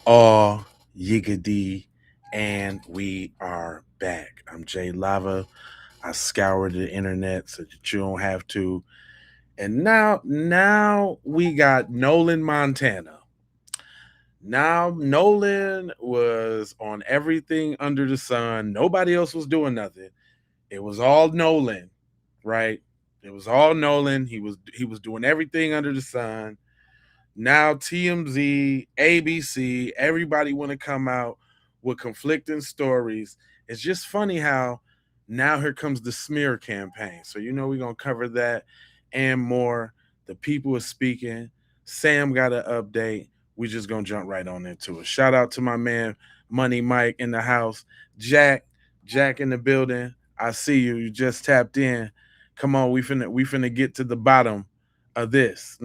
All yiggity, and we are back. I'm Jay Lava. I scoured the internet so that you don't have to. And now we got Nolan Montana. Now Nolan was on everything under the sun. Nobody else was doing nothing. It was all Nolan, right? It was all Nolan. He was doing everything under the sun. Now TMZ, ABC, everybody want to come out with conflicting stories. It's just funny how now here comes the smear campaign. So we're gonna cover that and more. The people are speaking. Sam got an update. We just gonna jump right on into it. Shout out to my man Money Mike in the house. Jack in the building. I see you. You just tapped in. Come on, we finna get to the bottom of this.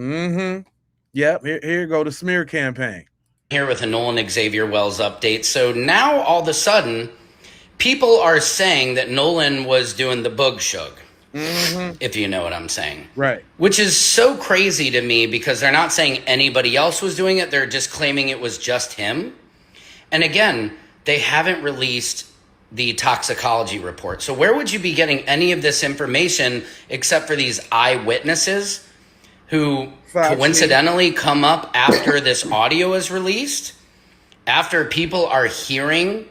Yep, here go the smear campaign. Here with a Nolan Xavier Wells update. So now all of a sudden, people are saying that Nolan was doing the boog shug, if you know what I'm saying. Right. Which is so crazy to me because they're not saying anybody else was doing it. They're just claiming it was just him. And again, they haven't released the toxicology report. So where would you be getting any of this information except for these eyewitnesses who coincidentally come up after this audio is released, after people are hearing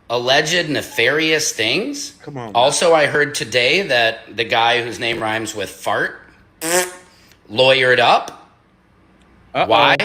alleged nefarious things? Come on. Also, I heard today that the guy whose name rhymes with fart lawyered up. Uh-oh. Why?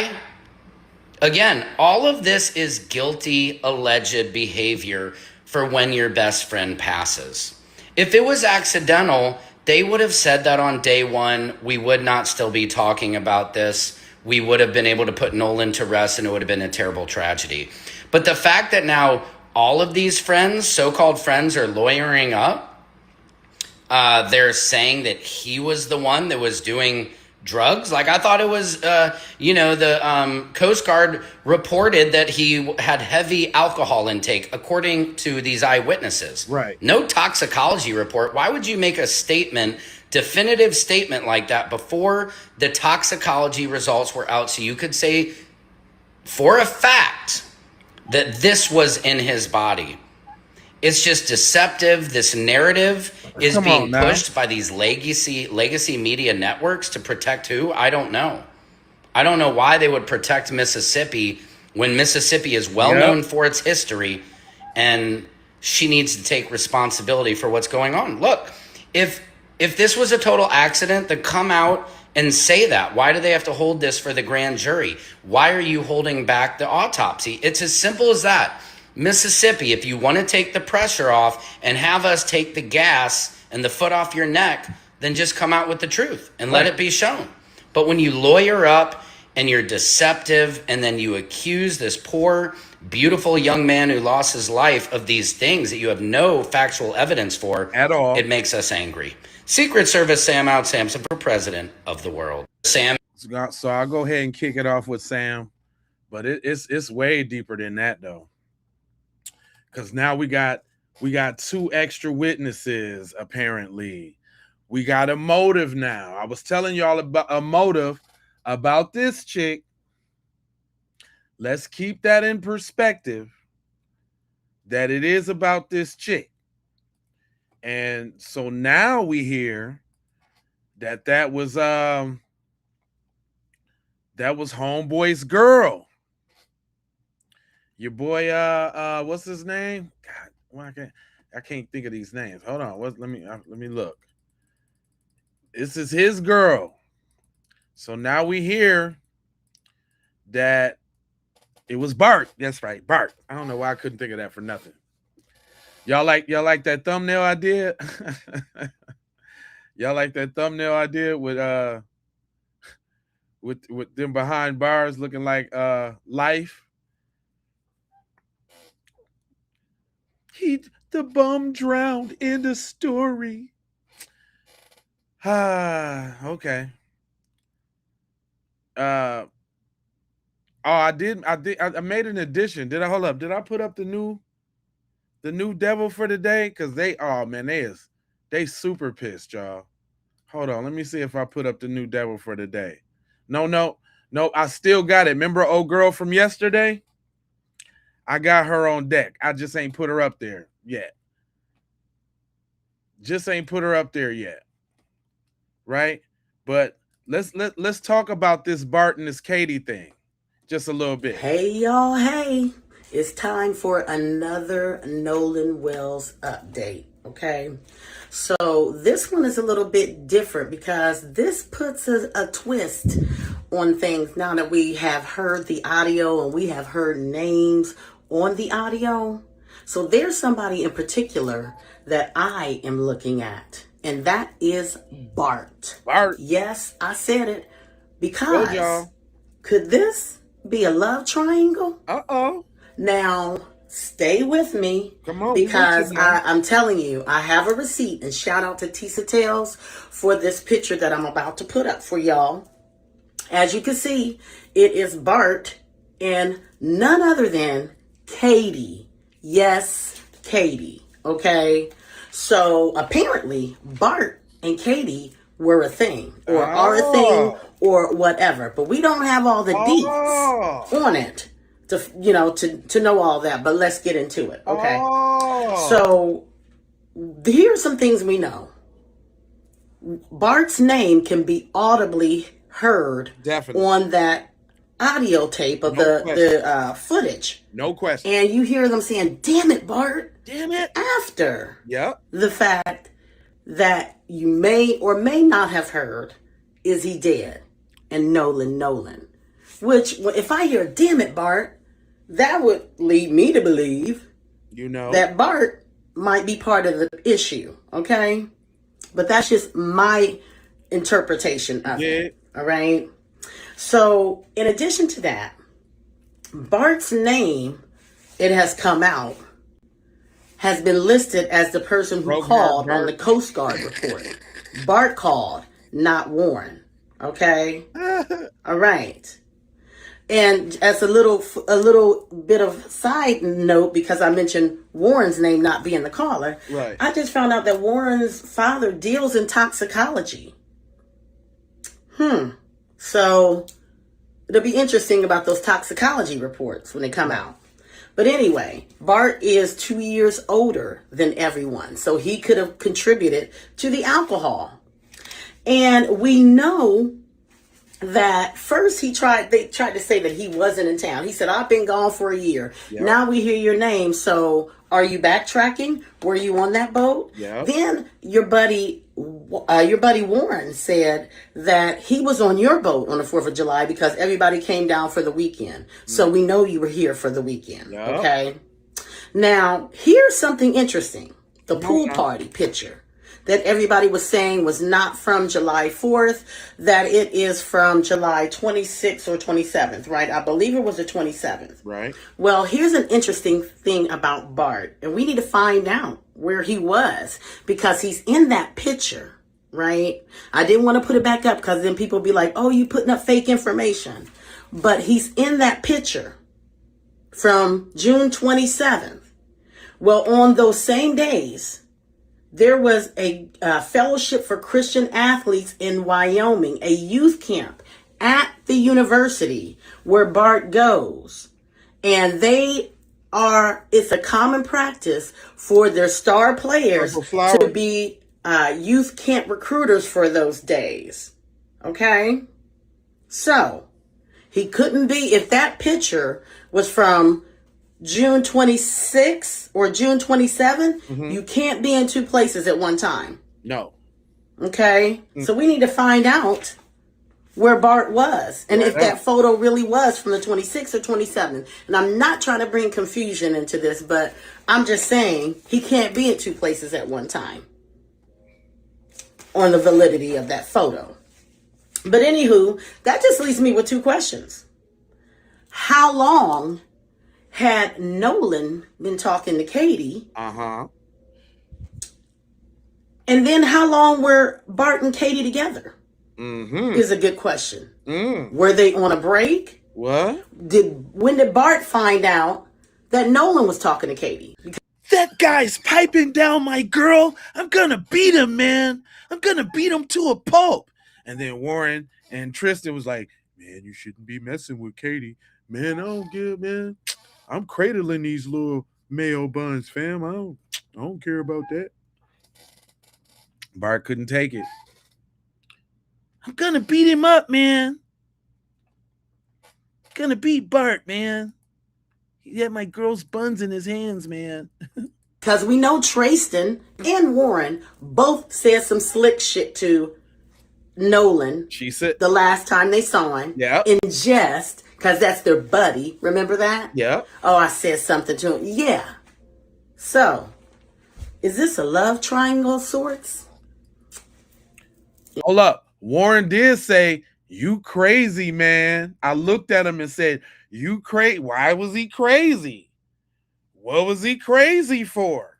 Again, all of this is guilty, alleged behavior for when your best friend passes. If it was accidental, they would have said that on day one. We would not still be talking about this. We would have been able to put Nolan to rest and it would have been a terrible tragedy. But the fact that now all of these friends, so-called friends, are lawyering up, they're saying that he was the one that was doing drugs. Like, I thought it was, the Coast Guard reported that he had heavy alcohol intake, according to these eyewitnesses. Right. No toxicology report. Why would you make a definitive statement like that before the toxicology results were out so you could say for a fact that this was in his body? It's just deceptive. This narrative is being pushed by these legacy media networks to protect who? I don't know. I don't know why they would protect Mississippi when Mississippi is well known for its history, and she needs to take responsibility for what's going on. Look, if this was a total accident, then come out and say that. Why do they have to hold this for the grand jury? Why are you holding back the autopsy? It's as simple as that. Mississippi, if you want to take the pressure off and have us take the gas and the foot off your neck, then just come out with the truth and let it be shown. But when you lawyer up and you're deceptive and then you accuse this poor, beautiful young man who lost his life of these things that you have no factual evidence for at all, it makes us angry. Secret Service Sam out Samson for president of the world. Sam. So I'll go ahead and kick it off with Sam, but it's way deeper than that though. Because now we got 2 extra witnesses, apparently. We got a motive now. I was telling y'all about a motive about this chick. Let's keep that in perspective, that it is about this chick. And so now we hear that was homeboy's girl. Your boy, what's his name? God, why I can't think of these names. Hold on, let me look. This is his girl. So now we hear that it was Bart. That's right, Bart. I don't know why I couldn't think of that for nothing. Y'all like that thumbnail idea? Y'all like that thumbnail idea with them behind bars looking like Life? The bum drowned in the story. Okay. I made an addition. Did I put up the new devil for the day? Because they super pissed, y'all. Hold on, let me see if I put up the new devil for the day. No, I still got it. Remember old girl from yesterday? I got her on deck. I just ain't put her up there yet. Just ain't put her up there yet. Right? But let's talk about this Bart and this Katie thing just a little bit. Hey y'all, hey. It's time for another Nolan Wells update, okay? So this one is a little bit different because this puts a twist on things now that we have heard the audio and we have heard names on the audio. So there's somebody in particular that I am looking at, and that is Bart. Bart. Yes, I said it Good, because y'all. could this be a love triangle? Uh-oh. Now, stay with me. Come on, because we want you, I'm telling you, I have a receipt, and shout out to Tisa Tales for this picture that I'm about to put up for y'all. As you can see, it is Bart and none other than Katie. Yes, Katie. Okay? So apparently, Bart and Katie were a thing, or are a thing, or whatever. But we don't have all the deets on it to know all that. But let's get into it. Okay. So here's some things we know. Bart's name can be audibly heard on that audio tape of the footage. No question. And you hear them saying, "Damn it, Bart." Damn it. After Yep. the fact that you may or may not have heard, is he dead? And Nolan. Which, if I hear, "Damn it, Bart," that would lead me to believe that Bart might be part of the issue, okay? But that's just my interpretation of it, all right? So, in addition to that, Bart's name, it has come out, has been listed as the person who called on the Coast Guard report. Bart called, not Warren, okay? All right. And as a little bit of side note, because I mentioned Warren's name not being the caller, right. I just found out that Warren's father deals in toxicology. So it'll be interesting about those toxicology reports when they come out. But anyway, Bart is 2 years older than everyone, so he could have contributed to the alcohol. And we know that first they tried to say that he wasn't in town. He said, "I've been gone for a year." Yep. Now we hear your name. So are you backtracking? Were you on that boat? Yep. Then your buddy Warren said that he was on your boat on the 4th of July because everybody came down for the weekend. So we know you were here for the weekend. Yep. Okay. Now here's something interesting. The pool party picture that everybody was saying was not from July 4th, that it is from July 26th or 27th, right? I believe it was the 27th. Right. Well, here's an interesting thing about Bart, and we need to find out where he was because he's in that picture, right? I didn't want to put it back up because then people be like, "Oh, you putting up fake information." But he's in that picture from June 27th. Well, on those same days, there was a fellowship for Christian athletes in Wyoming, a youth camp at the university where Bart goes. And it's a common practice for their star players to be youth camp recruiters for those days. Okay? So, he couldn't be, if that picture was from June 26th or June 27th, you can't be in two places at one time. No. Okay? So we need to find out where Bart was and if that photo really was from the 26th or 27th. And I'm not trying to bring confusion into this, but I'm just saying he can't be in two places at one time on the validity of that photo. But anywho, that just leaves me with two questions. How long had Nolan been talking to Katie? And then how long were Bart and Katie together? Is a good question. Were they on a break? What? When did Bart find out that Nolan was talking to Katie? That guy's piping down my girl. I'm gonna beat him, man. I'm gonna beat him to a pulp. And then Warren and Tristan was like, "Man, you shouldn't be messing with Katie. Man, I don't give, man. I'm cradling these little male buns, fam. I don't care about that. Bart couldn't take it. I'm gonna beat him up, man. Gonna beat Bart, man. He had my girl's buns in his hands, man. Because we know Tristan and Warren both said some slick shit to Nolan She said, the last time they saw him. Yeah. In jest, because that's their buddy. Remember that? Yeah. Oh, I said something to him. Yeah. So, is this a love triangle of sorts? Hold up. Warren did say, "You crazy, man." I looked at him and said, "You crazy? Why was he crazy? What was he crazy for?"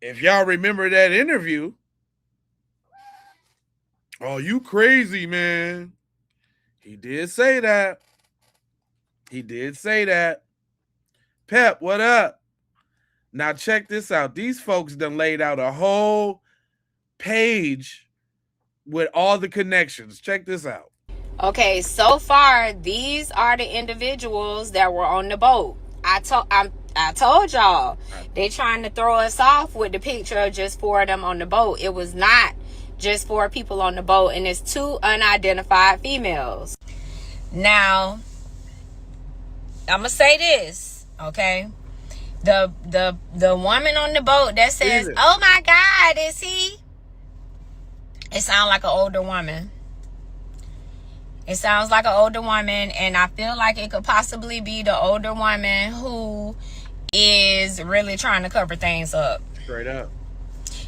If y'all remember that interview, "Oh, you crazy, man." He did say that. He did say that. Pep, what up? Now check this out. These folks done laid out a whole page with all the connections. Check this out. Okay, so far these are the individuals that were on the boat. I told y'all they trying to throw us off with the picture of just 4 of them on the boat. It was not just 4 people on the boat, and it's 2 unidentified females. Now, I'm gonna say this, okay? The woman on the boat that says, "Oh my God, is he?" It sounds like an older woman. It sounds like an older woman, and I feel like it could possibly be the older woman who is really trying to cover things up. Straight up.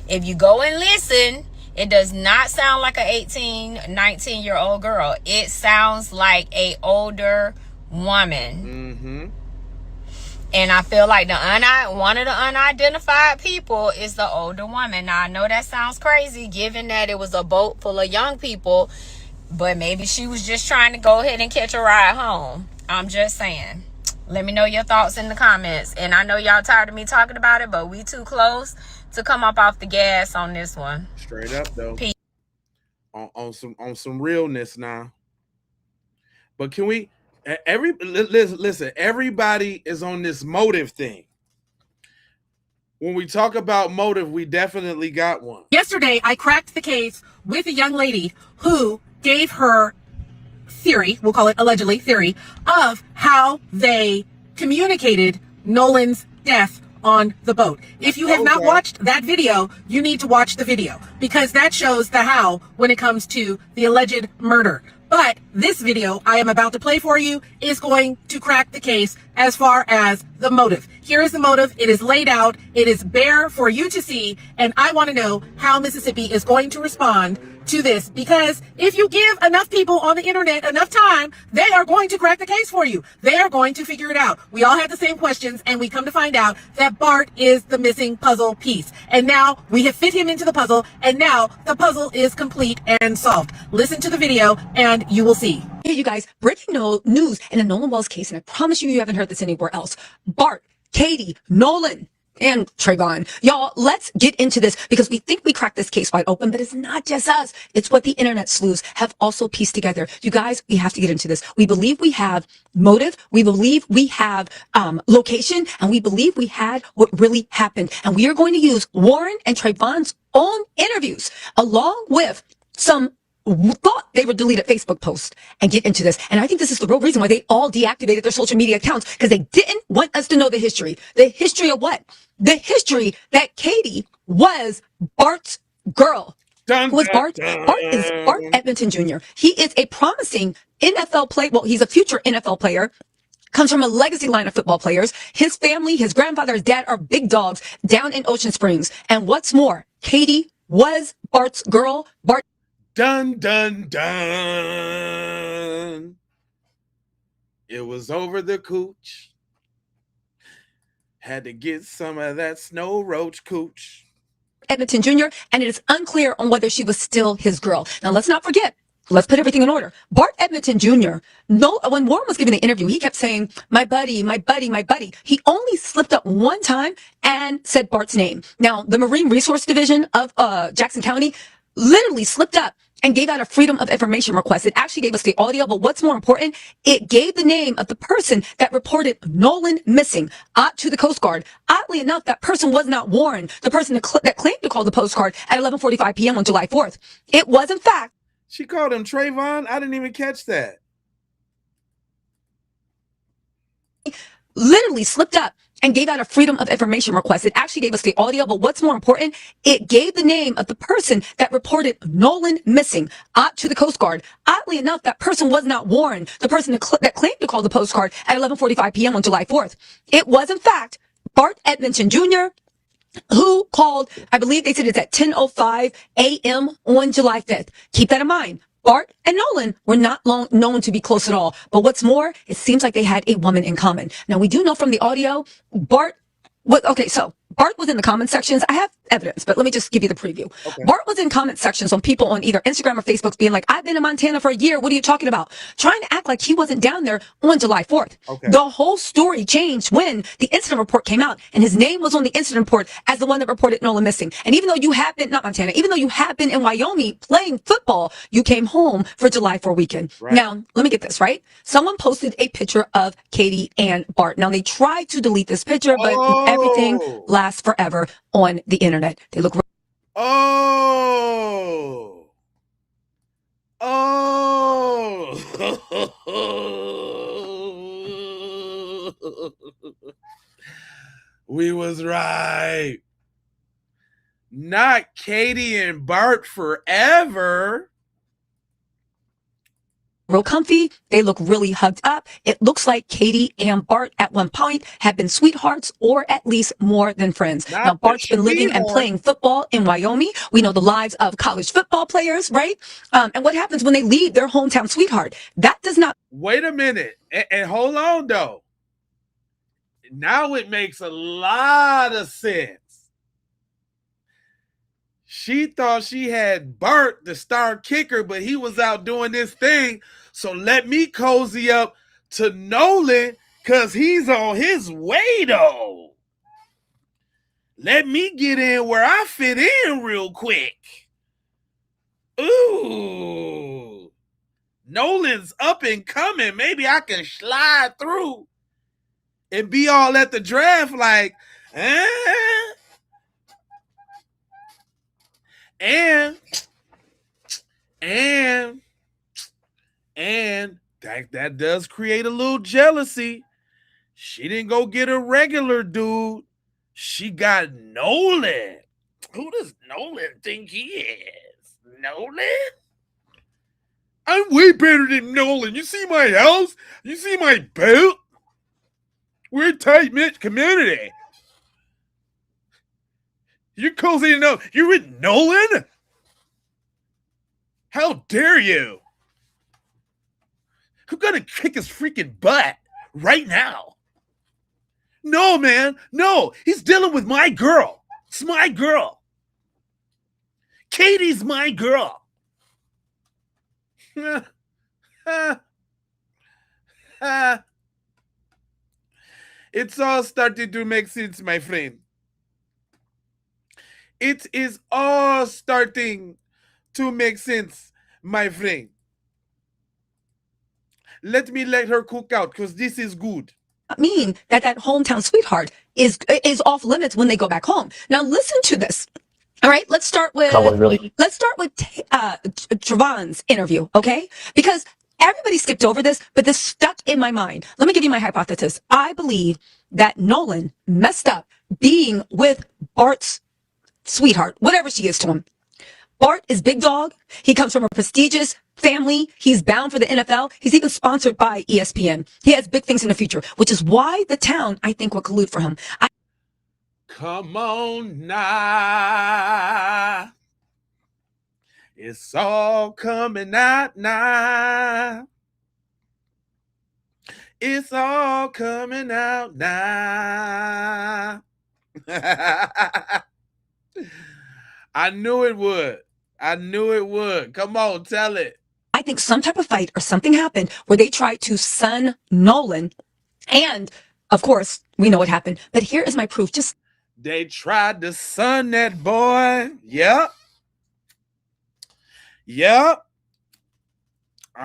If you go and listen, it does not sound like an 18, 19-year-old girl. It sounds like a older woman. Mm-hmm. And I feel like one of the unidentified people is the older woman. Now, I know that sounds crazy given that it was a boat full of young people, but maybe she was just trying to go ahead and catch a ride home. I'm just saying. Let me know your thoughts in the comments. And I know y'all tired of me talking about it, but we too close to come up off the gas on this one. Straight up, though. Peace. On some realness now. But can we... Listen, everybody is on this motive thing. When we talk about motive, we definitely got one. Yesterday, I cracked the case with a young lady who gave her theory, we'll call it allegedly theory, of how they communicated Nolan's death on the boat. If you have not watched that video, you need to watch the video because that shows the how when it comes to the alleged murder. But this video I am about to play for you is going to crack the case as far as the motive. Here is the motive. It is laid out. It is bare for you to see. And I want to know how Mississippi is going to respond to this, because if you give enough people on the internet enough time, they are going to crack the case for you. They are going to figure it out. We all had the same questions, and we come to find out that Bart is the missing puzzle piece. And now we have fit him into the puzzle, and now the puzzle is complete and solved. Listen to the video, and you will see. Hey, you guys, breaking news in the Nolan Wells case, and I promise you haven't heard this anywhere else. Bart, Katie, Nolan, and Trayvon. Y'all, let's get into this because we think we cracked this case wide open, but it's not just us. It's what the internet sleuths have also pieced together. You guys, we have to get into this. We believe we have motive. We believe we have location, and we believe we had what really happened. And we are going to use Warren and Trayvon's own interviews along with some thought they were deleted Facebook posts and get into this. And I think this is the real reason why they all deactivated their social media accounts, because they didn't want us to know the history. The history of what? The history that Katie was Bart's girl. Dun, Who was Bart? dun, Bart is Bart Edmonton Jr. He is a promising NFL player. Well, he's a future NFL player. Comes from a legacy line of football players. His family, his grandfather, his dad are big dogs down in Ocean Springs. And what's more, Katie was Bart's girl. Bart. Dun, dun, dun. It was over the cooch. Had to get some of that snow roach cooch. Edmonton Jr., and it is unclear on whether she was still his girl. Now, let's not forget, let's put everything in order. Bart Edmonton Jr., when Warren was giving the interview, he kept saying, my buddy, my buddy, my buddy. He only slipped up one time and said Bart's name. Now, the Marine Resource Division of Jackson County literally slipped up and gave out a freedom of information request. It actually gave us the audio, but what's more important, it gave the name of the person that reported Nolan missing to the Coast Guard. Oddly enough, that person was not warned. The person that claimed to call the Coast Guard at 11:45 p.m. on July 4th. It was, in fact, She called him Trayvon. I didn't even catch that. literally slipped up and gave out a freedom of information request. It actually gave us the audio, but what's more important, it gave the name of the person that reported Nolan missing to the Coast Guard. Oddly enough, that person was not warned. The person that claimed to call the Coast Guard at 11:45 p.m. on July 4th. It was, in fact, Bart Edmondson Jr., who called, I believe they said it's at 10:05 a.m. on July 5th. Keep that in mind. Bart and Nolan were not known to be close at all. But what's more, it seems like they had a woman in common. Now, we do know from the audio, Bart was in the comment sections. I have evidence, but let me just give you the preview. Okay. Bart was in comment sections on people on either Instagram or Facebook being like, I've been in Montana for a year. What are you talking about? Trying to act like he wasn't down there on July 4th. Okay. The whole story changed when the incident report came out and his name was on the incident report as the one that reported Nolan missing. And even though you have been, not Montana, even though you have been in Wyoming playing football, you came home for July 4 weekend. Right. Now, let me get this, right? Someone posted a picture of Katie and Bart. Now, they tried to delete this picture, but everything lasts forever on the internet. They look. We was right. Not Katie and Bart forever. Real comfy. They look really hugged up. It looks like Katie and Bart at one point have been sweethearts or at least more than friends. Now, Bart's been living and playing football in Wyoming. We know the lives of college football players, right? And what happens when they leave their hometown sweetheart? That does not. Wait a minute. And hold on, though. Now it makes a lot of sense. She thought she had Bart, the star kicker, but he was out doing this thing. So let me cozy up to Nolan because he's on his way, though. Let me get in where I fit in real quick. Ooh. Nolan's up and coming. Maybe I can slide through and be all at the draft like, And that does create a little jealousy. She didn't go get a regular dude. She got Nolan. Who does Nolan think he is? Nolan? I'm way better than Nolan. You see my house? You see my boat? We're a tight-knit community. You're cozy enough. You're with Nolan? How dare you? I'm gonna kick his freaking butt right now. No, man. No. He's dealing with my girl. It's my girl. Katie's my girl. It's all starting to make sense, my friend. It is all starting to make sense, my friend. Let me let her cook out because this is good. Mean that hometown sweetheart is off limits when they go back home. Now listen to this. All right, let's start with Trayvon's interview, okay? Because everybody skipped over this, but this stuck in my mind. Let me give you my hypothesis. I believe that Nolan messed up being with Bart's sweetheart, whatever she is to him. Bart is big dog. He comes from a prestigious family. He's bound for the NFL. He's even sponsored by ESPN. He has big things in the future, which is why the town, I think, will collude for him. Come on now. It's all coming out now. It's all coming out now. I knew it would. Come on, tell it. I think some type of fight or something happened where they tried to sun Nolan. And, of course, we know what happened. But here is my proof. They tried to sun that boy. Yep. Yep.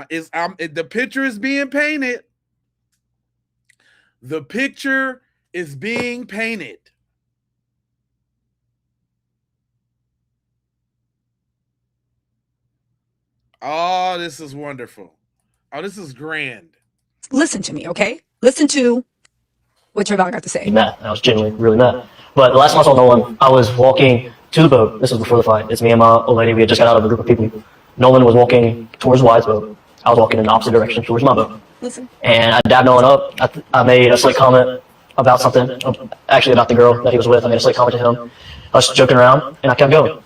The picture is being painted. The picture is being painted. Oh, this is wonderful. Oh, this is grand. Listen to me, okay? Listen to what Trayvon got to say. Mad. I was genuinely really mad. But the last time I saw Nolan, I was walking to the boat. This was before the fight. It's me and my old lady. We had just got out of a group of people. Nolan was walking towards Wyatt's boat. I was walking in the opposite direction towards my boat. Listen. And I dabbed Nolan up. I made a slick comment about something, actually about the girl that he was with. I made a slick comment to him. I was joking around, and I kept going.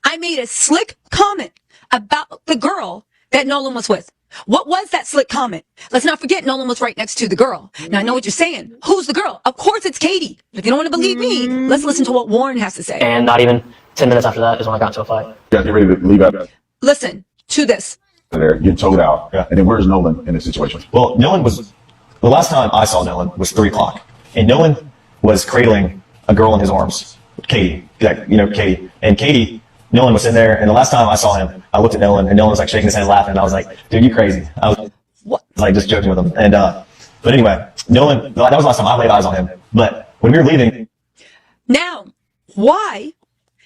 I made a slick comment about the girl that Nolan was with. What was that slick comment? Let's not forget Nolan was right next to the girl. Now I know what you're saying. Who's the girl? Of course it's Katie. If you don't want to believe me, let's listen to what Warren has to say. And not even 10 minutes after that is when I got into a fight. You guys get ready to leave out Listen to this. there, get towed out. Yeah. And then where's Nolan in this situation? Well, Nolan was, the last time I saw Nolan was 3 o'clock. And Nolan was cradling a girl in his arms, Katie. Katie. And Katie, Nolan was sitting there, and the last time I saw him, I looked at Nolan, and Nolan was like shaking his head and laughing, and I was like, dude, you crazy. I was like just joking with him. And, but anyway, Nolan, that was the last time I laid eyes on him. But when we were leaving. Now, why,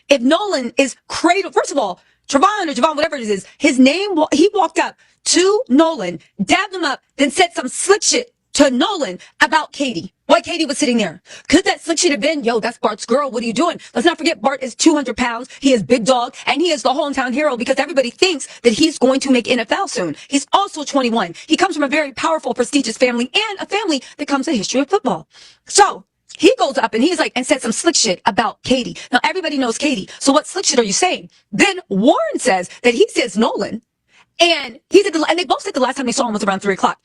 if Nolan is cradled, first of all, Trayvon or Javon, whatever it is, his name, he walked up to Nolan, dabbed him up, then said some slick shit to Nolan about Katie. Why Katie was sitting there. Could that slick shit have been, yo, that's Bart's girl, what are you doing? Let's not forget Bart is 200 pounds, he is big dog, and he is the hometown hero because everybody thinks that he's going to make NFL soon. He's also 21. He comes from a very powerful, prestigious family and a family that comes with a history of football. So, he goes up and he's like, and said some slick shit about Katie. Now, everybody knows Katie. So what slick shit are you saying? Then Warren says that he says Nolan, and and they both said the last time they saw him was around 3 o'clock.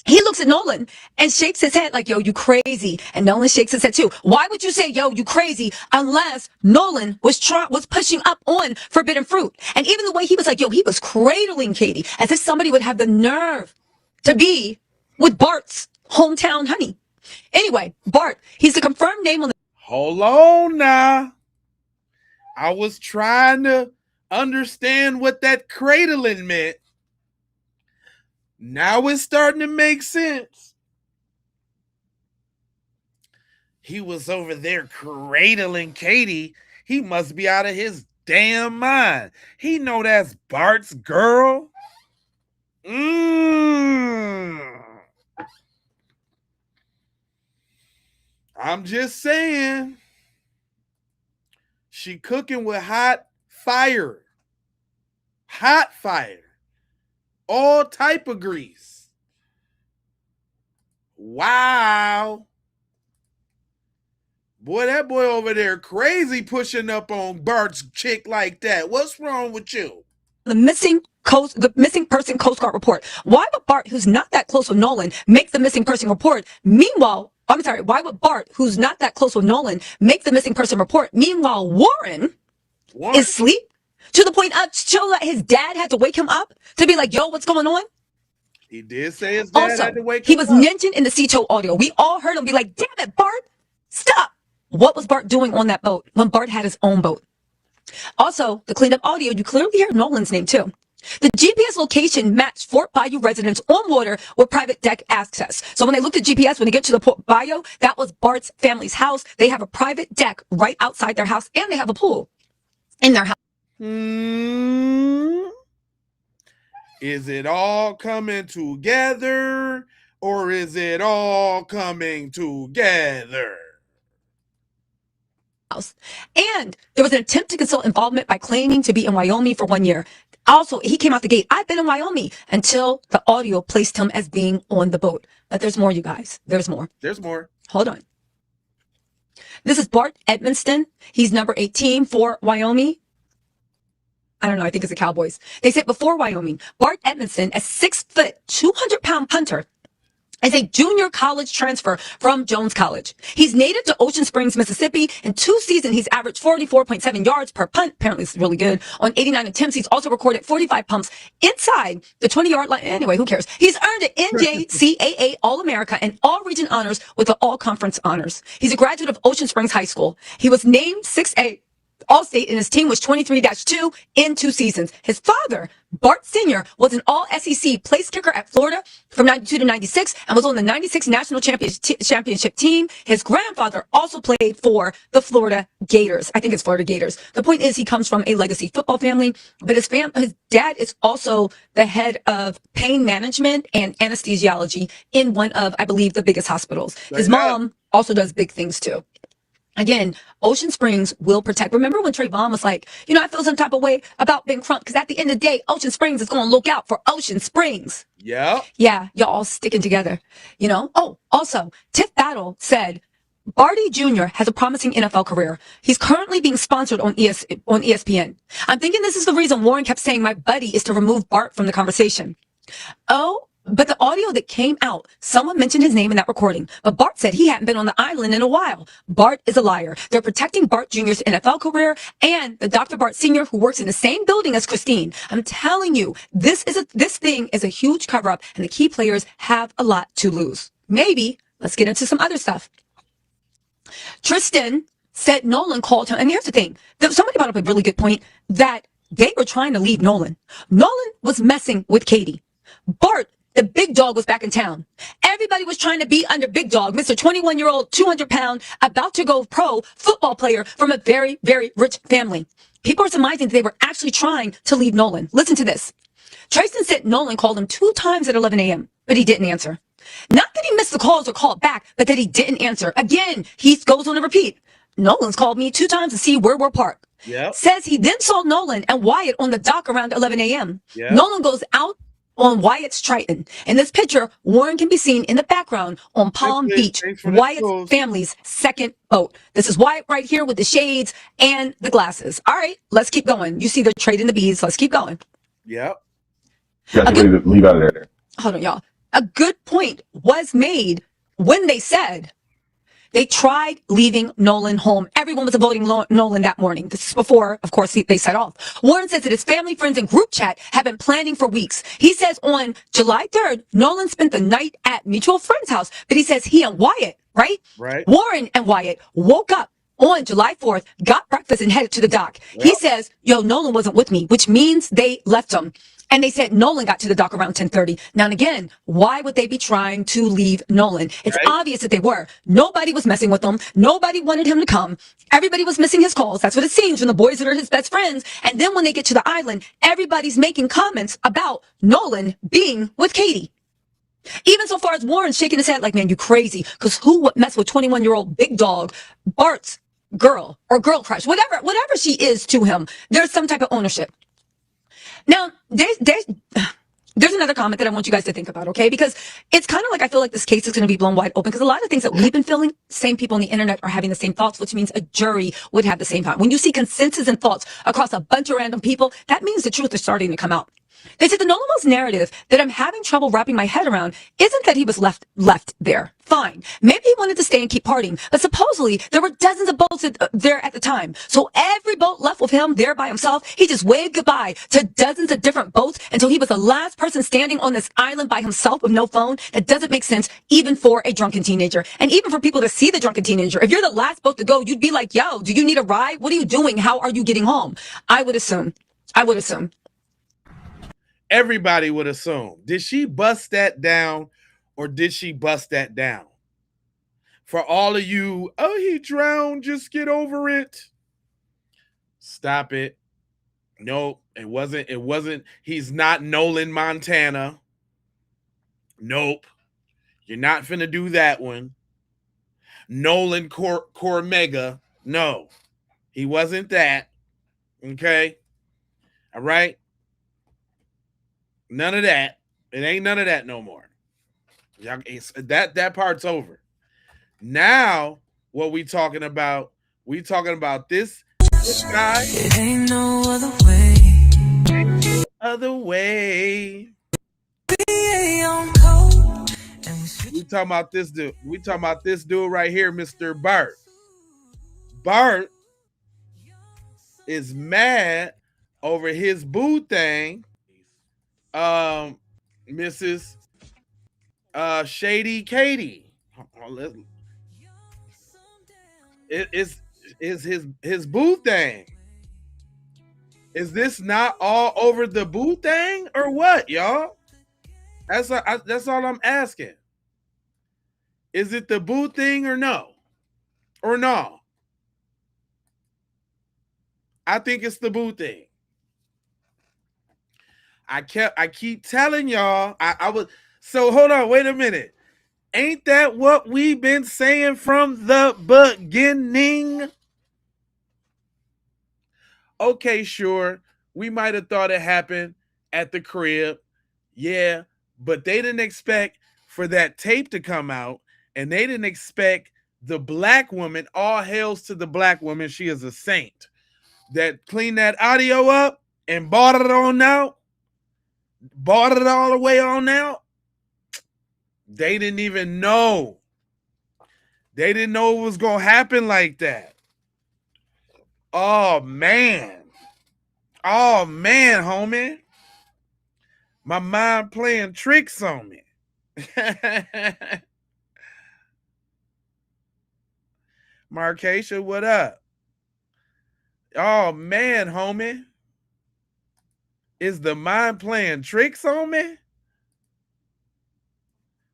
He looks at Nolan and shakes his head like, yo, you crazy. And Nolan shakes his head too. Why would you say, yo, you crazy, unless Nolan was pushing up on forbidden fruit? And even the way he was like, yo, he was cradling Katie as if somebody would have the nerve to be with Bart's hometown honey. Anyway, Bart, he's the confirmed name on the... Hold on now. I was trying to understand what that cradling meant. Now it's starting to make sense. He was over there cradling Katie. He must be out of his damn mind. He know that's Bart's girl. I'm just saying. She cooking with hot fire. Hot fire. All type of grease. Wow. Boy, that boy over there crazy pushing up on Bart's chick like that. What's wrong with you? The missing person Coast Guard report. Why would Bart, who's not that close with Nolan, make the missing person report? Meanwhile, I'm sorry, why would Bart, who's not that close with Nolan, make the missing person report? Meanwhile, Warren is asleep to the point of show that his dad had to wake him up to be like, yo, what's going on? He did say his dad also, had to wake he him was up. mentioned in the Cito audio. We all heard him be like, damn it, Bart, stop. What was Bart doing on that boat when Bart had his own boat? Also, the cleaned up audio, you clearly hear Nolan's name too. The GPS location matched Fort Bayou residents on water with private deck access. So when they looked at GPS, when they get to the Fort Bayou, that was Bart's family's house. They have a private deck right outside their house, and they have a pool in their house. Is it all coming together, or is it all coming together? And there was an attempt to conceal involvement by claiming to be in Wyoming for 1 year. Also, he came out the gate, I've been in Wyoming, until the audio placed him as being on the boat. But there's more, you guys. There's more. There's more. Hold on. This is Bart Edmonston. He's number 18 for Wyoming. I don't know. I think it's the Cowboys. They said before Wyoming, Bart Edmonston, a 6 foot, 200-pound punter, is a junior college transfer from Jones College. He's native to Ocean Springs, Mississippi. In 2 seasons, he's averaged 44.7 yards per punt. Apparently, it's really good. On 89 attempts, he's also recorded 45 pumps inside the 20-yard line. Anyway, who cares? He's earned an NJCAA All-America and All-Region honors with the All-Conference honors. He's a graduate of Ocean Springs High School. He was named 6A All-State, and his team was 23-2 in 2 seasons. His father, Bart Sr., was an all-SEC place kicker at Florida from 92 to 96 and was on the 96 national championship team. His grandfather also played for the Florida Gators. I think it's Florida Gators. The point is he comes from a legacy football family, but his dad is also the head of pain management and anesthesiology in one of, I believe, the biggest hospitals. His mom also does big things too. Again, Ocean Springs will protect. Remember when Trayvon was like, I feel some type of way about Ben Crump, because at the end of the day, Ocean Springs is going to look out for Ocean Springs. Yeah. Yeah, y'all all sticking together, Oh, also, Tiff Battle said, Barty Jr. has a promising NFL career. He's currently being sponsored on ESPN. I'm thinking this is the reason Warren kept saying my buddy is to remove Bart from the conversation. Oh, but the audio that came out, someone mentioned his name in that recording, but Bart said he hadn't been on the island in a while. Bart is a liar. They're protecting Bart Jr.'s NFL career and the Dr. Bart Sr., who works in the same building as Christine. I'm telling you, this thing is a huge cover-up, and the key players have a lot to lose. Maybe let's get into some other stuff. Tristan said Nolan called him, and here's the thing. Somebody brought up a really good point, that they were trying to leave Nolan. Nolan was messing with Katie. Bart, the big dog, was back in town. Everybody was trying to be under big dog, Mr. 21-year-old, 200-pound, about to go pro football player from a very, very rich family. People are surmising that they were actually trying to leave Nolan. Listen to this. Tristan said Nolan called him 2 times at 11 a.m., but he didn't answer. Not that he missed the calls or called back, but that he didn't answer. Again, he goes on to repeat. Nolan's called me 2 times to see where we're parked. Yep. Says he then saw Nolan and Wyatt on the dock around 11 a.m. Yep. Nolan goes out on Wyatt's Triton. In this picture, Warren can be seen in the background on Palm Beach, Wyatt's family's second boat. This is Wyatt right here with the shades and the glasses. All right, let's keep going. You see they're trading the beads. Let's keep going. Yep. You got to leave out of there. Hold on, y'all. A good point was made when they said they tried leaving Nolan home. Everyone was avoiding Nolan that morning. This is before, of course, they set off. Warren says that his family, friends, and group chat have been planning for weeks. He says on July 3rd, Nolan spent the night at mutual friend's house, but he says he and Wyatt, right? Warren and Wyatt woke up on July 4th, got breakfast, and headed to the dock. Yep. He says, Nolan wasn't with me, which means they left him. And they said Nolan got to the dock around 10:30. Now, and again, why would they be trying to leave Nolan? It's obvious that they were. Nobody was messing with him. Nobody wanted him to come. Everybody was missing his calls. That's what it seems from the boys that are his best friends. And then when they get to the island, everybody's making comments about Nolan being with Katie. Even so far as Warren shaking his head like, man, you crazy. Because who would mess with 21-year-old big dog, Bart's girl or girl crush, whatever she is to him? There's some type of ownership. Now, there's another comment that I want you guys to think about, okay? Because it's kind of like I feel like this case is going to be blown wide open, because a lot of things that we've been feeling, same people on the internet are having the same thoughts, which means a jury would have the same thought. When you see consensus and thoughts across a bunch of random people, that means the truth is starting to come out. They said the Nolan Wells narrative that I'm having trouble wrapping my head around isn't that he was left there. Fine. Maybe he wanted to stay and keep partying, but supposedly there were dozens of boats there at the time. So every boat left with him there by himself, he just waved goodbye to dozens of different boats until he was the last person standing on this island by himself with no phone. That doesn't make sense, even for a drunken teenager. And even for people to see the drunken teenager. If you're the last boat to go, you'd be like, yo, do you need a ride? What are you doing? How are you getting home? I would assume. Everybody would assume. Did she bust that down, or did she bust that down? For all of you, oh, he drowned, just get over it. Stop it. Nope, it wasn't. He's not Nolan Montana. Nope. You're not finna do that one. Nolan Cormega. No, he wasn't that. Okay. All right. None of that. It ain't none of that no more. That part's over. Now, what we talking about? We talking about this guy. It ain't no other way. Other way. We talking about this dude. We talking about this dude right here, Mr. Bart. Bart is mad over his boo thing. Mrs. Shady Katie. It's is his boo thing. Is this not all over the boo thing or what, y'all? That's all I'm asking. Is it the boo thing or no? Or no? I think it's the boo thing. I keep telling y'all. So hold on, wait a minute. Ain't that what we've been saying from the beginning? Okay, sure. We might have thought it happened at the crib. Yeah, but they didn't expect for that tape to come out, and they didn't expect the black woman, all hails to the black woman, she is a saint, that cleaned that audio up and bought it on out, bought it all the way on out. They didn't even know. They didn't know it was going to happen like that. Oh, man. Oh, man, homie. My mind playing tricks on me. Marcatia, what up? Oh, man, homie. Is the mind playing tricks on me?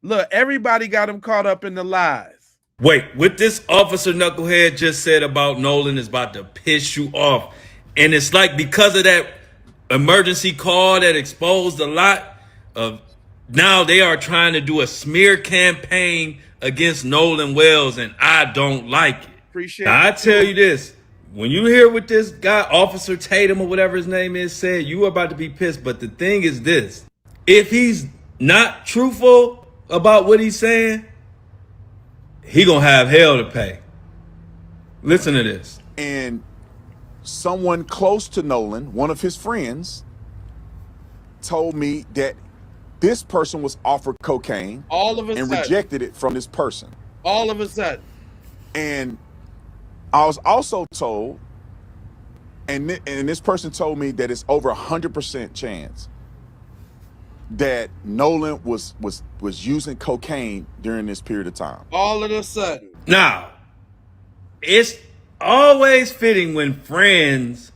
Look, everybody got him caught up in the lies. Wait, what this officer knucklehead just said about Nolan is about to piss you off. And it's like because of that emergency call that exposed a lot of, now they are trying to do a smear campaign against Nolan Wells, and I don't like it. Appreciate now, it. I tell you this, when you hear what this guy, Officer Tatum or whatever his name is, said, you are about to be pissed. But the thing is this, if he's not truthful about what he's saying, he gonna have hell to pay. Listen to this. And someone close to Nolan, one of his friends, told me that this person was offered cocaine all of a and sudden rejected it from this person. All of a sudden. And I was also told, and this person told me that it's over 100% chance that Nolan was using cocaine during this period of time. All of a sudden. Now, it's always fitting when friends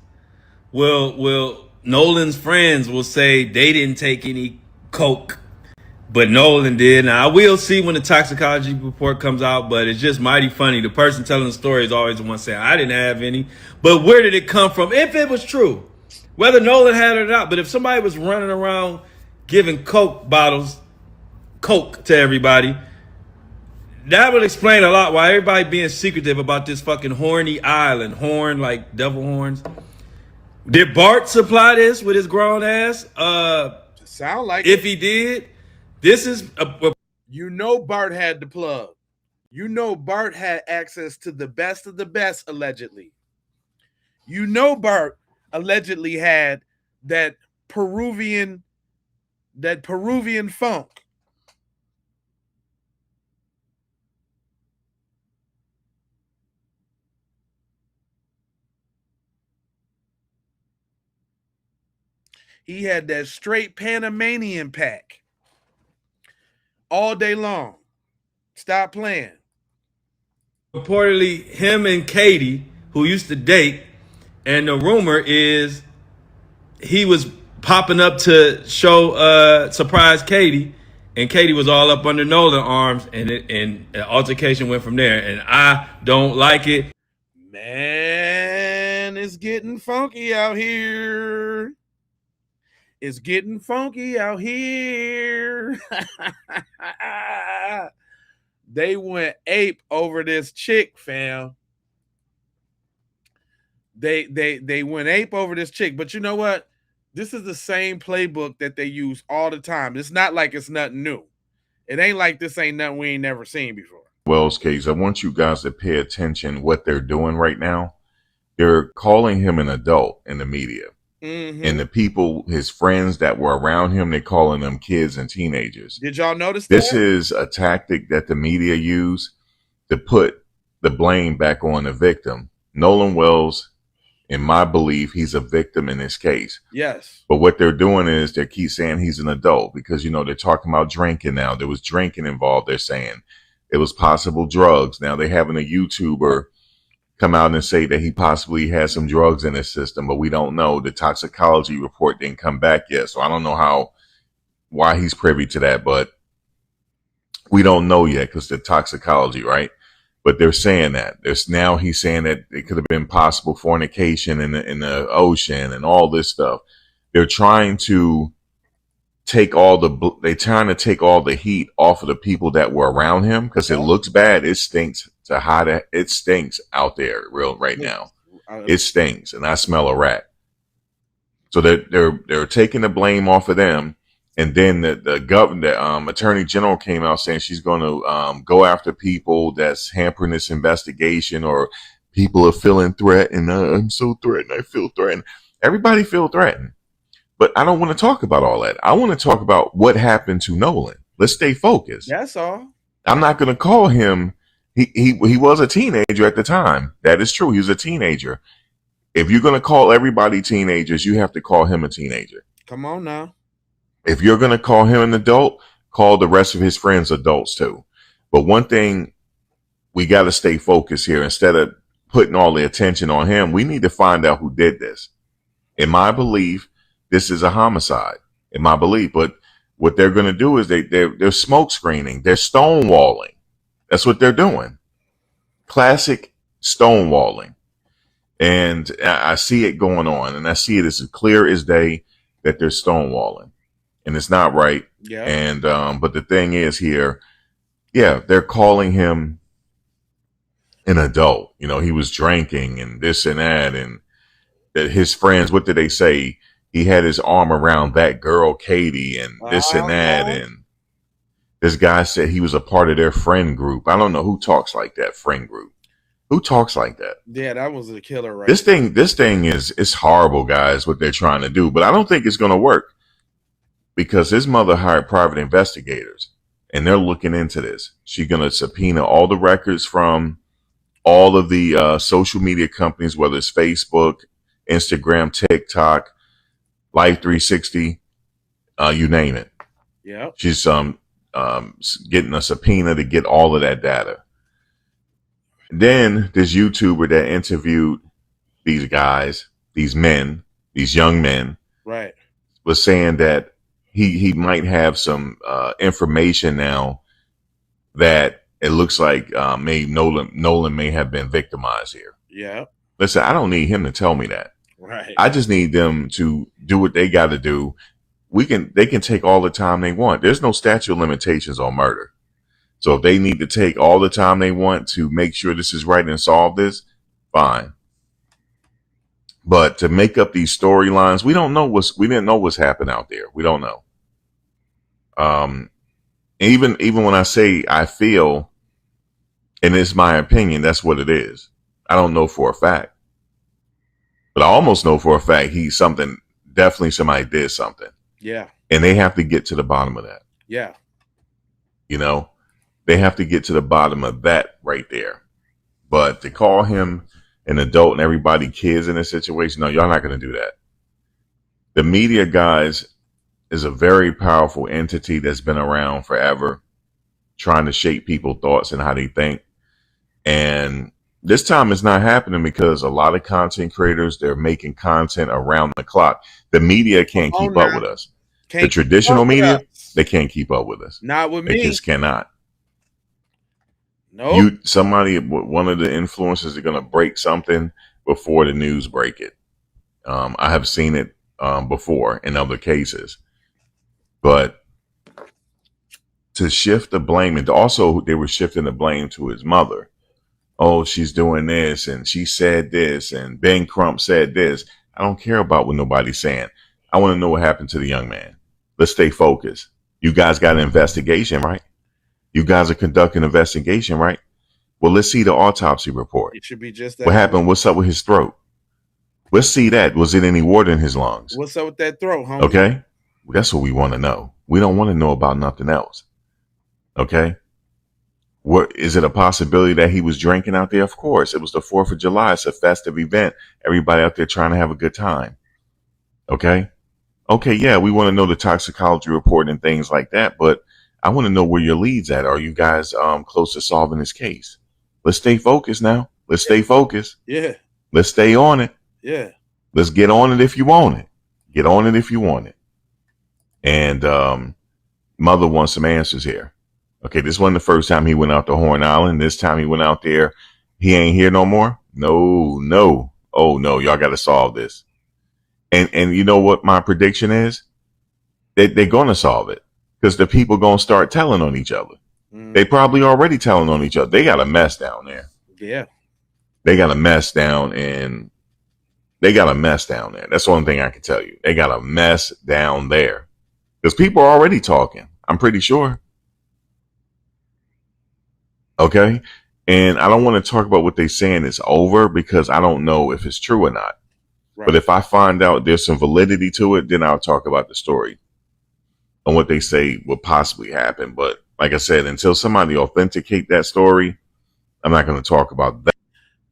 Nolan's friends will say they didn't take any coke, but Nolan did. Now, I will see when the toxicology report comes out, but it's just mighty funny. The person telling the story is always the one saying, I didn't have any. But where did it come from? If it was true, whether Nolan had it or not, but if somebody was running around giving coke to everybody, that would explain a lot why everybody being secretive about this fucking horny island. Horn, like devil horns. Did Bart supply this with his grown ass? Sound like if it. He did, this is you know Bart had the plug. You know Bart had access to the best of the best, allegedly. You know Bart allegedly had that Peruvian funk. He had that straight Panamanian pack all day long. Stop playing. Reportedly, him and Katie, who used to date, and the rumor is he was popping up to show surprise Katie, and Katie was all up under Nolan arms, and an altercation went from there. And I don't like it. Man, it's getting funky out here. It's getting funky out here. They went ape over this chick, fam. They went ape over this chick. But you know what? This is the same playbook that they use all the time. It's not like it's nothing new. It ain't like this ain't nothing we ain't never seen before. Wells case, I want you guys to pay attention what they're doing right now. They're calling him an adult in the media. Mm-hmm. And the people, his friends that were around him, they're calling them kids and teenagers. Did y'all notice this? This is a tactic that the media use to put the blame back on the victim. Nolan Wells, in my belief, he's a victim in this case. Yes. But what they're doing is they keep saying he's an adult because, you know, they're talking about drinking now. There was drinking involved, they're saying. It was possible drugs. Now they're having a YouTuber come out and say that he possibly has some drugs in his system, but we don't know. The toxicology report didn't come back yet, so I don't know why he's privy to that, but we don't know yet because the toxicology, right? But they're saying that he's saying that it could have been possible fornication in the ocean and all this stuff. They're trying to take all the heat off of the people that were around him because it looks bad. It stinks it stinks out there right now. It stinks, and I smell a rat. So they're taking the blame off of them. And then the attorney general came out saying she's going to go after people that's hampering this investigation, or people are feeling threatened. I'm so threatened. I feel threatened. Everybody feel threatened. But I don't want to talk about all that. I want to talk about what happened to Nolan. Let's stay focused. That's all. I'm not going to call him. He was a teenager at the time. That is true. He was a teenager. If you're going to call everybody teenagers, you have to call him a teenager. Come on now. If you're going to call him an adult, call the rest of his friends adults too. But one thing, we got to stay focused here. Instead of putting all the attention on him, we need to find out who did this. In my belief, this is a homicide. In my belief. But what they're going to do is they're smoke screening. They're stonewalling. That's what they're doing. Classic stonewalling. And I see it going on. And I see it as clear as day that they're stonewalling. And it's not right. Yeah. And but the thing is here, yeah, they're calling him an adult. You know, he was drinking and this and that, and that his friends, what did they say? He had his arm around that girl, Katie, and this and that. And this guy said he was a part of their friend group. I don't know who talks like that, friend group. Who talks like that? Yeah, that was a killer, right? This thing is horrible, guys, what they're trying to do. But I don't think it's going to work. Because his mother hired private investigators, and they're looking into this. She's going to subpoena all the records from all of the social media companies, whether it's Facebook, Instagram, TikTok, Life 360, you name it. Yeah. She's getting a subpoena to get all of that data. Then this YouTuber that interviewed these guys, these men, these young men, right, was saying that he might have some information now that it looks like maybe Nolan may have been victimized here. Yeah. Listen, I don't need him to tell me that. Right. I just need them to do what they got to do. They can take all the time they want. There's no statute of limitations on murder. So if they need to take all the time they want to make sure this is right and solve this, fine. But to make up these storylines, we didn't know what's happened out there. We don't know. Even when I say I feel, and it's my opinion, that's what it is. I don't know for a fact, but I almost know for a fact definitely somebody did something. Yeah. And they have to get to the bottom of that. Yeah. You know, they have to get to the bottom of that right there. But to call him an adult and everybody kids in this situation, no, y'all not going to do that. The media, guys, is a very powerful entity that's been around forever, trying to shape people's thoughts and how they think. And this time it's not happening because a lot of content creators, they're making content around the clock. The media can't keep up with us. The traditional media, they can't keep up with us. Not with me. They just cannot. No. One of the influencers are going to break something before the news break it. I have seen it before in other cases. But to shift the blame, and also they were shifting the blame to his mother. Oh, she's doing this, and she said this, and Ben Crump said this. I don't care about what nobody's saying. I want to know what happened to the young man. Let's stay focused. You guys got an investigation, right? You guys are conducting an investigation, right? Well, let's see the autopsy report. It should be just that. What happened? What's up with his throat? Let's see that. Was it any water in his lungs? What's up with that throat, homie? Okay. That's what we want to know. We don't want to know about nothing else. Okay. What is it, a possibility that he was drinking out there? Of course. It was the 4th of July. It's a festive event. Everybody out there trying to have a good time. Okay. Okay. Yeah. We want to know the toxicology report and things like that. But I want to know where your leads at. Are you guys close to solving this case? Let's stay focused now. Let's stay focused. Yeah. Let's stay on it. Yeah. Let's get on it if you want it. Get on it if you want it. And Mother wants some answers here. Okay, this wasn't the first time he went out to Horn Island. This time he went out there. He ain't here no more. No. Oh no, y'all got to solve this. And you know what my prediction is? They're gonna solve it because the people gonna start telling on each other. They probably already telling on each other. They got a mess down there. Yeah. They got a mess down and they got a mess down there. That's one thing I can tell you. They got a mess down there because people are already talking. I'm pretty sure. Okay. And I don't want to talk about what they're saying is over because I don't know if it's true or not. Right. But if I find out there's some validity to it, then I'll talk about the story and what they say will possibly happen. But like I said, until somebody authenticate that story, I'm not going to talk about that.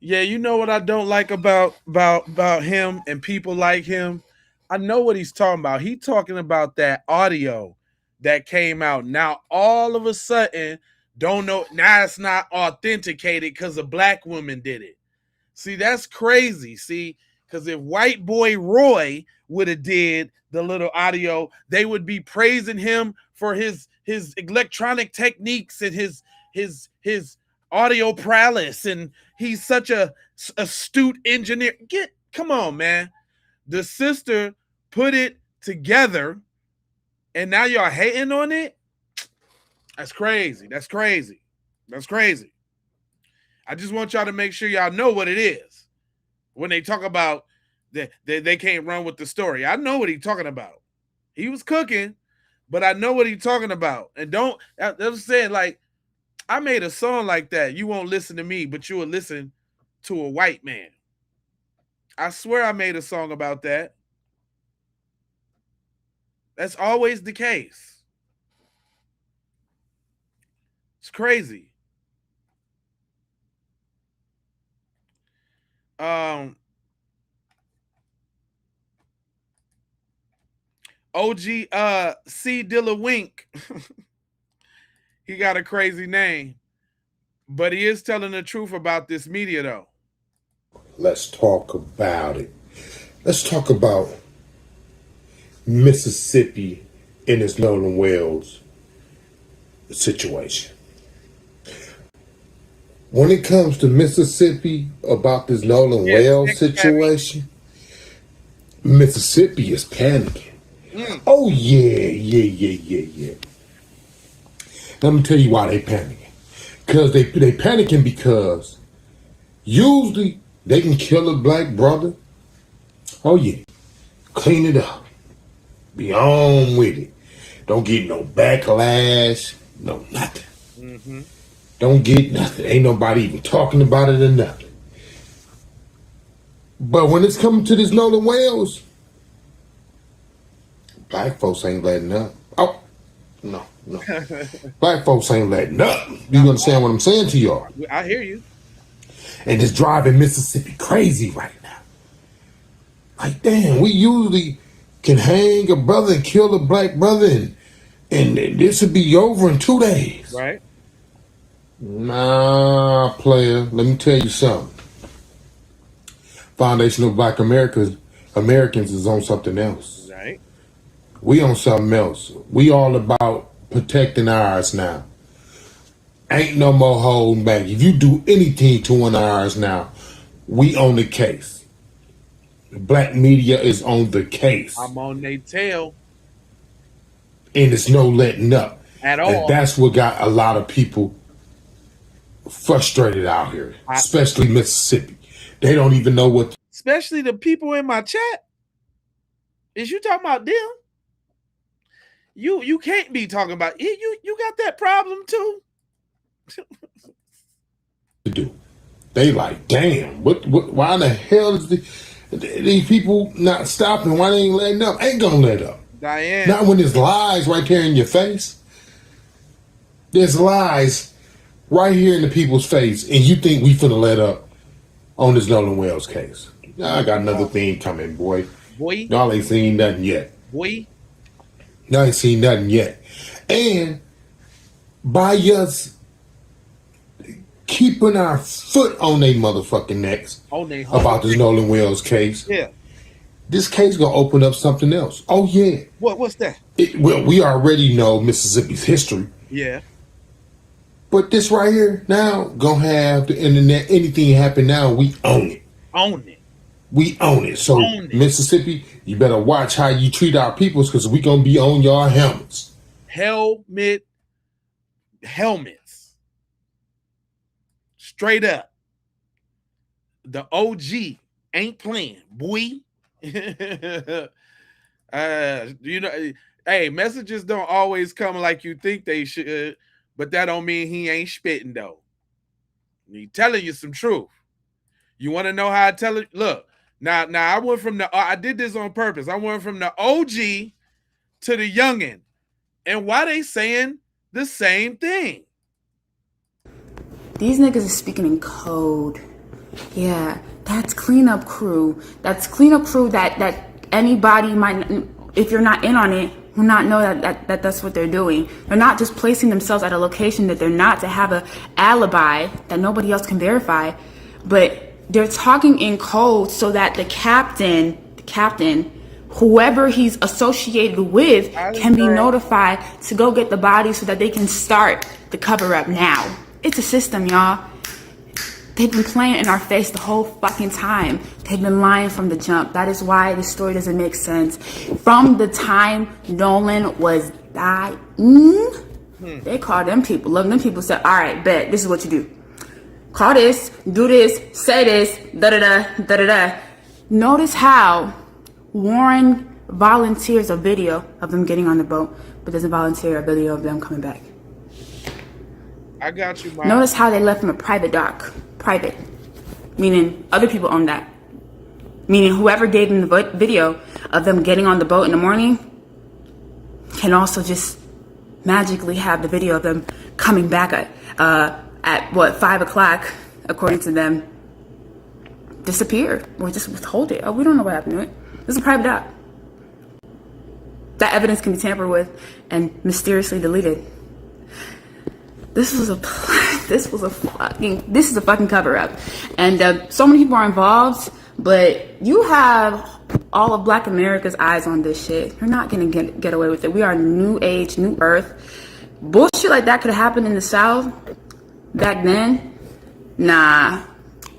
Yeah, you know what I don't like about him and people like him? I know what he's talking about. He's talking about that audio that came out. Now, all of a sudden, don't know. Now it's not authenticated because a black woman did it. See, that's crazy. See, because if white boy Roy would have did the little audio, they would be praising him for his electronic techniques and his audio prowess, and he's such a astute engineer. Come on, man. The sister put it together, and now y'all hating on it? That's crazy. That's crazy. That's crazy. I just want y'all to make sure y'all know what it is. When they talk about that they can't run with the story, I know what he's talking about. He was cooking, but I know what he's talking about. And don't, I'm saying, like, I made a song like that. You won't listen to me, but you will listen to a white man. I swear I made a song about that. That's always the case. It's crazy. OG C Dilla Wink. He got a crazy name, but he is telling the truth about this media, though. Let's talk about it. Let's talk about Mississippi in this Nolan Wells situation. When it comes to Mississippi about this Nolan Wells situation, Mississippi is panicking. Oh, yeah. Let me tell you why they panicking. Because they panicking because usually they can kill a black brother. Oh, yeah. Clean it up. Be on with it. Don't get no backlash. No nothing. Mm-hmm. Don't get nothing. Ain't nobody even talking about it or nothing. But when it's coming to this Nolan Wells, black folks ain't letting up. Oh, no. Black folks ain't letting up. You understand what I'm saying to y'all? I hear you. And it's driving Mississippi crazy right now. Like, damn, we usually can hang a brother and kill a black brother and this would be over in 2 days. Right. Nah, player, let me tell you something. Foundation of Black Americans is on something else. Right. We on something else. We all about protecting ours now. Ain't no more holding back. If you do anything to one of ours now, we on the case. The black media is on the case. I'm on their tail. And it's no letting up. At all. And that's what got a lot of people frustrated out here, especially Mississippi. They don't even know what. Especially the people in my chat. Is you talking about them? You can't be talking about it. You got that problem too. To do. They like, damn, what why the hell is these people not stopping? Why they ain't letting up? Ain't gonna let up. Diane. Not when there's lies right there in your face. There's lies right here in the people's face, and you think we finna let up on this Nolan Wells case. I got another thing coming, boy. Y'all ain't seen nothing yet. Y'all ain't seen nothing yet. And by us keeping our foot on their motherfucking necks On they about this Nolan Wells case. Yeah. This case gonna open up something else. Oh yeah. What's that? Well, we already know Mississippi's history. Yeah. But this right here now gonna have the internet. Anything happen now, we own it. Own it. We own it. So Own it. Mississippi, you better watch how you treat our peoples, because we gonna be on your helmets. Helmets. Straight up. The OG ain't playing, boy. Hey, messages don't always come like you think they should, but that don't mean he ain't spitting though. He telling you some truth. You want to know how I tell it? Look, now I went from I did this on purpose. I went from the OG to the youngin', and why they saying the same thing? These niggas are speaking in code. Yeah, that's cleanup crew. That's cleanup crew that anybody might, if you're not in on it, will not know that's what they're doing. They're not just placing themselves at a location that they're not to have a alibi that nobody else can verify, but they're talking in code so that the captain, whoever he's associated with, can be notified to go get the body so that they can start the cover up now. It's a system, y'all. They've been playing in our face the whole fucking time. They've been lying from the jump. That is why this story doesn't make sense. From the time Nolan was dying, they called them people. Look, them people said, all right, bet, this is what you do. Call this, do this, say this, da-da-da, da-da-da. Notice how Warren volunteers a video of them getting on the boat, but doesn't volunteer a video of them coming back. I got you, Mom. Notice how they left him a private dock. Private. Meaning other people own that. Meaning whoever gave them the video of them getting on the boat in the morning can also just magically have the video of them coming back at what, 5 o'clock, according to them, disappeared. Or just withhold it. Oh, we don't know what happened to it. This is a private dock. That evidence can be tampered with and mysteriously deleted. This is a fucking cover up, and so many people are involved. But you have all of Black America's eyes on this shit. You're not gonna get away with it. We are new age, new earth. Bullshit like that could have happened in the South back then. Nah,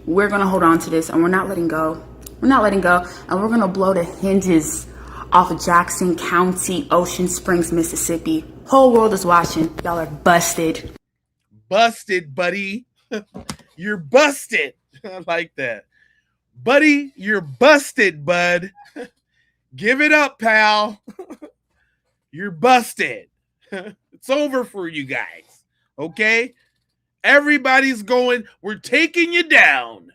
we're gonna hold on to this, and we're not letting go. We're not letting go, and we're gonna blow the hinges off of Jackson County, Ocean Springs, Mississippi. Whole world is watching. Y'all are busted. Busted, buddy. You're busted. I like that. Buddy, you're busted, bud. Give it up, pal. You're busted. It's over for you guys. Okay? Everybody's going, we're taking you down.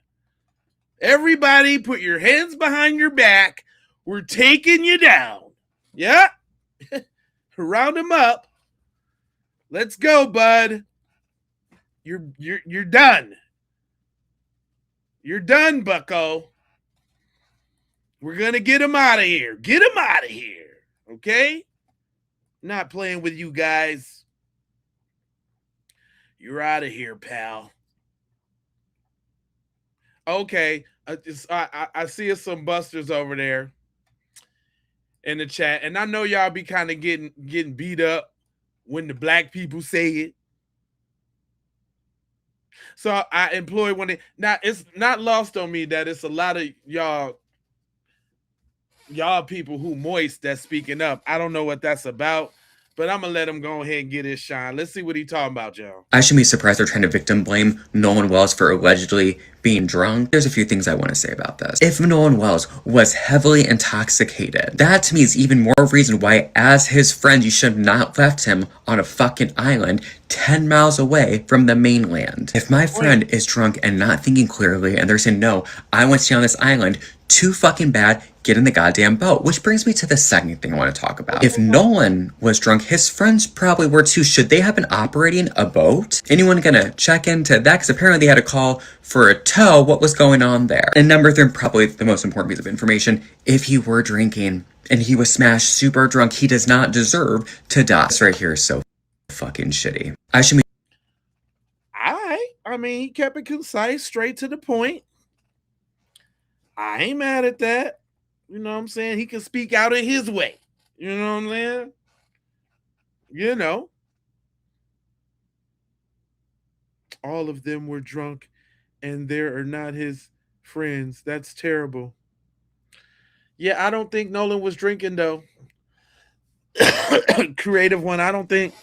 Everybody put your hands behind your back. We're taking you down. Yeah? Round them up. Let's go, bud. You're done. You're done, bucko. We're gonna get him out of here. Get him out of here. Okay? Not playing with you guys. You're out of here, pal. Okay. I see some busters over there in the chat, and I know y'all be kind of getting beat up when the Black people say it. So I employ one. Now it's not lost on me that it's a lot of y'all people who moist that's speaking up. I don't know what that's about, but I'm gonna let him go ahead and get his shine. Let's see what he's talking about, y'all. I shouldn't be surprised they're trying to victim blame Nolan Wells for allegedly being drunk. There's a few things I want to say about this. If Nolan Wells was heavily intoxicated, that to me is even more reason why, as his friend, you should have not left him on a fucking island 10 miles away from the mainland. If my friend is drunk and not thinking clearly, and they're saying, no, I want to stay on this island, too fucking bad, get in the goddamn boat. Which brings me to the second thing I want to talk about. If Nolan was drunk, his friends probably were too. Should they have been operating a boat? Anyone gonna check into that? Because apparently they had a call for a tow. What was going on there? And number 3, probably the most important piece of information, if he were drinking and he was smashed super drunk, he does not deserve to die. This right here is so fucking shitty. I should be... I mean, he kept it concise, straight to the point. I ain't mad at that. You know what I'm saying? He can speak out in his way. You know what I'm saying? You know. All of them were drunk and there are not his friends. That's terrible. Yeah, I don't think Nolan was drinking though. Creative one, I don't think.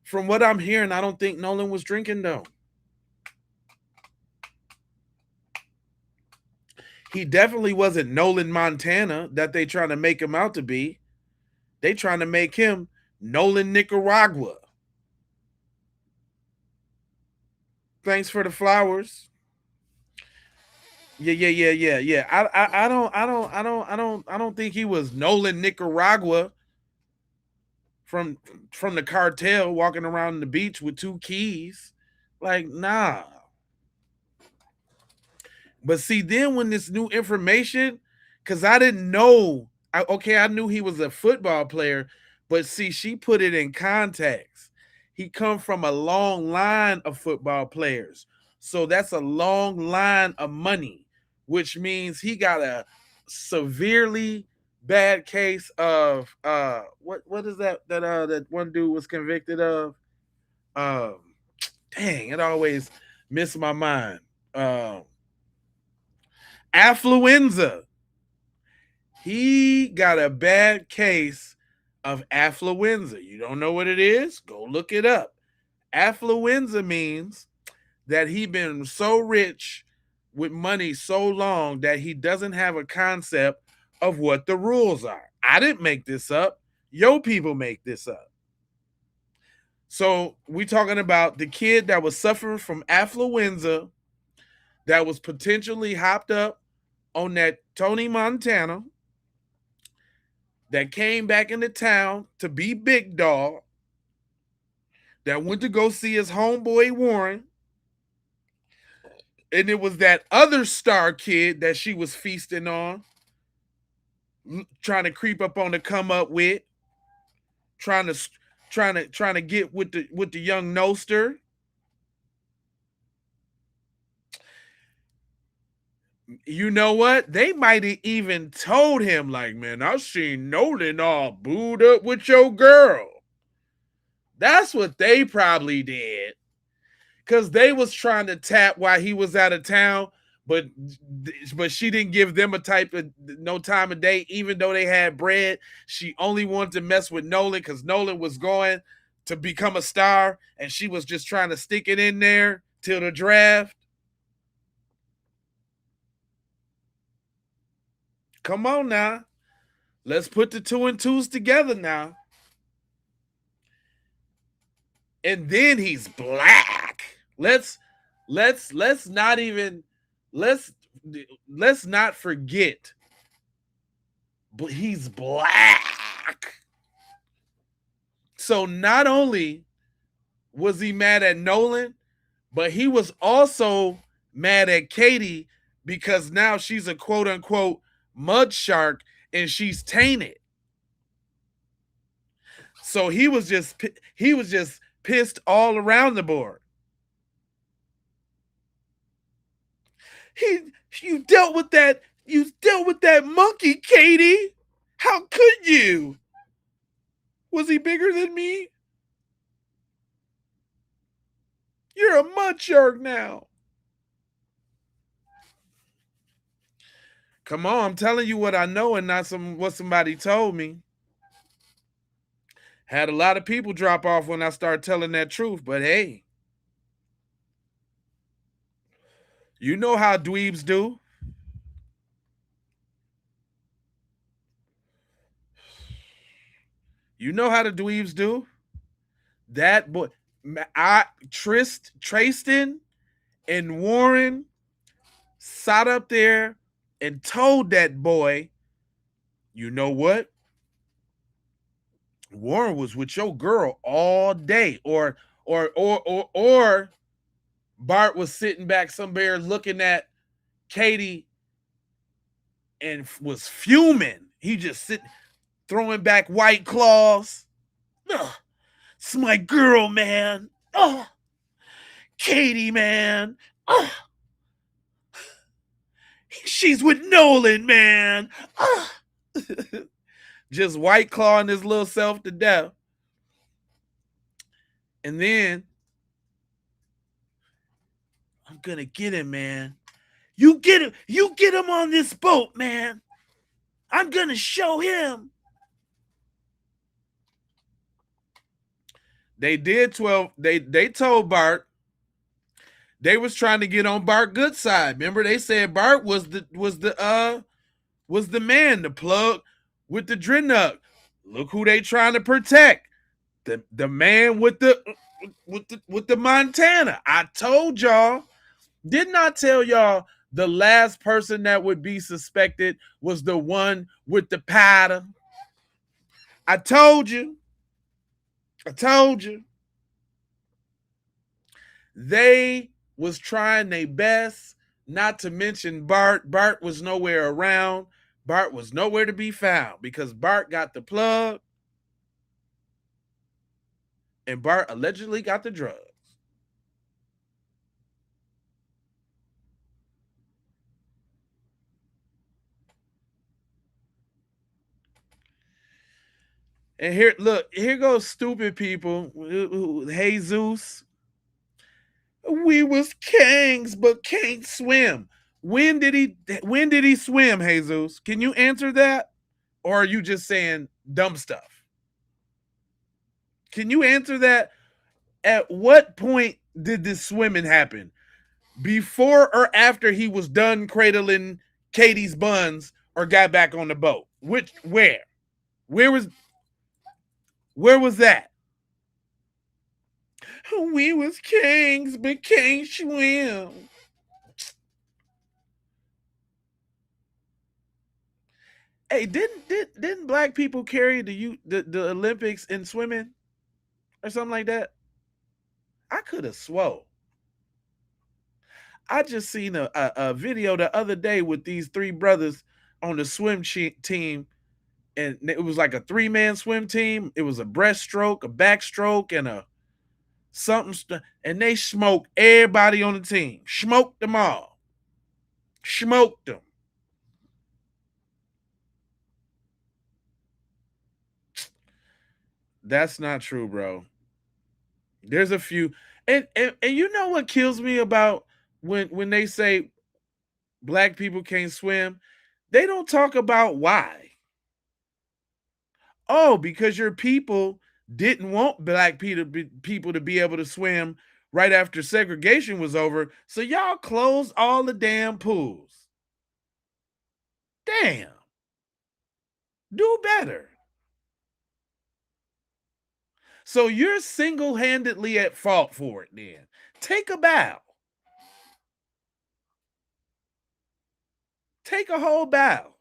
From what I'm hearing, I don't think Nolan was drinking though. He definitely wasn't Nolan Montana that they trying to make him out to be. They trying to make him Nolan Nicaragua. Thanks for the flowers. Yeah. I don't think he was Nolan Nicaragua from the cartel walking around the beach with 2 keys. Like, nah. But see, then when this new information, because I didn't know, I knew he was a football player, but see, she put it in context. He come from a long line of football players. So that's a long line of money, which means he got a severely bad case of what is that one dude was convicted of? Dang, it always miss my mind. Affluenza. He got a bad case of affluenza. You don't know what it is? Go look it up. Affluenza means that he been so rich with money so long that he doesn't have a concept of what the rules are. I didn't make this up. Yo people make this up. So we talking about the kid that was suffering from affluenza, that was potentially hopped up on that Tony Montana, that came back into town to be big dog, that went to go see his homeboy Warren, and it was that other star kid that she was feasting on, trying to creep up on the come up with, trying to get with the young Noster. You know what? They might have even told him, like, man, I seen Nolan all booed up with your girl. That's what they probably did. Because they was trying to tap while he was out of town, but she didn't give them no time of day, even though they had bread. She only wanted to mess with Nolan because Nolan was going to become a star, and she was just trying to stick it in there till the draft. Come on now. Let's put the 2 and 2s together now. And then he's black. Let's not forget. But he's black. So not only was he mad at Nolan, but he was also mad at Katie because now she's a quote unquote mud shark and she's tainted. So he was just pissed all around the board. You dealt with that monkey, Katie. How could you? Was he bigger than me? You're a mud shark now. Come on, I'm telling you what I know and not what somebody told me. Had a lot of people drop off when I started telling that truth, but hey. You know how dweebs do. You know how the dweebs do. That boy, Tristan and Warren sat up there and told that boy, you know what? Warren was with your girl all day, or Bart was sitting back somewhere looking at Katie and was fuming. He just sitting, throwing back White Claws. Ugh, it's my girl, man. Ugh. Katie, man. She's with Nolan, man. Just white clawing his little self to death. And then I'm gonna get him, man. You get him on this boat, man. I'm gonna show him. They did 12. They told Bart they was trying to get on Bart good side. Remember, they said Bart was the man, the plug with the Drenuk. Look who they trying to protect. The man with the Montana. I told y'all. Didn't I tell y'all the last person that would be suspected was the one with the powder? I told you. They was trying their best, not to mention Bart. Bart was nowhere around. Bart was nowhere to be found because Bart got the plug and Bart allegedly got the drugs. And here goes stupid people. Jesus. We was kings, but can't swim. When did he swim, Jesus? Can you answer that? Or are you just saying dumb stuff? Can you answer that? At what point did this swimming happen? Before or after he was done cradling Katie's buns or got back on the boat? Where? Where was that? We was kings, but can't swim. Hey, didn't black people carry the Olympics in swimming or something like that? I could have swore. I just seen a video the other day with these three brothers on the swim team, and it was like a 3-man swim team. It was a breaststroke, a backstroke, and a something, and they smoked everybody on the team. Smoked them all. Smoked them. That's not true, bro. There's a few, and you know what kills me about when they say black people can't swim? They don't talk about why. Oh, because your people didn't want black people to be able to swim right after segregation was over, so y'all closed all the damn pools. Damn. Do better. So you're single-handedly at fault for it then. Take a bow. Take a whole bow.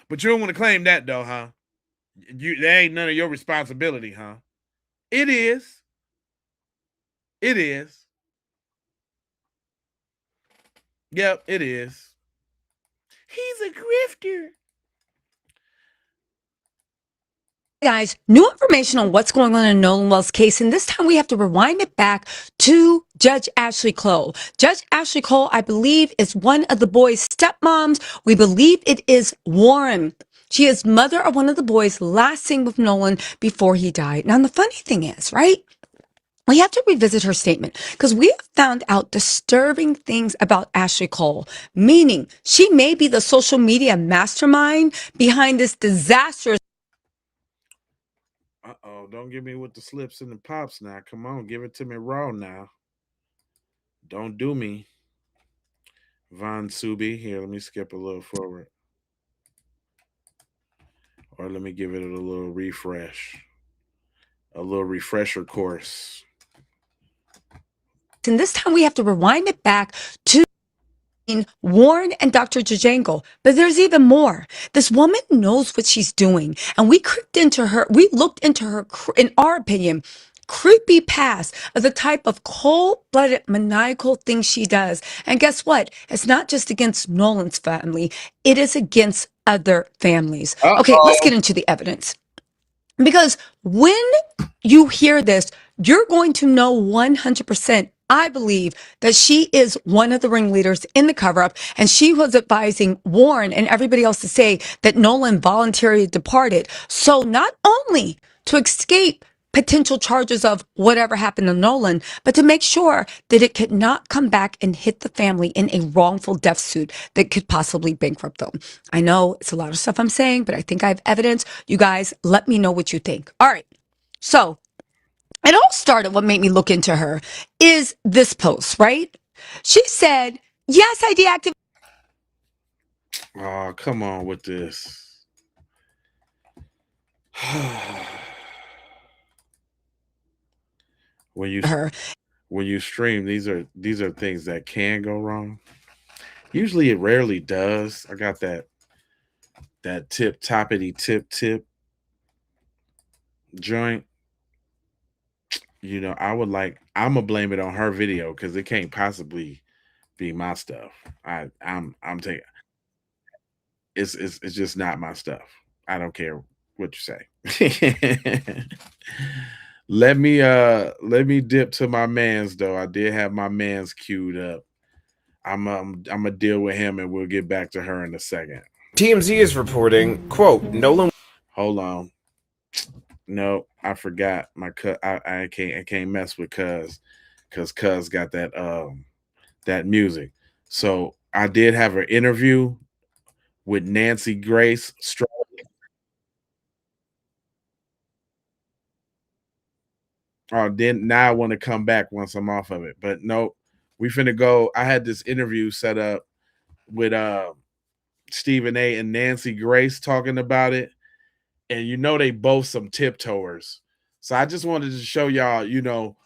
But you don't want to claim that though, huh? That ain't none of your responsibility, huh? It is. It is. Yep, it is. He's a grifter. Guys, new information on what's going on in Nolan Wells' case, and this time we have to rewind it back to Judge Ashley Cole. Judge Ashley Cole, I believe, is one of the boys' stepmoms. We believe it is Warren. She is mother of one of the boys last seen with Nolan before he died. Now, the funny thing is, right? We have to revisit her statement because we have found out disturbing things about Ashley Cole, meaning she may be the social media mastermind behind this disastrous. Uh-oh, don't give me with the slips and the pops now. Come on, give it to me raw now. Don't do me. Von Subi. Here, let me skip a little forward. Or let me give it a little refresh. A little refresher course. And this time we have to rewind it back to Warren and Dr. Django. But there's even more. This woman knows what she's doing. And we looked into her, in our opinion, creepy past of the type of cold-blooded, maniacal things she does. And guess what? It's not just against Nolan's family. It is against other families. Okay, let's get into the evidence. Because when you hear this, you're going to know 100%. I believe that she is one of the ringleaders in the cover up, and she was advising Warren and everybody else to say that Nolan voluntarily departed. So not only to escape potential charges of whatever happened to Nolan, but to make sure that it could not come back and hit the family in a wrongful death suit that could possibly bankrupt them. I know it's a lot of stuff I'm saying, but I think I have evidence. You guys, let me know what you think. All right. So it all started, what made me look into her is this post, right? She said, yes, I deactivated. Oh, come on with this. When you stream, these are things that can go wrong. Usually it rarely does. I got that toppity tip joint. You know, I'm gonna blame it on her video because it can't possibly be my stuff. I'm taking it's just not my stuff. I don't care what you say. Let me dip to my mans though. I did have my mans queued up. I'm gonna deal with him and we'll get back to her in a second. TMZ is reporting, quote, Nolan. Hold on. No, I forgot my I can't mess with cuz got that music. So I did have an interview with Nancy Grace. Then now I want to come back once I'm off of it. But no, we finna go. I had this interview set up with Stephen A and Nancy Grace talking about it. And you know they both some tiptoers. So I just wanted to show y'all, you know,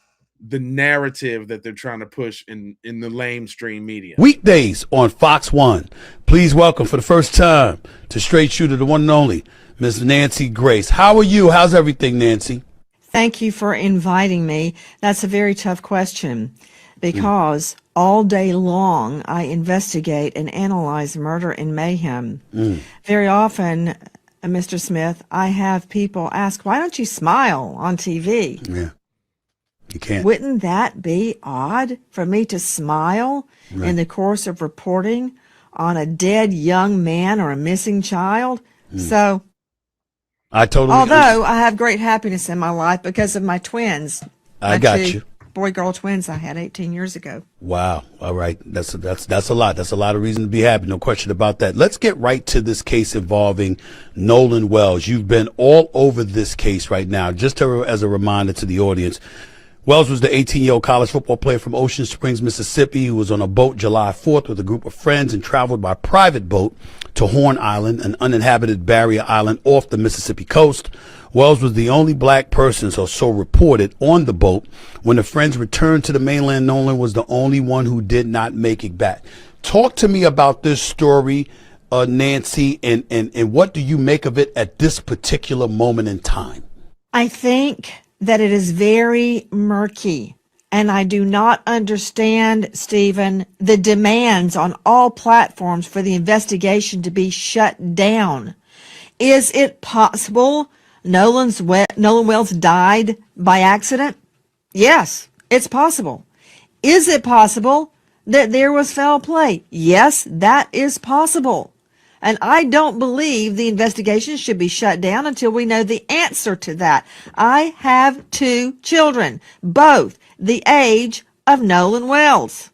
the narrative that they're trying to push in the lamestream media. Weekdays on Fox 1. Please welcome for the first time to Straight Shooter, the one and only, Ms. Nancy Grace. How are you? How's everything, Nancy? Thank you for inviting me. That's a very tough question because all day long I investigate and analyze murder and mayhem. Very often, Mr. Smith, I have people ask, why don't you smile on TV? Yeah, you can't. Wouldn't that be odd for me to smile in the course of reporting on a dead young man or a missing child? So, I totally although I have great happiness in my life because of my twins. I got you. Boy-girl twins I had 18 years ago. Wow. All right. That's a lot. That's a lot of reason to be happy. No question about that. Let's get right to this case involving Nolan Wells. You've been all over this case right now. Just as a reminder to the audience, Wells was the 18-year-old college football player from Ocean Springs, Mississippi, who was on a boat July 4th with a group of friends and traveled by private boat to Horn Island, an uninhabited barrier island off the Mississippi coast. Wells was the only black person, so reported, on the boat. When the friends returned to the mainland, Nolan was the only one who did not make it back. Talk to me about this story, Nancy, and what do you make of it at this particular moment in time? I think that it is very murky, and I do not understand, Stephen, the demands on all platforms for the investigation to be shut down. Is it possible Nolan Wells died by accident? Yes, it's possible. Is it possible that there was foul play? Yes, that is possible. And I don't believe the investigation should be shut down until we know the answer to that. I have 2 children, both the age of Nolan Wells.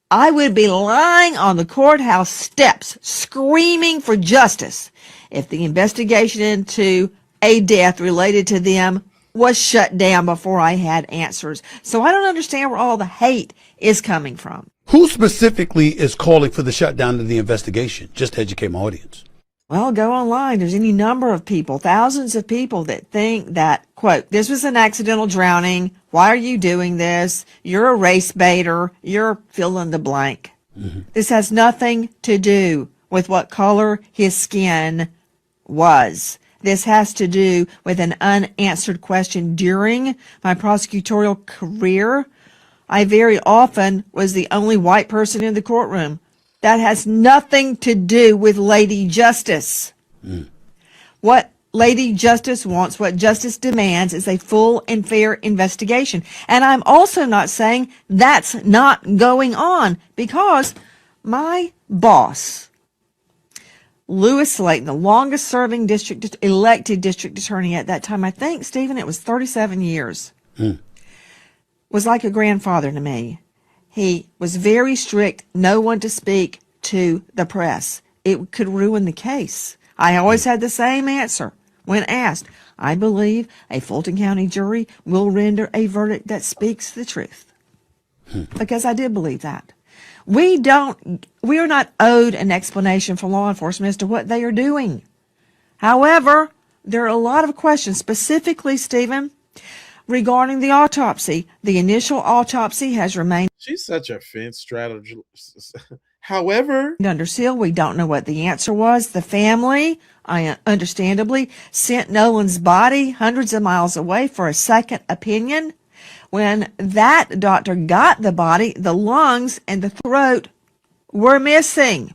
I would be lying on the courthouse steps screaming for justice if the investigation into a death related to them was shut down before I had answers. So I don't understand where all the hate is coming from. Who specifically is calling for the shutdown of the investigation? Just to educate my audience. Well, go online. There's any number of people, thousands of people that think that, quote, this was an accidental drowning. Why are you doing this? You're a race baiter. You're fill in the blank. This has nothing to do with what color his skin was. This has to do with an unanswered question. During my prosecutorial career, I very often was the only white person in the courtroom. That has nothing to do with Lady Justice. What Lady Justice wants, what justice demands is a full and fair investigation. And I'm also not saying that's not going on, because my boss, Lewis Slayton, the longest serving elected district attorney at that time, I think, Stephen, it was 37 years, was like a grandfather to me. He was very strict, no one to speak to the press. It could ruin the case. I always had the same answer when asked. I believe a Fulton County jury will render a verdict that speaks the truth. Because I did believe that. We are not owed an explanation from law enforcement as to what they are doing. However, there are a lot of questions, specifically, Stephen, regarding the autopsy. The initial autopsy has remained. She's such a fence strategist. However, under seal. We don't know what the answer was. The family, understandably, sent Nolan's body hundreds of miles away for a second opinion. When that doctor got the body, the lungs and the throat were missing.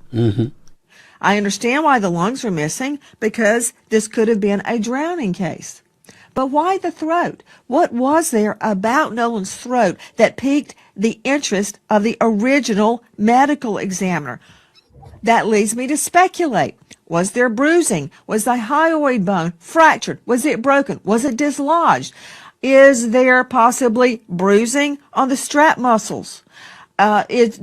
I understand why the lungs were missing, because this could have been a drowning case. But why the throat? What was there about Nolan's throat that piqued the interest of the original medical examiner? That leads me to speculate. Was there bruising? Was the hyoid bone fractured? Was it broken? Was it dislodged? Is there possibly bruising on the strap muscles? Is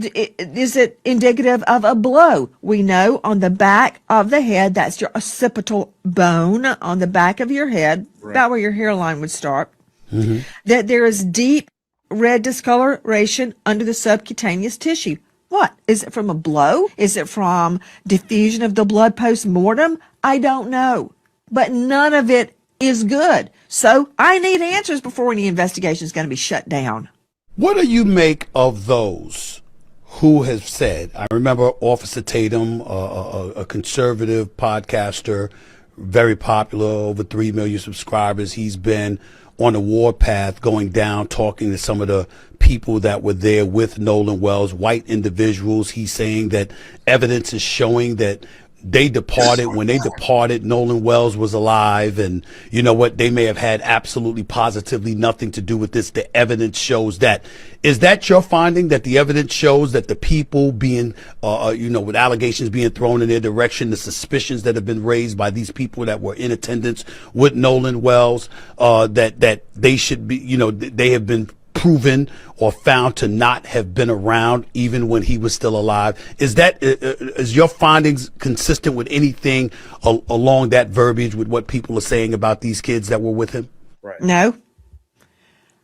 it indicative of a blow? We know on the back of the head, that's your occipital bone on the back of your head, about where your hairline would start, that there is deep red discoloration under the subcutaneous tissue. What? Is it from a blow? Is it from diffusion of the blood post-mortem? I don't know. But none of it is good. So I need answers before any investigation is going to be shut down. What do you make of those who have said, I remember Officer Tatum, a conservative podcaster, very popular, over 3 million subscribers. He's been on a warpath, going down, talking to some of the people that were there with Nolan Wells, white individuals. He's saying that evidence is showing that they departed. When they departed, Nolan Wells was alive, and you know what? They may have had absolutely positively nothing to do with this. The evidence shows that. Is that your finding, that the evidence shows that the people being, with allegations being thrown in their direction, the suspicions that have been raised by these people that were in attendance with Nolan Wells, that they should be, they have been proven or found to not have been around even when he was still alive? Is your findings consistent with anything along that verbiage with what people are saying about these kids that were with him? Right. No,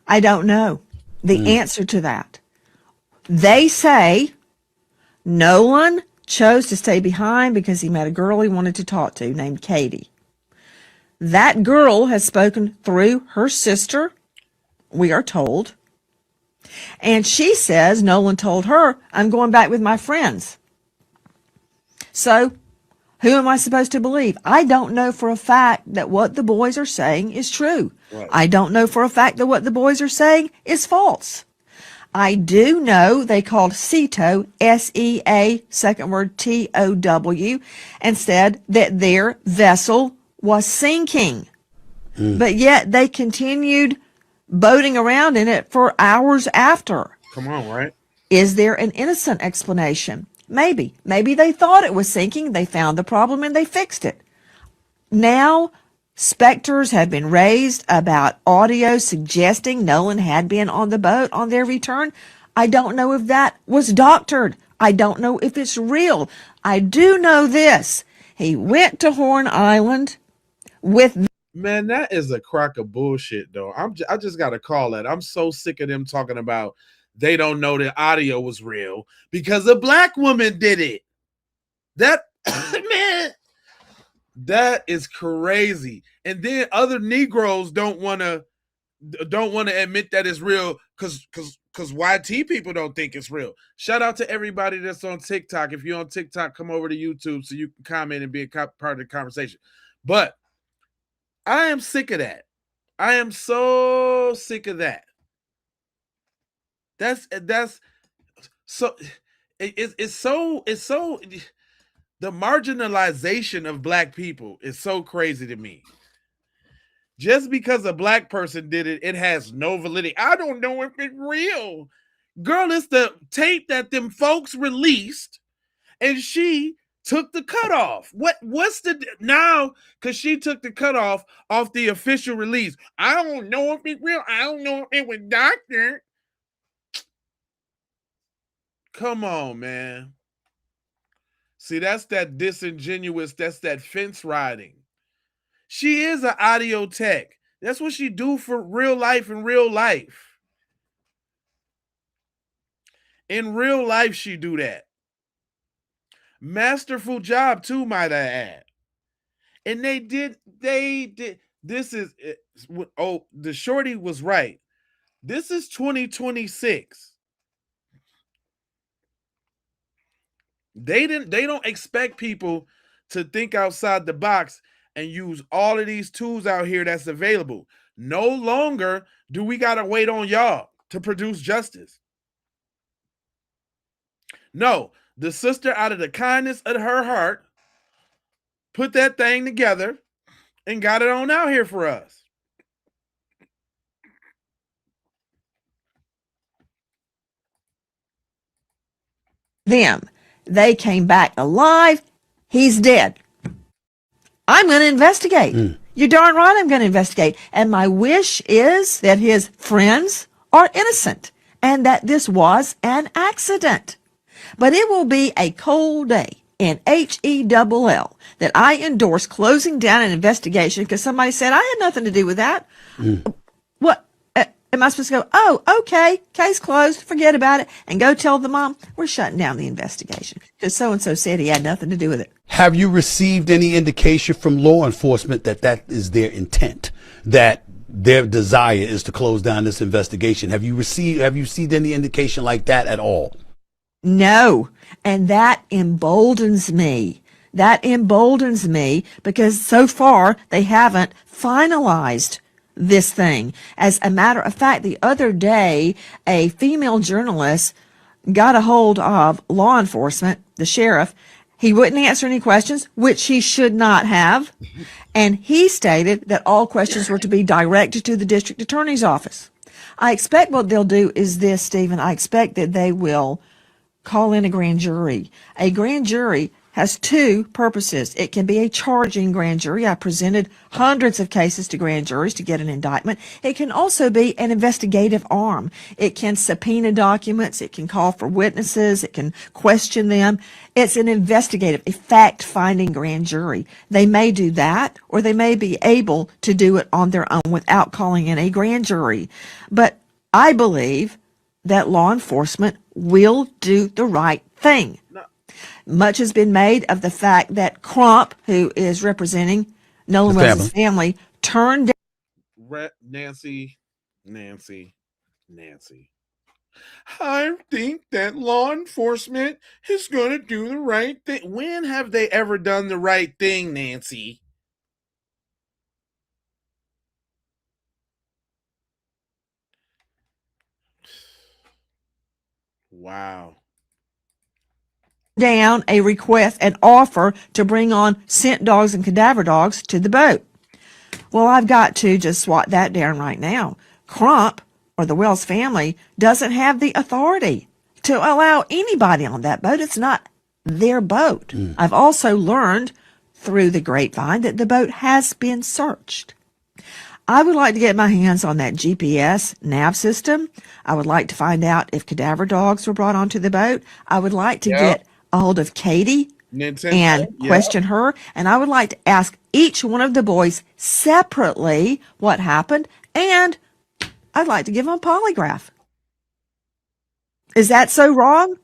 I don't know the answer to that. They say Nolan chose to stay behind because he met a girl he wanted to talk to named Katie. That girl has spoken through her sister, we are told. And she says Nolan told her, I'm going back with my friends. So who am I supposed to believe? I don't know for a fact that what the boys are saying is true. Right. I don't know for a fact that what the boys are saying is false. I do know they called Ceto, S-E-A, second word T-O-W, and said that their vessel was sinking. But yet they continued boating around in it for hours after. Come on, right? Is there an innocent explanation? Maybe. Maybe they thought it was sinking. They found the problem and they fixed it. Now, specters have been raised about audio suggesting Nolan had been on the boat on their return. I don't know if that was doctored. I don't know if it's real. I do know this. He went to Horn Island with... Man, that is a crock of bullshit, though. I just got to call that. I'm so sick of them talking about they don't know the audio was real because a black woman did it. That, man, that is crazy. And then other Negroes don't want to admit that it's real because YT people don't think it's real. Shout out to everybody that's on TikTok. If you're on TikTok, come over to YouTube so you can comment and be a part of the conversation. But I am sick of that. I am so sick of that. That's so it's so the marginalization of black people is so crazy to me. Just because a black person did it, it has no validity. I don't know if it's real. Girl, it's the tape that them folks released, and she took the cutoff. What's the now? Because she took the cutoff off the official release. I don't know if it's real. I don't know if it was doctor. Come on, man. See, that's that disingenuous, that's that fence riding. She is an audio tech. That's what she do for real life in real life. In real life, she do that. Masterful job too, might I add. And they did, this is, the shorty was right. This is 2026. They don't expect people to think outside the box and use all of these tools out here that's available. No longer do we got to wait on y'all to produce justice. No, the sister, out of the kindness of her heart, put that thing together and got it on out here for us. Them. They came back alive. He's dead. I'm going to investigate. You're darn right I'm going to investigate. And my wish is that his friends are innocent and that this was an accident. But it will be a cold day in HELL that I endorse closing down an investigation because somebody said I had nothing to do with that. What? Am I supposed to go, oh, okay, case closed, forget about it, and go tell the mom, we're shutting down the investigation because so-and-so said he had nothing to do with it. Have you received any indication from law enforcement that that is their intent, that their desire is to close down this investigation? Have you seen any indication like that at all? No, and that emboldens me. That emboldens me because so far they haven't finalized this thing. As a matter of fact, the other day, a female journalist got a hold of law enforcement, the sheriff. He wouldn't answer any questions, which he should not have. And he stated that all questions were to be directed to the district attorney's office. I expect what they'll do is this, Stephen. I expect that they will call in a grand jury. A grand jury has two purposes. It can be a charging grand jury. I presented hundreds of cases to grand juries to get an indictment. It can also be an investigative arm. It can subpoena documents. It can call for witnesses. It can question them. It's an investigative, a fact-finding grand jury. They may do that, or they may be able to do it on their own without calling in a grand jury. But I believe that law enforcement will do the right thing. Much has been made of the fact that Crump, who is representing Nolan Wells' family, turned down. Nancy. I think that law enforcement is going to do the right thing. When have they ever done the right thing, Nancy? Wow. Down a request, an offer to bring on scent dogs and cadaver dogs to the boat. Well, I've got to just swat that down right now. Crump, or the Wells family, doesn't have the authority to allow anybody on that boat. It's not their boat. I've also learned through the grapevine that the boat has been searched. I would like to get my hands on that GPS nav system. I would like to find out if cadaver dogs were brought onto the boat. I would like to get a hold of Katie and question her. And I would like to ask each one of the boys separately what happened. And I'd like to give them a polygraph. Is that so wrong?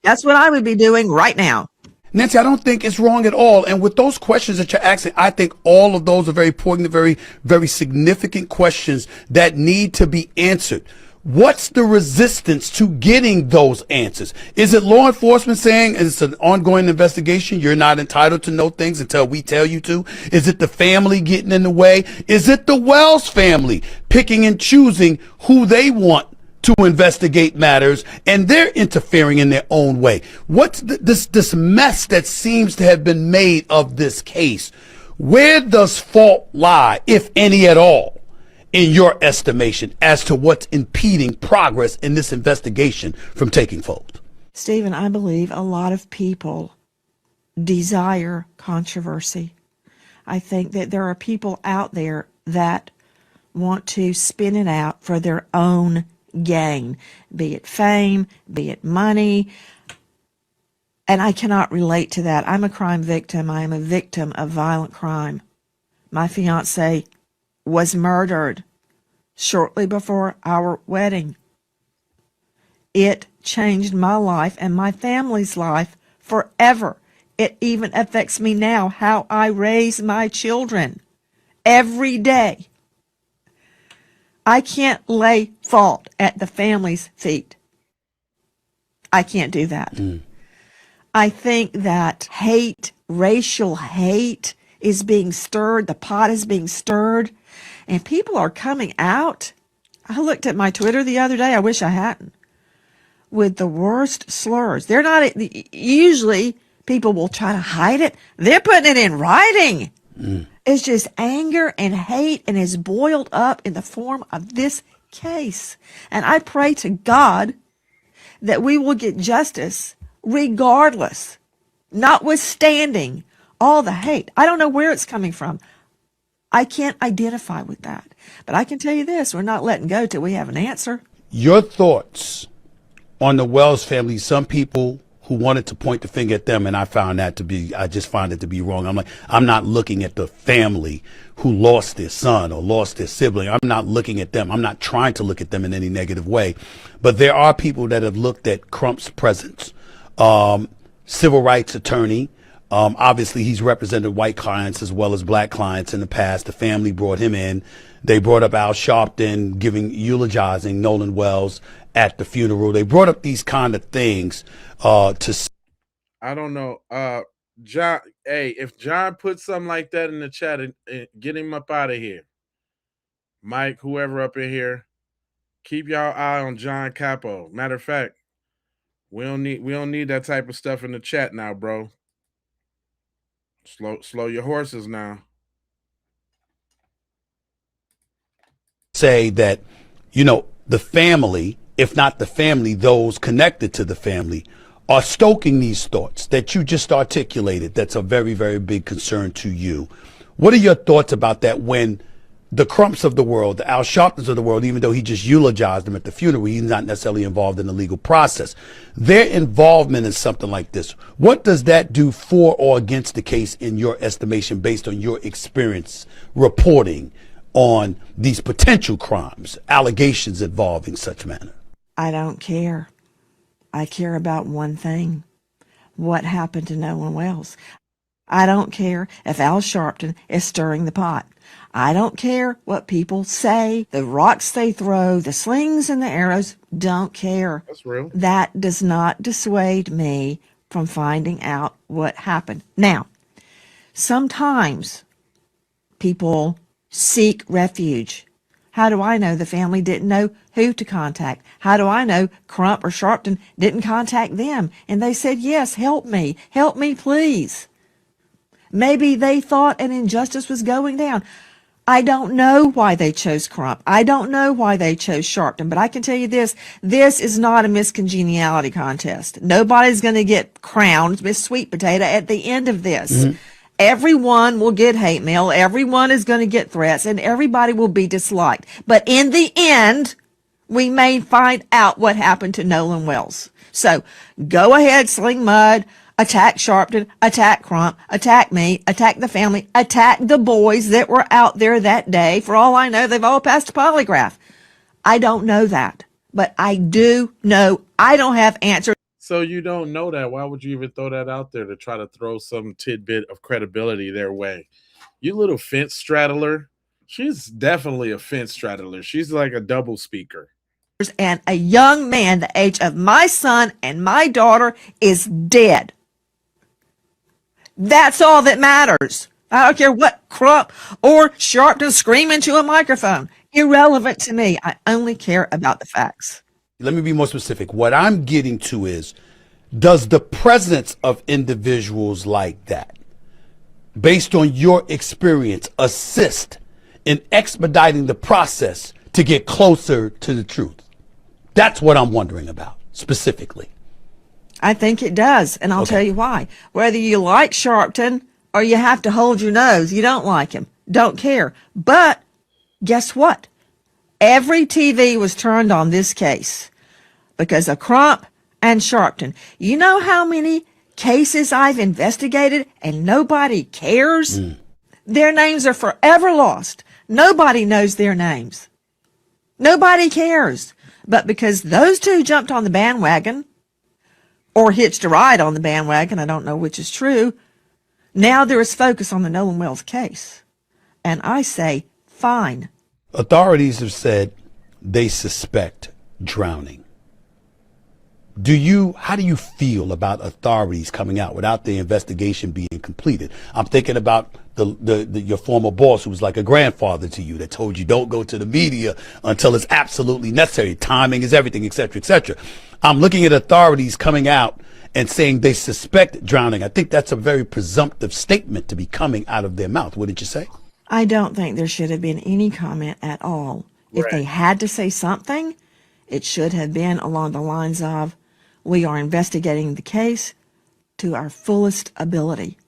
That's what I would be doing right now. Nancy, I don't think it's wrong at all. And with those questions that you're asking, I think all of those are very important, very, very significant questions that need to be answered. What's the resistance to getting those answers? Is it law enforcement saying it's an ongoing investigation? You're not entitled to know things until we tell you to? Is it the family getting in the way? Is it the Wells family picking and choosing who they want to investigate matters and they're interfering in their own way? What's this mess that seems to have been made of this case? Where does fault lie, if any at all, in your estimation, as to what's impeding progress in this investigation from taking fold? Stephen, I believe a lot of people desire controversy. I think that there are people out there that want to spin it out for their own gain, be it fame, be it money. And I cannot relate to that. I'm a crime victim. I am a victim of violent crime. My fiance was murdered shortly before our wedding. It changed my life and my family's life forever. It even affects me now, how I raise my children every day. I can't lay fault at the family's feet. I can't do that. I think that hate, racial hate, is being stirred. The pot is being stirred. And people are coming out. I looked at my Twitter the other day. I wish I hadn't. With the worst slurs. They're not, usually people will try to hide it. They're putting it in writing. It's just anger and hate, and is boiled up in the form of this case. And I pray to God that we will get justice regardless, notwithstanding all the hate. I don't know where it's coming from. I can't identify with that. But I can tell you this, we're not letting go till we have an answer. Your thoughts on the Wells family. Some people who wanted to point the finger at them, and I just find it to be wrong. I'm not looking at the family who lost their son or lost their sibling. I'm not looking at them. I'm not trying to look at them in any negative way. But there are people that have looked at Crump's presence. Civil rights attorney. Obviously, he's represented white clients as well as black clients in the past. The family brought him in. They brought up Al Sharpton eulogizing Nolan Wells at the funeral. They brought up these kind of things to. I don't know. John, hey, if John puts something like that in the chat, and get him up out of here. Mike, whoever up in here, keep y'all eye on John Capo. Matter of fact, we don't need that type of stuff in the chat now, bro. Slow your horses now. Say that, the family, if not the family, those connected to the family, are stoking these thoughts that you just articulated. That's a very, very big concern to you. What are your thoughts about that when the Crumps of the world, the Al Sharptons of the world, even though he just eulogized them at the funeral, he's not necessarily involved in the legal process. Their involvement in something like this, what does that do for or against the case in your estimation, based on your experience reporting on these potential crimes, allegations involving such manner? I don't care. I care about one thing. What happened to Nolan Wells? I don't care if Al Sharpton is stirring the pot. I don't care what people say, the rocks they throw, the slings and the arrows. Don't care. That's real. That does not dissuade me from finding out what happened. Now, sometimes people seek refuge. How do I know the family didn't know who to contact? How do I know Crump or Sharpton didn't contact them? And they said, yes, help me, please. Maybe they thought an injustice was going down. I don't know why they chose Crump. I don't know why they chose Sharpton, but I can tell you this is not a Miss Congeniality contest. Nobody's going to get crowned Miss Sweet Potato at the end of this. Mm-hmm. Everyone will get hate mail. Everyone is going to get threats, and everybody will be disliked. But in the end, we may find out what happened to Nolan Wells. So go ahead, sling mud, attack Sharpton, attack Crump, attack me, attack the family, attack the boys that were out there that day. For all I know, they've all passed a polygraph. I don't know that, but I do know I don't have answers. So you don't know that. Why would you even throw that out there to try to throw some tidbit of credibility their way? You little fence straddler. She's definitely a fence straddler. She's like a double speaker. And a young man the age of my son and my daughter is dead. That's all that matters. I don't care what Crump or Sharpton scream into a microphone. Irrelevant to me. I only care about the facts. Let me be more specific. What I'm getting to is, does the presence of individuals like that based on your experience, assist in expediting the process to get closer to the truth? That's what I'm wondering about specifically. I think it does, and I'll tell you why. Whether you like Sharpton or you have to hold your nose, you don't like him, don't care. But guess what? Every TV was turned on this case because of Crump and Sharpton. You know how many cases I've investigated and nobody cares? Their names are forever lost. Nobody knows their names. Nobody cares. But because those two jumped on the bandwagon, or hitched a ride on the bandwagon, I don't know which is true, now there is focus on the Nolan Wells case. And I say, fine. Authorities have said they suspect drowning. How do you feel about authorities coming out without the investigation being completed? I'm thinking about your former boss, who was like a grandfather to you, that told you don't go to the media until it's absolutely necessary. Timing is everything, et cetera, et cetera. I'm looking at authorities coming out and saying they suspect drowning. I think that's a very presumptive statement to be coming out of their mouth. Wouldn't you say? I don't think there should have been any comment at all. Right. If they had to say something, it should have been along the lines of, we are investigating the case to our fullest ability,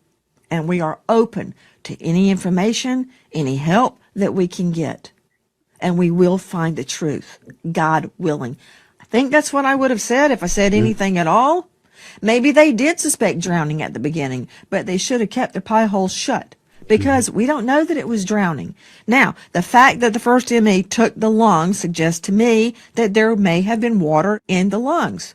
and we are open to any information, any help that we can get, and we will find the truth, God willing. I think that's what I would have said if I said anything at all. Maybe they did suspect drowning at the beginning, but they should have kept their pie holes shut, because we don't know that it was drowning. Now, the fact that the first ME took the lungs suggests to me that there may have been water in the lungs.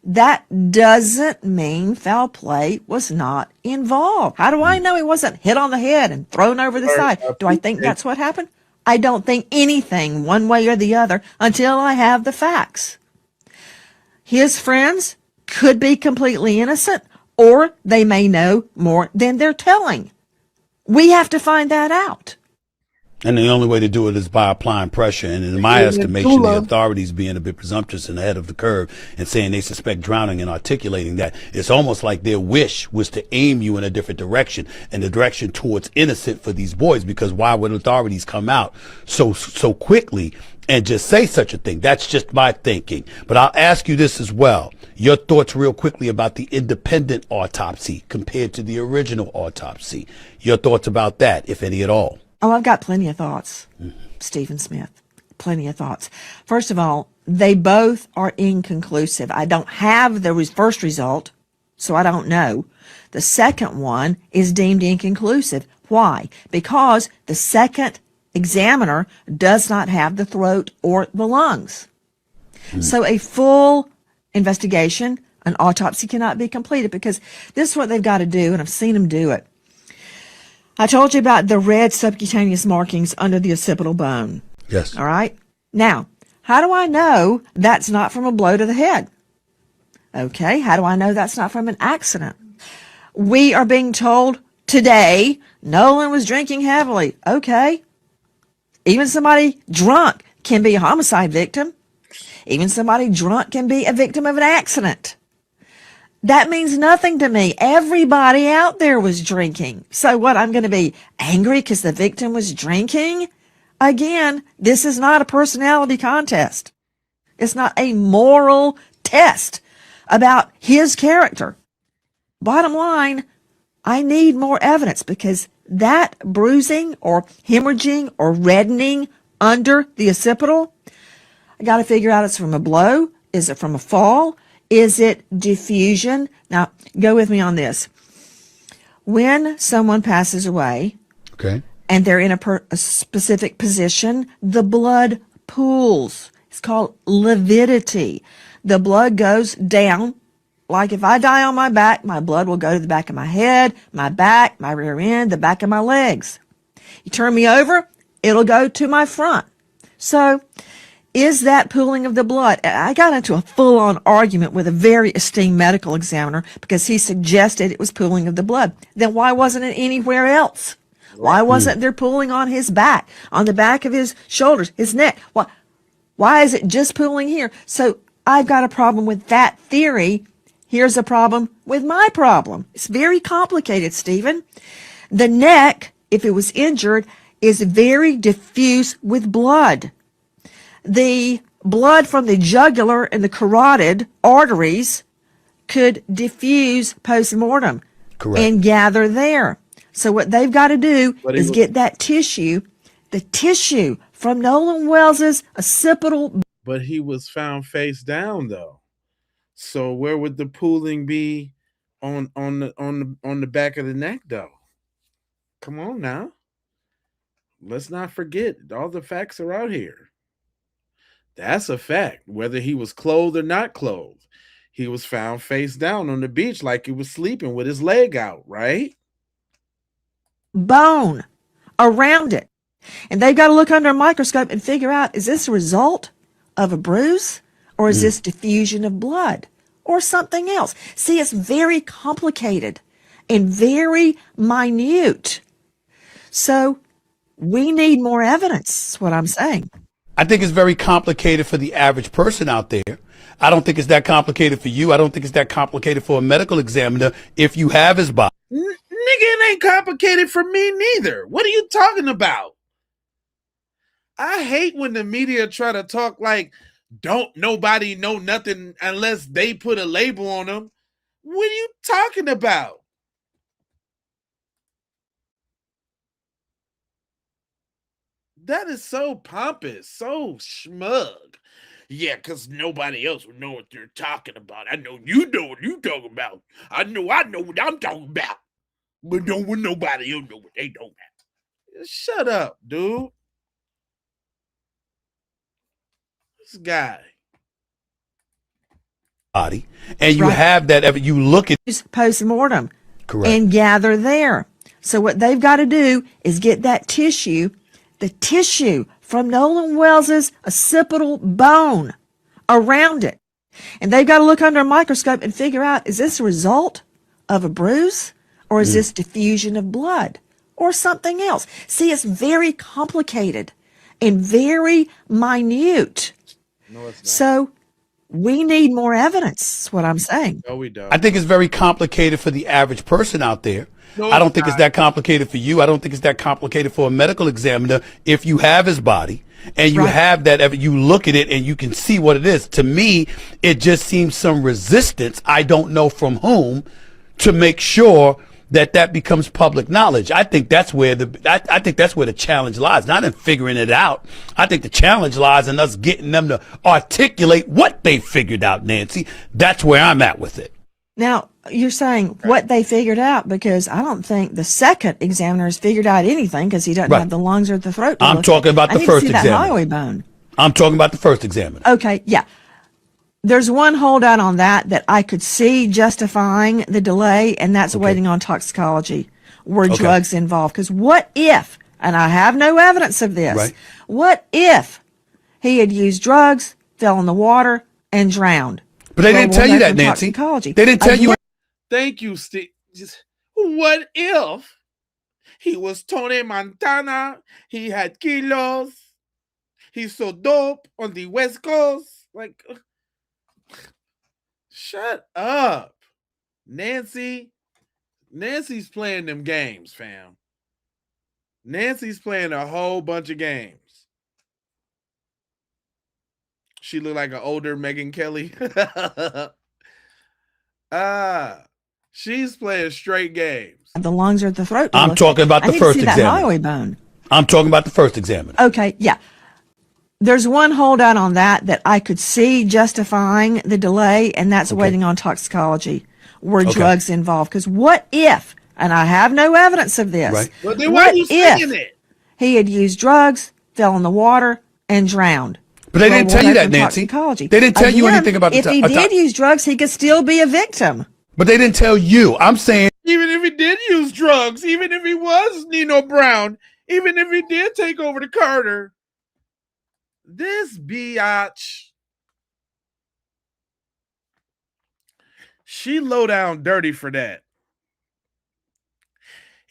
That doesn't mean foul play was not involved. How do I know he wasn't hit on the head and thrown over the side? Do I think that's what happened? I don't think anything one way or the other until I have the facts. His friends could be completely innocent, or they may know more than they're telling. We have to find that out. And the only way to do it is by applying pressure. And in my estimation, the authorities being a bit presumptuous and ahead of the curve and saying they suspect drowning and articulating that, it's almost like their wish was to aim you in a different direction, and the direction towards innocent for these boys. Because why would authorities come out so quickly and just say such a thing? That's just my thinking. But I'll ask you this as well. Your thoughts real quickly about the independent autopsy compared to the original autopsy. Your thoughts about that, if any at all. Oh, I've got plenty of thoughts, Stephen Smith. Plenty of thoughts. First of all, they both are inconclusive. I don't have the first result, so I don't know. The second one is deemed inconclusive. Why? Because the second examiner does not have the throat or the lungs. So a full investigation, an autopsy cannot be completed, because this is what they've got to do, and I've seen them do it. I told you about the red subcutaneous markings under the occipital bone. Yes. All right. Now, how do I know that's not from a blow to the head? Okay. How do I know that's not from an accident? We are being told today Nolan was drinking heavily. Okay. Even somebody drunk can be a homicide victim. Even somebody drunk can be a victim of an accident. That means nothing to me. Everybody out there was drinking. So what, I'm going to be angry because the victim was drinking? Again, this is not a personality contest. It's not a moral test about his character. Bottom line, I need more evidence, because that bruising or hemorrhaging or reddening under the occipital, I got to figure out it's from a blow. Is it from a fall? Is it diffusion? Now, go with me on this. When someone passes away, okay, and they're in a specific position, the blood pools. It's called lividity. The blood goes down. Like if I die on my back, my blood will go to the back of my head, my back, my rear end, the back of my legs. You turn me over, it'll go to my front. So, is that pooling of the blood? I got into a full-on argument with a very esteemed medical examiner because he suggested it was pooling of the blood. Then why wasn't it anywhere else? Why wasn't there pooling on his back, on the back of his shoulders, his neck? Why is it just pooling here? So I've got a problem with that theory. Here's a problem with my problem. It's very complicated, Stephen. The neck, if it was injured, is very diffuse with blood. The blood from the jugular and the carotid arteries could diffuse post-mortem and gather there. So what they've got to do is get that tissue, the tissue from Nolan Wells's occipital. But he was found face down though. So where would the pooling be on the back of the neck though? Come on now. Let's not forget, all the facts are out here. That's a fact. Whether he was clothed or not clothed, he was found face down on the beach like he was sleeping with his leg out, right? Bone around it. And they've got to look under a microscope and figure out, is this a result of a bruise or is this diffusion of blood or something else? See, it's very complicated and very minute. So we need more evidence, is what I'm saying. I think it's very complicated for the average person out there. I don't think it's that complicated for you. I don't think it's that complicated for a medical examiner if you have his body. Nigga, it ain't complicated for me neither. What are you talking about? I hate when the media try to talk like don't nobody know nothing unless they put a label on them. What are you talking about? That is so pompous, so smug. Yeah, because nobody else would know what they're talking about. I know you know what you're talking about. I know what I'm talking about. But nobody else know what they know about. Shut up, dude. This guy. Body, and you have that, you look at post-mortem and gather there. So what they've got to do is get that tissue, the tissue from Nolan Wells's occipital bone around it. And they've got to look under a microscope and figure out, is this a result of a bruise or is this diffusion of blood or something else? See, it's very complicated and very minute. No, it's not. So we need more evidence, is what I'm saying. No, we don't. I think it's very complicated for the average person out there. No, I don't think it's that complicated for you. I don't think it's that complicated for a medical examiner if you have his body and you have that, you look at it and you can see what it is. To me, it just seems some resistance, I don't know from whom, to make sure that becomes public knowledge. I think that's where I think that's where the challenge lies, not in figuring it out. I think the challenge lies in us getting them to articulate what they figured out, Nancy. That's where I'm at with it. Now, you're saying what they figured out, because I don't think the second examiner has figured out anything because he doesn't have the lungs or the throat. I'm talking about the first examiner. examiner. That highway bone. I'm talking about the first examiner. Okay, yeah. There's one holdout on that I could see justifying the delay, and that's waiting on toxicology. Were drugs involved? Because what if, and I have no evidence of this, what if he had used drugs, fell in the water, and drowned? But they didn't tell you that, Nancy. They didn't tell you. Thank you, Steve. What if he was Tony Montana? He had kilos. He's so dope on the West Coast. Like, shut up, Nancy. Nancy's playing them games, fam. Nancy's playing a whole bunch of games. She looked like an older Megyn Kelly. She's playing straight games. The lungs or the throat. I'm talking about the first examiner. examiner. That highway bone. I'm talking about the first examiner. Okay, yeah. There's one holdout on that I could see justifying the delay, and that's waiting on toxicology. Were drugs involved? Because what if, and I have no evidence of this, Well, then why are you saying it? he had used drugs, fell in the water, and drowned? But they didn't tell you that, Nancy. Toxicology. They didn't tell you anything about the if he did use drugs, he could still be a victim. But they didn't tell you. I'm saying, Even if he did use drugs, even if he was Nino Brown, even if he did take over the Carter, this biatch, she low down dirty for that.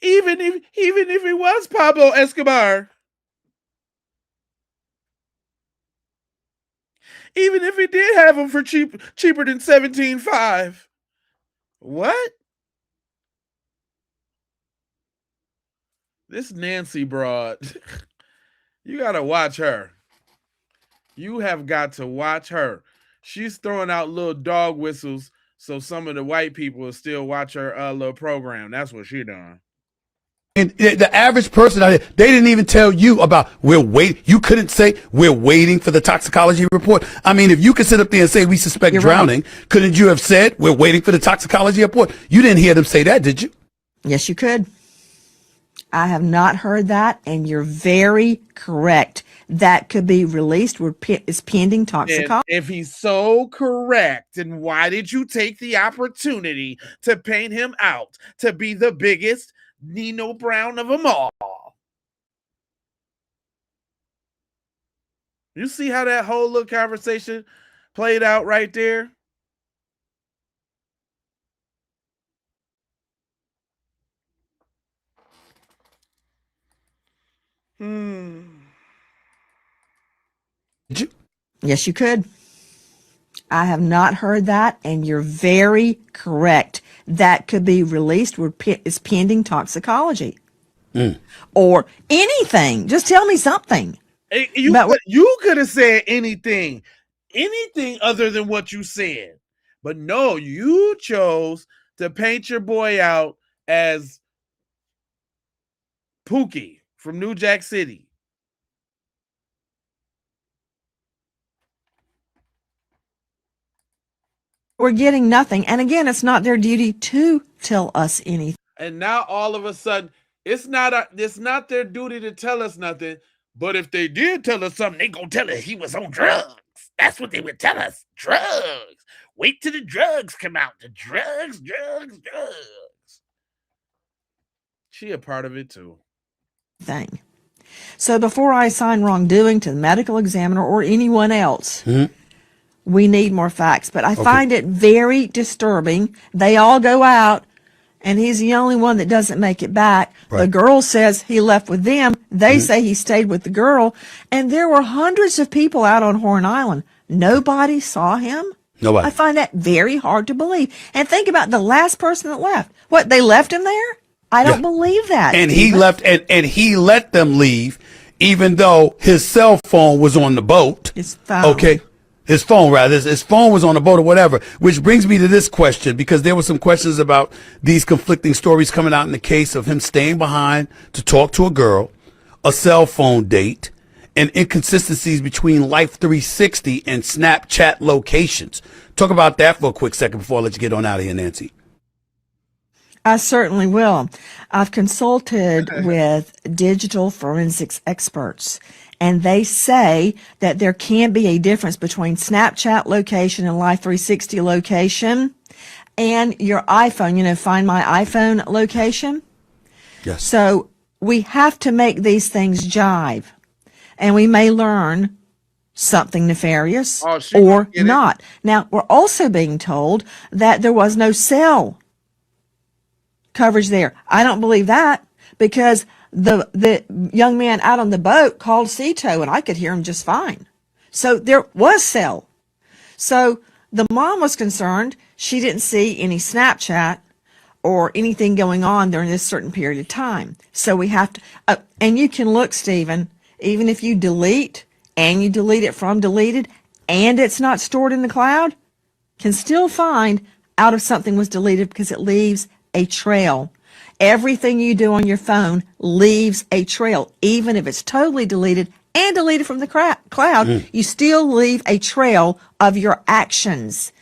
Even if it was Pablo Escobar, even if he did have him for cheaper than 17.5, what? This Nancy broad, you gotta watch her. You have got to watch her. She's throwing out little dog whistles so some of the white people will still watch her little program. That's what she done. And the average person out there, they didn't even tell you about we're waiting. You couldn't say we're waiting for the toxicology report. I mean, if you could sit up there and say we suspect drowning, couldn't you have said we're waiting for the toxicology report? You didn't hear them say that, did you? Yes, you could. I have not heard that, and you're very correct. That could be released. It's pending toxicology. If he's so correct, then why did you take the opportunity to paint him out to be the biggest Nino Brown of them all? You see how that whole little conversation played out right there? Yes, you could. I have not heard that, and you're very correct. That could be released. It's pending toxicology. Or anything. Just tell me something. You could have said anything other than what you said. But no, you chose to paint your boy out as Pookie from New Jack City. We're getting nothing. And again, it's not their duty to tell us anything. And now all of a sudden, it's not their duty to tell us nothing. But if they did tell us something, they gonna tell us he was on drugs. That's what they would tell us. Drugs. Wait till the drugs come out. The drugs. She a part of it too. Thing. So before I assign wrongdoing to the medical examiner or anyone else, we need more facts. But I find it very disturbing. They all go out, and he's the only one that doesn't make it back. Right. The girl says he left with them. They say he stayed with the girl. And there were hundreds of people out on Horn Island. Nobody saw him. Nobody. I find that very hard to believe. And think about the last person that left. What, they left him there? I don't believe that. And he left, and he let them leave, even though his cell phone was on the boat. His phone. Okay. His phone, rather. His phone was on the boat or whatever, which brings me to this question, because there were some questions about these conflicting stories coming out in the case of him staying behind to talk to a girl, a cell phone date, and inconsistencies between Life 360 and Snapchat locations. Talk about that for a quick second before I let you get on out of here, Nancy. I certainly will. I've consulted with digital forensics experts, and they say that there can be a difference between Snapchat location and Life 360 location and your iPhone, Find My iPhone location. Yes. So we have to make these things jive, and we may learn something nefarious or not. Now, we're also being told that there was no cell coverage there. I don't believe that, because the young man out on the boat called Cito, and I could hear him just fine. So there was cell. So the mom was concerned she didn't see any Snapchat or anything going on during this certain period of time. So we have to, and you can look, Stephen, even if you delete and you delete it from deleted and it's not stored in the cloud, can still find out if something was deleted, because it leaves a trail. Everything you do on your phone leaves a trail. Even if it's totally deleted and deleted from the cloud, you still leave a trail of your actions.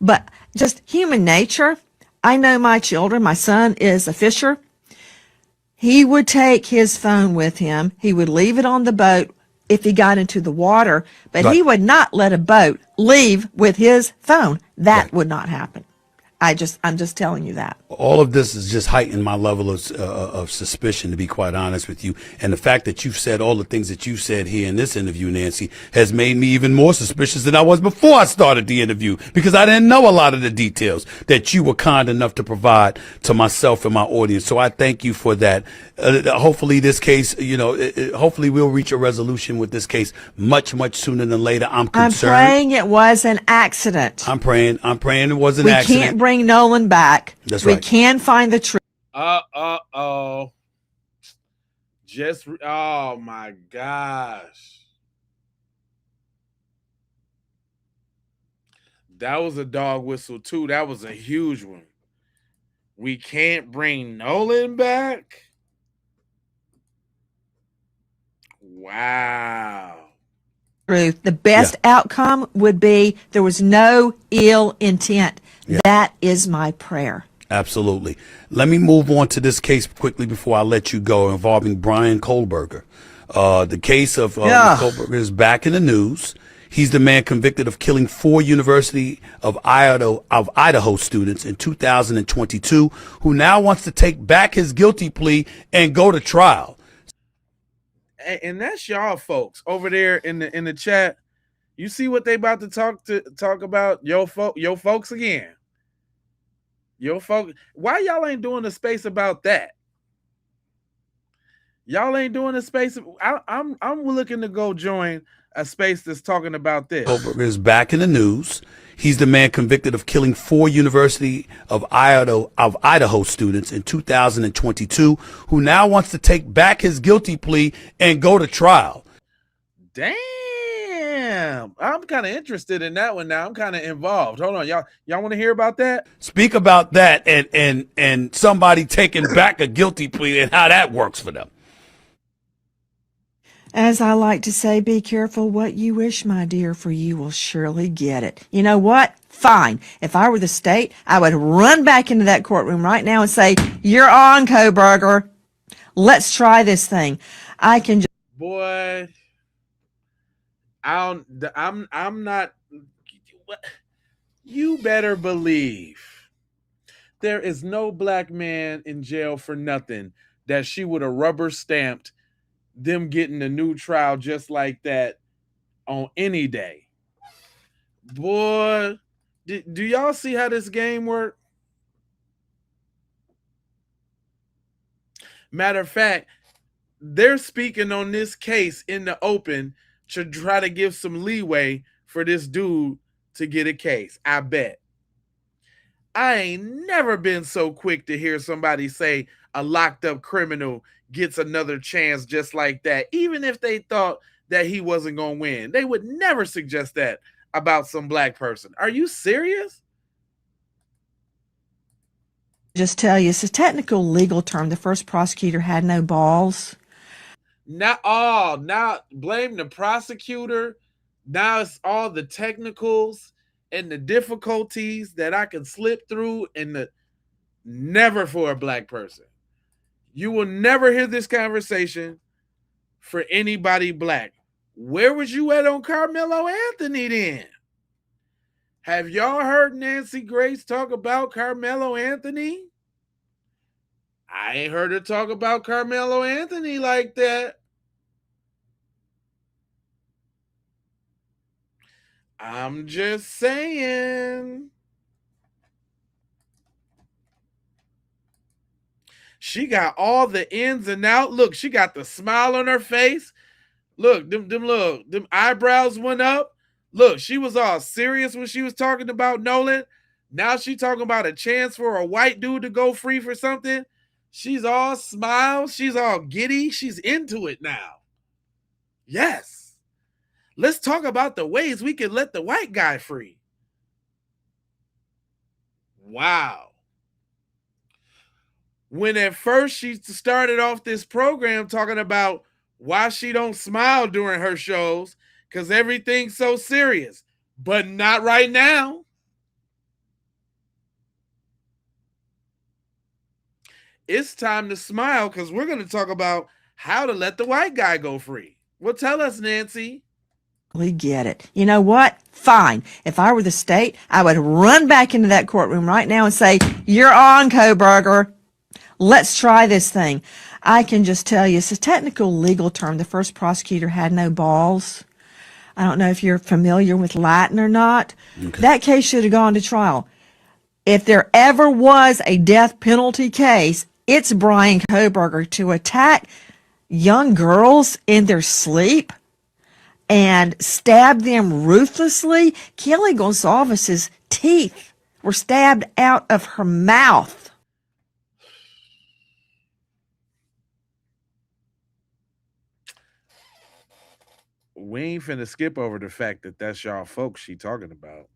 But just human nature. I know my children. My son is a fisher. He would take his phone with him. He would leave it on the boat if he got into the water, but he would not let a boat leave with his phone. That would not happen. I'm just telling you that. All of this has just heightened my level of suspicion, to be quite honest with you. And the fact that you've said all the things that you said here in this interview, Nancy, has made me even more suspicious than I was before I started the interview, because I didn't know a lot of the details that you were kind enough to provide to myself and my audience. So I thank you for that. Hopefully this case, hopefully we'll reach a resolution with this case much, much sooner than later. I'm concerned. I'm praying it was an accident. I'm praying it was an accident. We can't bring Nolan back. That's right. We can find the truth. Uh-oh. Oh my gosh. That was a dog whistle too. That was a huge one. We can't bring Nolan back. Wow. Truth. The best outcome would be there was no ill intent. That is my prayer. Absolutely. Let me move on to this case quickly before I let you go, involving Brian Kohlberger. The case of Kohlberger is back in the news. He's the man convicted of killing 4 University of Idaho students in 2022, who now wants to take back his guilty plea and go to trial. And that's y'all folks over there in the chat. You see what they about to talk about? Yo folks again. Yo folks. Why y'all ain't doing a space about that? Y'all ain't doing a space. I'm looking to go join a space that's talking about this. Kohlberger is back in the news. He's the man convicted of killing 4 University of Idaho students in 2022, who now wants to take back his guilty plea and go to trial. Damn. I'm kind of interested in that one now. I'm kind of involved. Hold on. Y'all want to hear about that? Speak about that and somebody taking back a guilty plea and how that works for them. As I like to say, be careful what you wish, my dear, for you will surely get it. You know what? Fine. If I were the state, I would run back into that courtroom right now and say, "You're on, Kohlberger. Let's try this thing." I can just... Boy, I'm not. You better believe there is no black man in jail for nothing that she would have rubber stamped them getting a new trial just like that on any day. Boy, do y'all see how this game works? Matter of fact, they're speaking on this case in the open to try to give some leeway for this dude to get a case. I bet. I ain't never been so quick to hear somebody say a locked up criminal gets another chance just like that, even if they thought that he wasn't going to win. They would never suggest that about some black person. Are you serious? just tell you, it's a technical legal term. The first prosecutor had no balls. Now blame the prosecutor. Now it's all the technicals and the difficulties that I can slip through, and never for a black person. You will never hear this conversation for anybody black. Where was you at on Carmelo Anthony then? Have y'all heard Nancy Grace talk about Carmelo Anthony? I ain't heard her talk about Carmelo Anthony like that. I'm just saying. She got all the ins and outs. Look, she got the smile on her face. Look, them eyebrows went up. Look, she was all serious when she was talking about Nolan. Now she talking about a chance for a white dude to go free for something. She's all smiles. She's all giddy. She's into it now. Yes. Let's talk about the ways we can let the white guy free. Wow. When at first she started off this program talking about why she don't smile during her shows because everything's so serious, but not right now. It's time to smile because we're going to talk about how to let the white guy go free. Well, tell us, Nancy. We get it. You know what? Fine. If I were the state, I would run back into that courtroom right now and say, "You're on, Kohlberger. Let's try this thing." I can just tell you, it's a technical legal term. The first prosecutor had no balls. I don't know if you're familiar with Latin or not. Okay. That case should have gone to trial. If there ever was a death penalty case, it's Brian Kohlberger to attack young girls in their sleep and stab them ruthlessly. Kelly Gonsalves's teeth were stabbed out of her mouth. we ain't finna skip over the fact that that's y'all folks she talking about.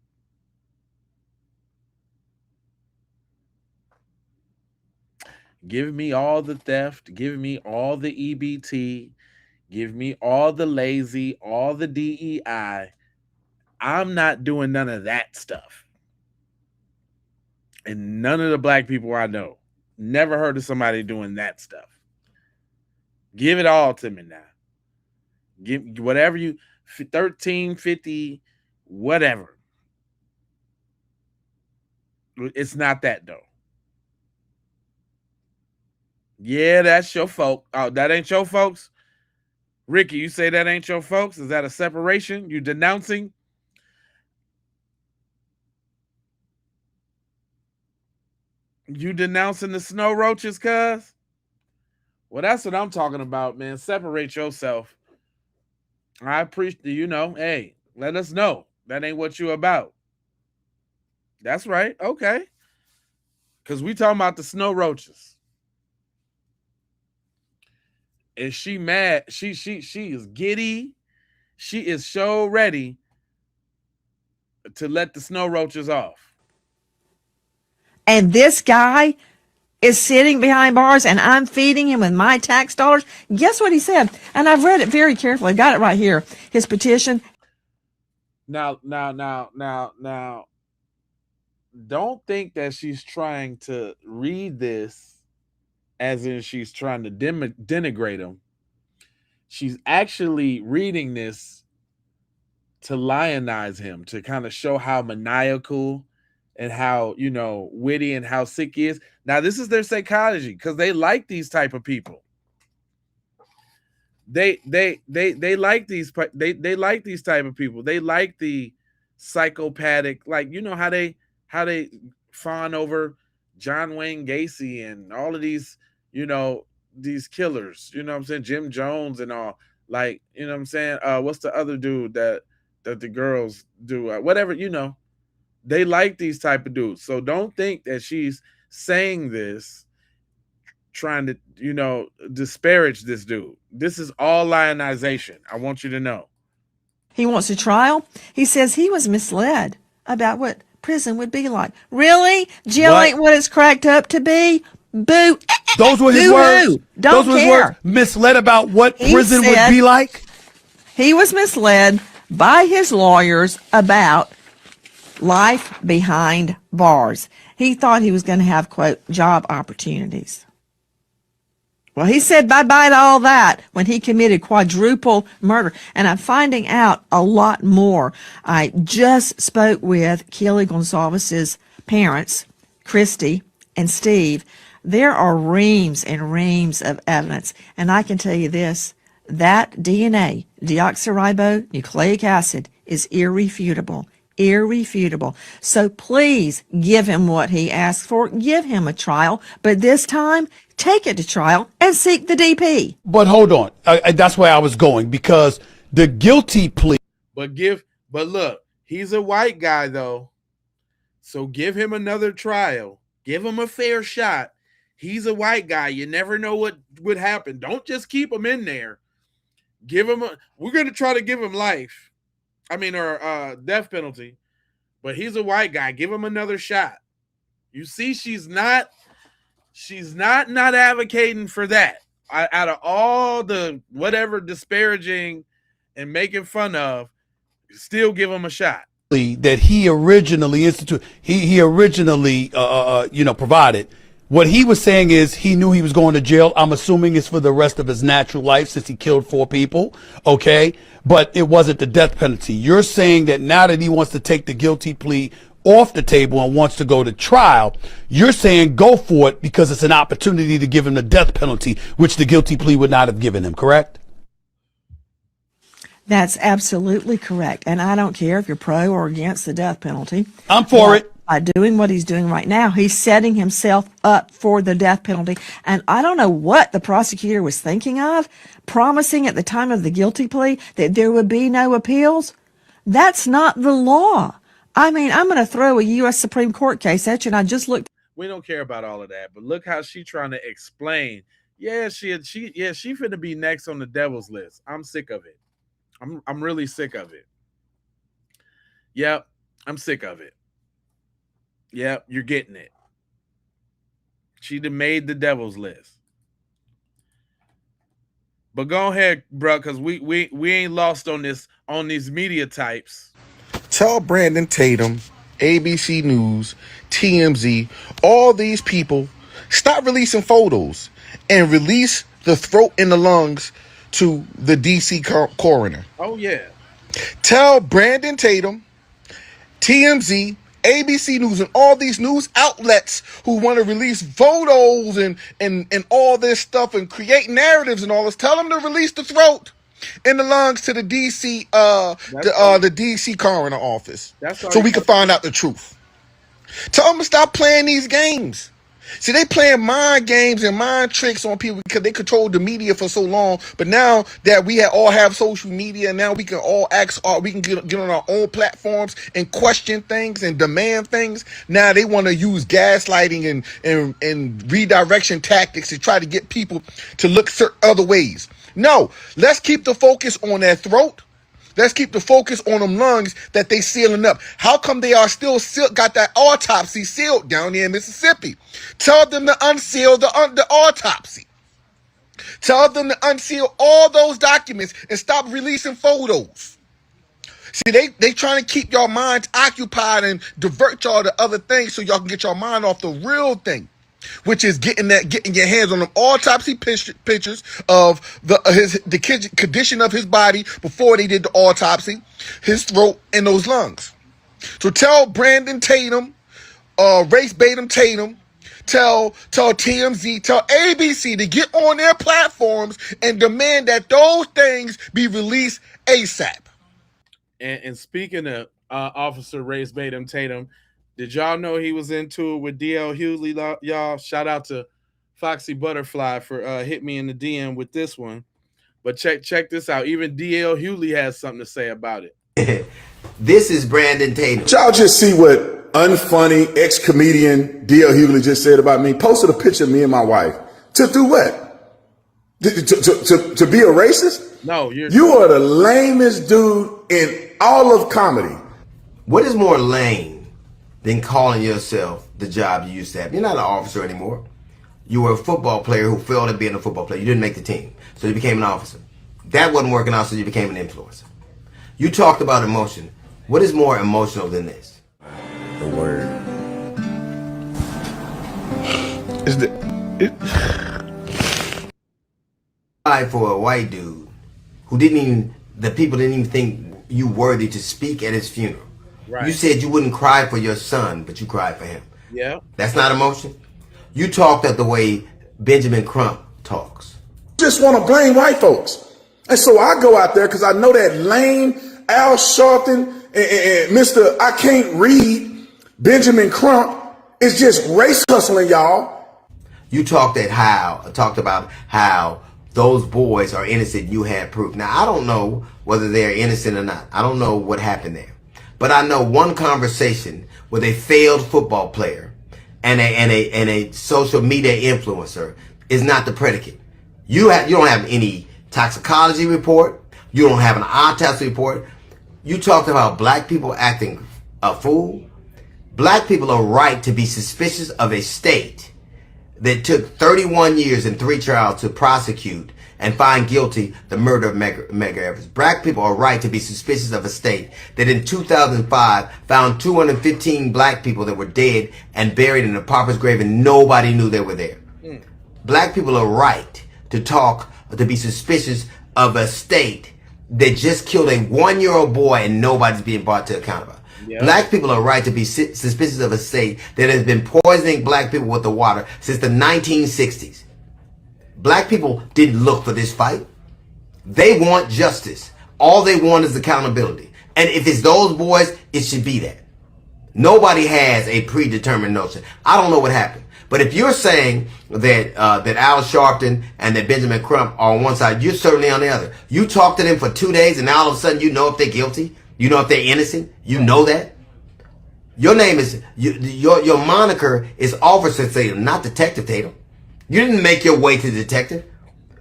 Give me all the theft. Give me all the EBT. Give me all the lazy, all the DEI. I'm not doing none of that stuff. And none of the black people I know. Never heard of somebody doing that stuff. Give it all to me now. Give whatever you 1350, whatever. It's not that though. Yeah, that's your folk. Oh, that ain't your folks? Ricky, you say that ain't your folks? Is that a separation? You denouncing? You denouncing the snow roaches, cuz? Well, that's what I'm talking about, man. Separate yourself. I appreciate, hey, let us know. That ain't what you about. That's right. Okay. Because we talking about the snow roaches. And she mad. She is giddy. She is so ready to let the snow roaches off. And this guy is sitting behind bars and I'm feeding him with my tax dollars. Guess what he said? And I've read it very carefully. I got it right here. His petition. Now. Don't think that she's trying to read this as in she's trying to denigrate him. She's actually reading this to lionize him, to kind of show how maniacal and how, witty and how sick he is. Now, this is their psychology because they like these type of people. They like these they like these type of people. They like the psychopathic, like how they fawn over John Wayne Gacy and all of these, these killers, what I'm saying? Jim Jones and all, like, what I'm saying? What's the other dude that the girls do? Whatever, they like these type of dudes. So don't think that she's saying this trying to, disparage this dude. This is all lionization. I want you to know. He wants a trial. He says he was misled about what prison would be like. Really? Jail ain't what it's cracked up to be? Boo. Those were his words. Don't Those were his care. words. Misled about what prison would be like? He was misled by his lawyers about life behind bars. He thought he was going to have, quote, job opportunities. Well, he said bye-bye to all that when he committed quadruple murder. And I'm finding out a lot more. I just spoke with Kelly Gonzalez's parents, Christy and Steve. There are reams and reams of evidence. And I can tell you this, that DNA, deoxyribonucleic acid, is irrefutable. Irrefutable. So please give him what he asked for. Give him a trial. But this time, take it to trial and seek the DP. But hold on. That's where I was going, because the guilty plea. But look, he's a white guy though. So give him another trial. Give him a fair shot. He's a white guy. You never know what would happen. Don't just keep him in there. We're going to try to give him life. Or death penalty. But he's a white guy. Give him another shot. You see, she's not advocating for that. Out of all the whatever disparaging and making fun of, still give him a shot. That he originally provided. What he was saying is he knew he was going to jail. I'm assuming it's for the rest of his natural life since he killed 4 people. Okay. But it wasn't the death penalty. You're saying that now that he wants to take the guilty plea off the table and wants to go to trial, you're saying go for it because it's an opportunity to give him the death penalty, which the guilty plea would not have given him, correct? That's absolutely correct. And I don't care if you're pro or against the death penalty. I'm for it. By doing what he's doing right now, he's setting himself up for the death penalty. And I don't know what the prosecutor was thinking of, promising at the time of the guilty plea that there would be no appeals. That's not the law. I'm going to throw a U.S. Supreme Court case at you, and I just looked. We don't care about all of that, but look how she trying to explain. Yeah, she finna be next on the devil's list. I'm sick of it. I'm really sick of it. Yep, I'm sick of it. Yep, you're getting it. She done made the devil's list. But go ahead, bro, because we ain't lost on these media types. Tell Brandon Tatum, ABC News, TMZ, all these people, stop releasing photos and release the throat and the lungs to the DC coroner. Oh yeah. Tell Brandon Tatum, TMZ, ABC News, and all these news outlets who want to release photos and all this stuff and create narratives and all this, tell them to release the throat and the lungs to the DC the DC coroner office, so we can find out the truth. Tell them to stop playing these games. See, they playing mind games and mind tricks on people because they controlled the media for so long. But now that we all have social media, now we can all we can get on our own platforms and question things and demand things. Now they want to use gaslighting and redirection tactics to try to get people to look other ways. No, let's keep the focus on that throat. Let's keep the focus on them lungs that they sealing up. How come they are still got that autopsy sealed down there in Mississippi? Tell them to unseal the autopsy. Tell them to unseal all those documents and stop releasing photos. See, they trying to keep your minds occupied and divert y'all to other things so y'all can get your mind off the real thing, which is getting your hands on them autopsy pictures of the condition of his body before they did the autopsy, his throat, and those lungs. So tell Brandon Tatum, Race Batum Tatum, tell TMZ, tell ABC to get on their platforms and demand that those things be released ASAP. And speaking of Officer Race Batum Tatum, did y'all know he was into it with DL Hughley, y'all? Shout out to Foxy Butterfly for hit me in the DM with this one. But check this out. Even DL Hughley has something to say about it. This is Brandon Tatum. Y'all just see what unfunny ex-comedian DL Hughley just said about me. Posted a picture of me and my wife. To do what? To be a racist? No, you are the lamest dude in all of comedy. What is more lame than calling yourself the job you used to have? You're not an officer anymore. You were a football player who failed at being a football player. You didn't make the team, so you became an officer. That wasn't working out, so you became an influencer. You talked about emotion. What is more emotional than this? The word. For a white dude who the people didn't even think you worthy to speak at his funeral. Right. You said you wouldn't cry for your son, but you cried for him. Yeah. That's not emotion. You talked the way Benjamin Crump talks. Just want to blame white folks. And so I go out there because I know that lame Al Sharpton and Mr. I can't read Benjamin Crump is just race hustling, y'all. You talked about how those boys are innocent. You had proof. Now, I don't know whether they're innocent or not. I don't know what happened there. But I know one conversation with a failed football player and a social media influencer is not the predicate. You don't have any toxicology report. You don't have an autopsy report. You talked about black people acting a fool. Black people are right to be suspicious of a state that took 31 years and 3 trials to prosecute and find guilty the murder of Medgar Evers. Black people are right to be suspicious of a state that in 2005 found 215 black people that were dead and buried in a pauper's grave and nobody knew they were there. Black people are right to be suspicious of a state that just killed a 1-year-old boy and nobody's being brought to account about. Yep. Black people are right to be suspicious of a state that has been poisoning black people with the water since the 1960s. Black people didn't look for this fight. They want justice. All they want is accountability. And if it's those boys, it should be that. Nobody has a predetermined notion. I don't know what happened. But if you're saying that that Al Sharpton and that Benjamin Crump are on one side, you're certainly on the other. You talk to them for 2 days and now all of a sudden you know if they're guilty. You know if they're innocent. You know that. Your name is, your moniker is Officer Tatum, not Detective Tatum. You didn't make your way to detective.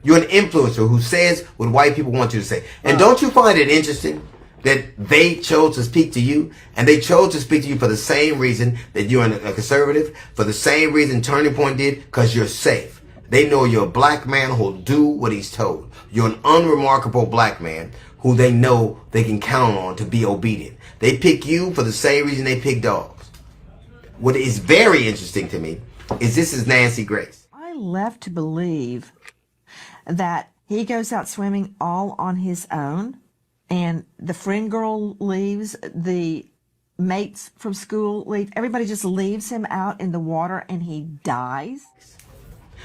You're an influencer who says what white people want you to say. And don't you find it interesting that they chose to speak to you, and they chose to speak to you for the same reason that you're a conservative, for the same reason Turning Point did, because you're safe. They know you're a black man who'll do what he's told. You're an unremarkable black man who they know they can count on to be obedient. They pick you for the same reason they pick dogs. What is very interesting to me is this is Nancy Grace. I left to believe that he goes out swimming all on his own, and the friend girl leaves, the mates from school leave, everybody just leaves him out in the water and he dies.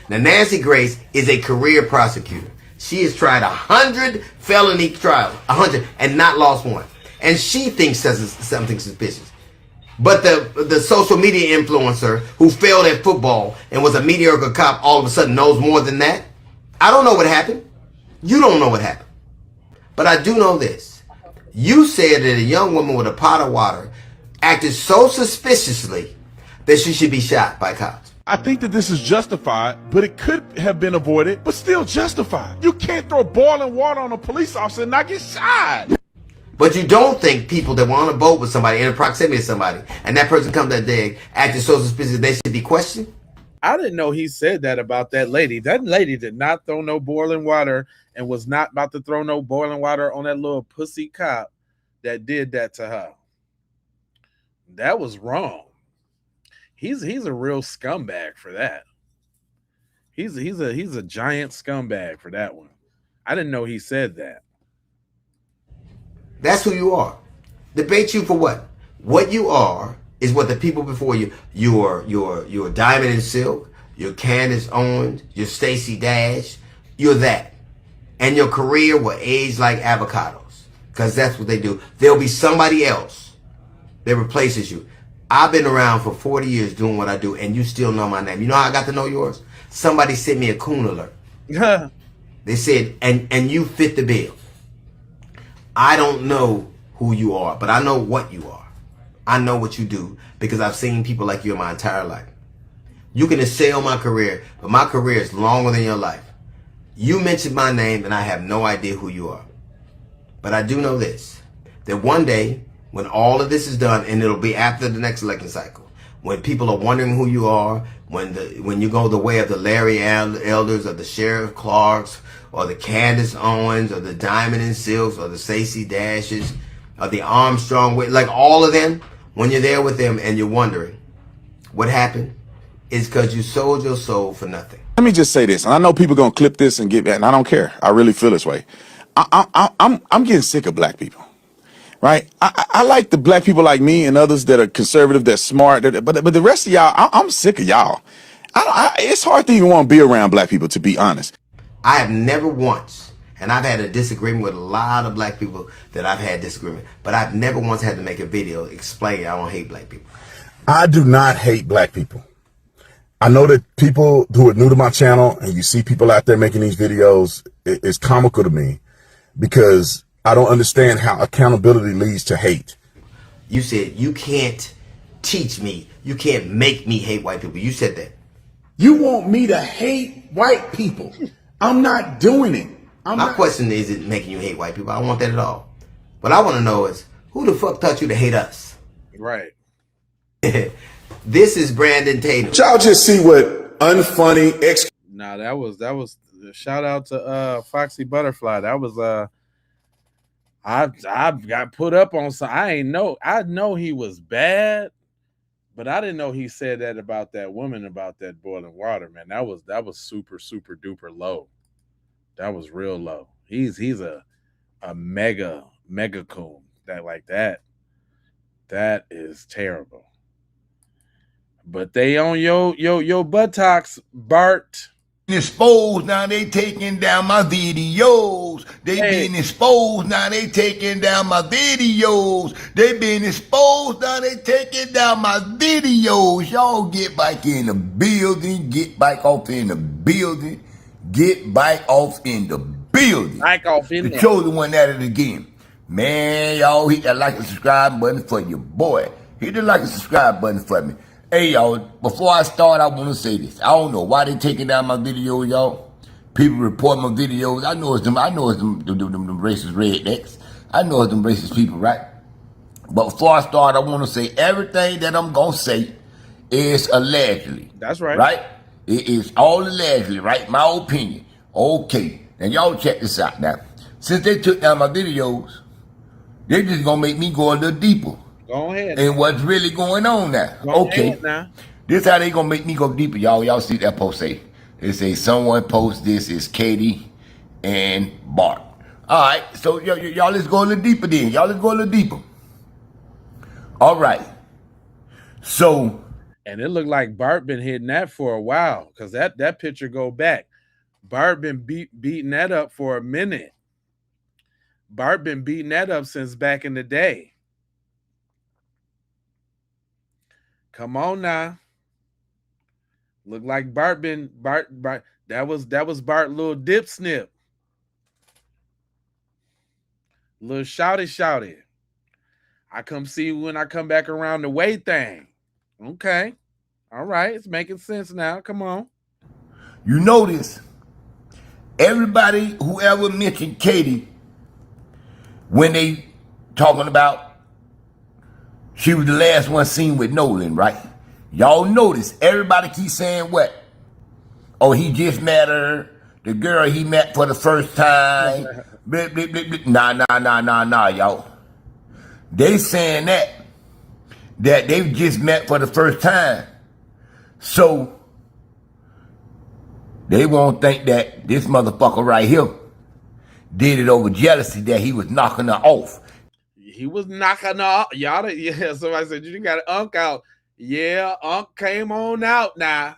Now, Nancy Grace is a career prosecutor. She has tried 100 felony trials, 100, and not lost one. And she thinks that's something suspicious. But the social media influencer who failed at football and was a mediocre cop all of a sudden knows more than that? I don't know what happened. You don't know what happened. But I do know this. You said that a young woman with a pot of water acted so suspiciously that she should be shot by cops. I think that this is justified, but it could have been avoided, but still justified. You can't throw boiling water on a police officer and not get shot. But you don't think people that were on a boat with somebody, in proximity to somebody, and that person comes that day acting so suspicious, they should be questioned? I didn't know he said that about that lady. That lady did not throw no boiling water and was not about to throw no boiling water on that little pussy cop that did that to her. That was wrong. He's a real scumbag for that. He's a giant scumbag for that one. I didn't know he said that. That's who you are. Debate you for what? What you are is what the people before you, you're Diamond and Silk, you're Candace Owens, you're Stacey Dash, you're that. And your career will age like avocados, because that's what they do. There'll be somebody else that replaces you. I've been around for 40 years doing what I do, and you still know my name. You know how I got to know yours? Somebody sent me a coon alert. They said, and you fit the bill. I don't know who you are, but I know what you are. I know what you do because I've seen people like you in my entire life. You can assail my career, but my career is longer than your life. You mentioned my name, and I have no idea who you are. But I do know this, that one day, when all of this is done, and it'll be after the next election cycle, when people are wondering who you are, when you go the way of the Larry Elders, or the Sheriff Clarks, or the Candace Owens, or the Diamond and Silks, or the Stacey Dashes, or the Armstrong, like all of them, when you're there with them and you're wondering what happened, it's because you sold your soul for nothing. Let me just say this, and I know people gonna clip this and get back, and I don't care. I really feel this way. I'm getting sick of black people, right? I like the black people like me and others that are conservative, that's smart, but the rest of y'all, I'm sick of y'all. It's hard to even want to be around black people, to be honest. I have never once, and I've had a disagreement with a lot of black people that I've had disagreement, but I've never once had to make a video explaining I don't hate black people. I do not hate black people. I know that people who are new to my channel, and you see people out there making these videos, it's comical to me because I don't understand how accountability leads to hate. You said you can't teach me, you can't make me hate white people. You said that. You want me to hate white people. I'm not doing it. My question is it making you hate white people? I don't want that at all. What I want to know is, who the fuck taught you to hate us? Right. This is Brandon Tatum. Y'all just see what unfunny Nah, that was shout out to Foxy Butterfly. That was I got put up on some. I know he was bad, but I didn't know he said that about that woman about that boiling water, man. That was super duper low. That was real low. He's a mega coon. That is terrible. But they on your buttocks, Bart. Exposed now, they taking down my videos. They being exposed now, they taking down my videos. They being exposed now, they taking down my videos. Y'all get back in the building, get back off in the building, get back off in the building. Back off in the there. chosen one at it again. Man, y'all hit that like and subscribe button for your boy. Hit the like and subscribe button for me. Hey, y'all, before I start, I want to say this. I don't know why they taking down my video, y'all. People report my videos. I know it's them racist rednecks. I know it's them racist people, right? But before I start, I want to say everything that I'm going to say is allegedly. That's right. Right? It is all allegedly, right? My opinion. Okay. Now, y'all check this out now. Since they took down my videos, they're just going to make me go a little deeper. Go ahead. And what's really going on now. Go ahead now. This how they going to make me go deeper, y'all. Y'all see that post say. They say someone post this is Katie and Bart. All right. So, y'all let's go a little deeper then. Y'all let's go a little deeper. All right. So. And it looked like Bart been hitting that for a while because that picture go back. Bart been beating that up for a minute. Bart been beating that up since back in the day. Come on now. Look like Bart. That was Bart little dip snip. Little shouty. I come see you when I come back around the way thing. Okay. All right. It's making sense now. Come on. You notice everybody who ever mentioned Katie when they talking about she was the last one seen with Nolan, right? Y'all notice everybody keep saying what? Oh, he just met her. The girl he met for the first time. Blah, blah, blah, blah. Nah, y'all. They saying that they've just met for the first time. So they won't think that this motherfucker right here did it over jealousy, that he was knocking her off. He was knocking her off. Y'all, yeah, somebody said, you got an Unc out. Yeah, Unc came on out now.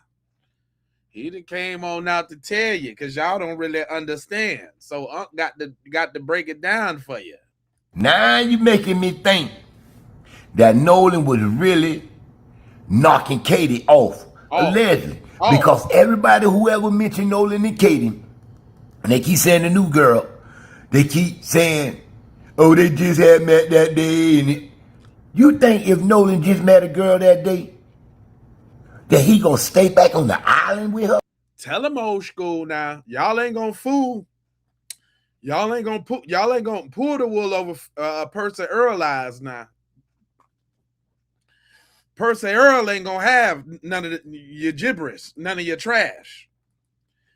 He done came on out to tell you because y'all don't really understand. So Unc got to break it down for you. Now you making me think that Nolan was really knocking Katie off, allegedly. Because everybody who ever mentioned Nolan and Katie, and they keep saying the new girl, they keep saying, oh, they just had met that day. And you think if Nolan just met a girl that day, that he gonna stay back on the island with her? Tell him old school now. Y'all ain't gonna fool. Y'all ain't gonna pull the wool over Percy Earl eyes now. Percy Earl ain't gonna have none of your gibberish, none of your trash.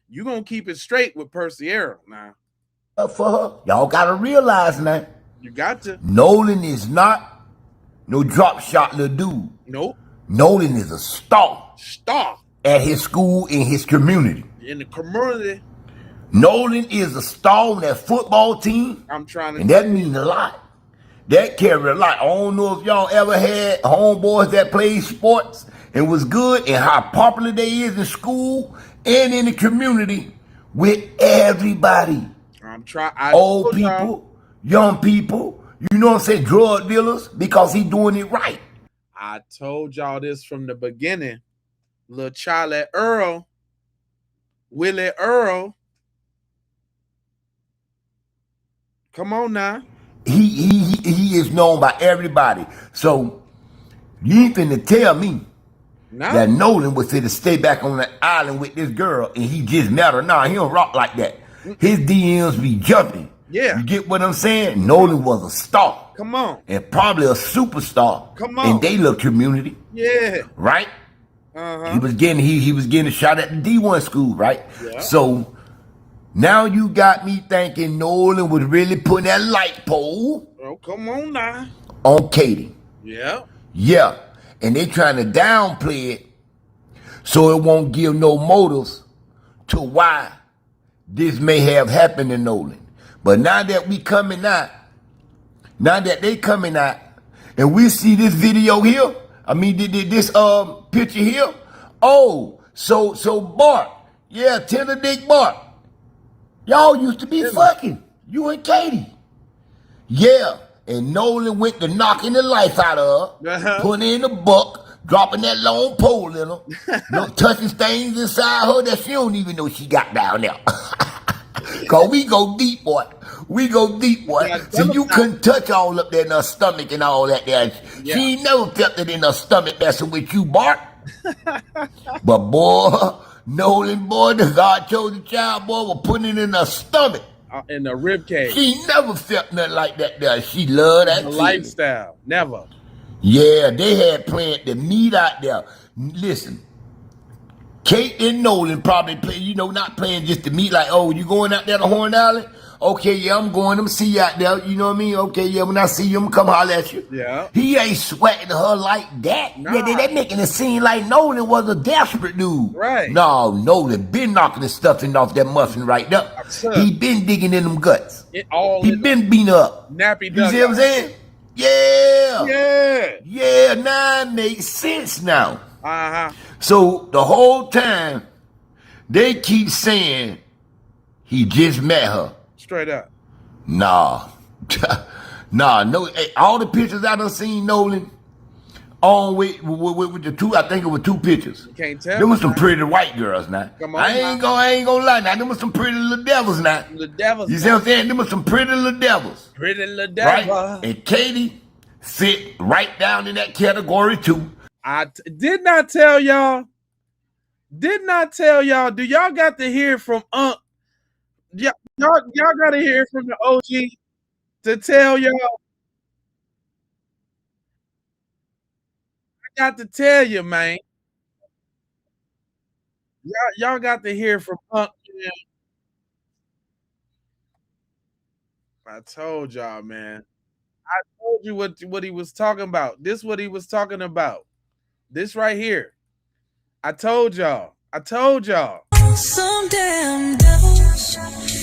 You gonna keep it straight with Percy Earl now. For her, y'all gotta realize now. You got to. Nolan is not no drop shot little dude. Nope. Nolan is a star. Star. At his school, in his community. In the community. Nolan is a star on that football team. I'm trying to. And that means a lot. That carry a lot. I don't know if y'all ever had homeboys that played sports and was good and how popular they is in school and in the community with everybody. I'm trying. Old people, young people, you know what I'm saying, drug dealers, because he doing it right. I told y'all this from the beginning. Little Charlie Earl, Willie Earl. Come on now. He is known by everybody. So you ain't finna tell me that Nolan was finna stay back on the island with this girl and he just met her. Nah, he don't rock like that. His DMs be jumping. Yeah. You get what I'm saying? Nolan was a star. Come on. And probably a superstar. Come on. In their little community. Yeah. Right? Uh-huh. He was getting a shot at the D1 school, right? Yeah. So now you got me thinking Nolan was really putting that light pole. Oh, come on now. On Katie. Yeah. Yeah. And they trying to downplay it so it won't give no motives to why this may have happened to Nolan. But now that we coming out, now that they coming out, and we see this video here, I mean this picture here. Oh, so Bart, yeah, Tender Dick Bart, y'all used to be fucking, you and Katie. Yeah, and Nolan went to knocking the life out of her, putting in the buck, dropping that long pole in her, touching things inside her that she don't even know she got down there. Cause we go deep, boy. We go deep, boy. So you couldn't touch all up there in her stomach and all that there. Yeah. She ain't never felt it in her stomach messing with you, Bart. But boy, Nolan, boy, the God chose the child, boy, was putting it in her stomach. In the rib cage. She never felt nothing like that there. She loved that The feeling. lifestyle. Never. Yeah, they had planned the meet out there. Listen, Kate and Nolan probably play, not playing just to meet like, oh, you going out there to Horn Alley? Okay, yeah, I'm going. I'm see you out there. You know what I mean? Okay, yeah, when I see you, I'm come holler at you. Yeah. He ain't sweating her like that. Nah. Yeah, they making it seem like Nolan was a desperate dude. Right. No, Nolan been knocking the stuffing off that muffin right there. He been digging in them guts. He been beating up. Nappy You see what I'm saying? Yeah. Yeah. Yeah, now it makes sense now. Uh-huh. So the whole time, they keep saying he just met her. Straight up. Nah. No. Hey, all the pictures I done seen Nolan on with the two, I think it was two pictures. You can't tell. Them was some pretty white girls now. Come on, I ain't gonna lie now. Them was some pretty little devils now. The devils. You see what I'm saying? Them was some pretty little devils. Pretty little devil. Right? And Katie fit right down in that category too. I did not tell y'all. Do y'all got to hear from y'all got to hear from the OG to tell y'all. I got to tell you, man. Y'all got to hear from I told y'all, man. I told you what he was talking about. This what he was talking about. This right here. I told y'all. Some damn devils.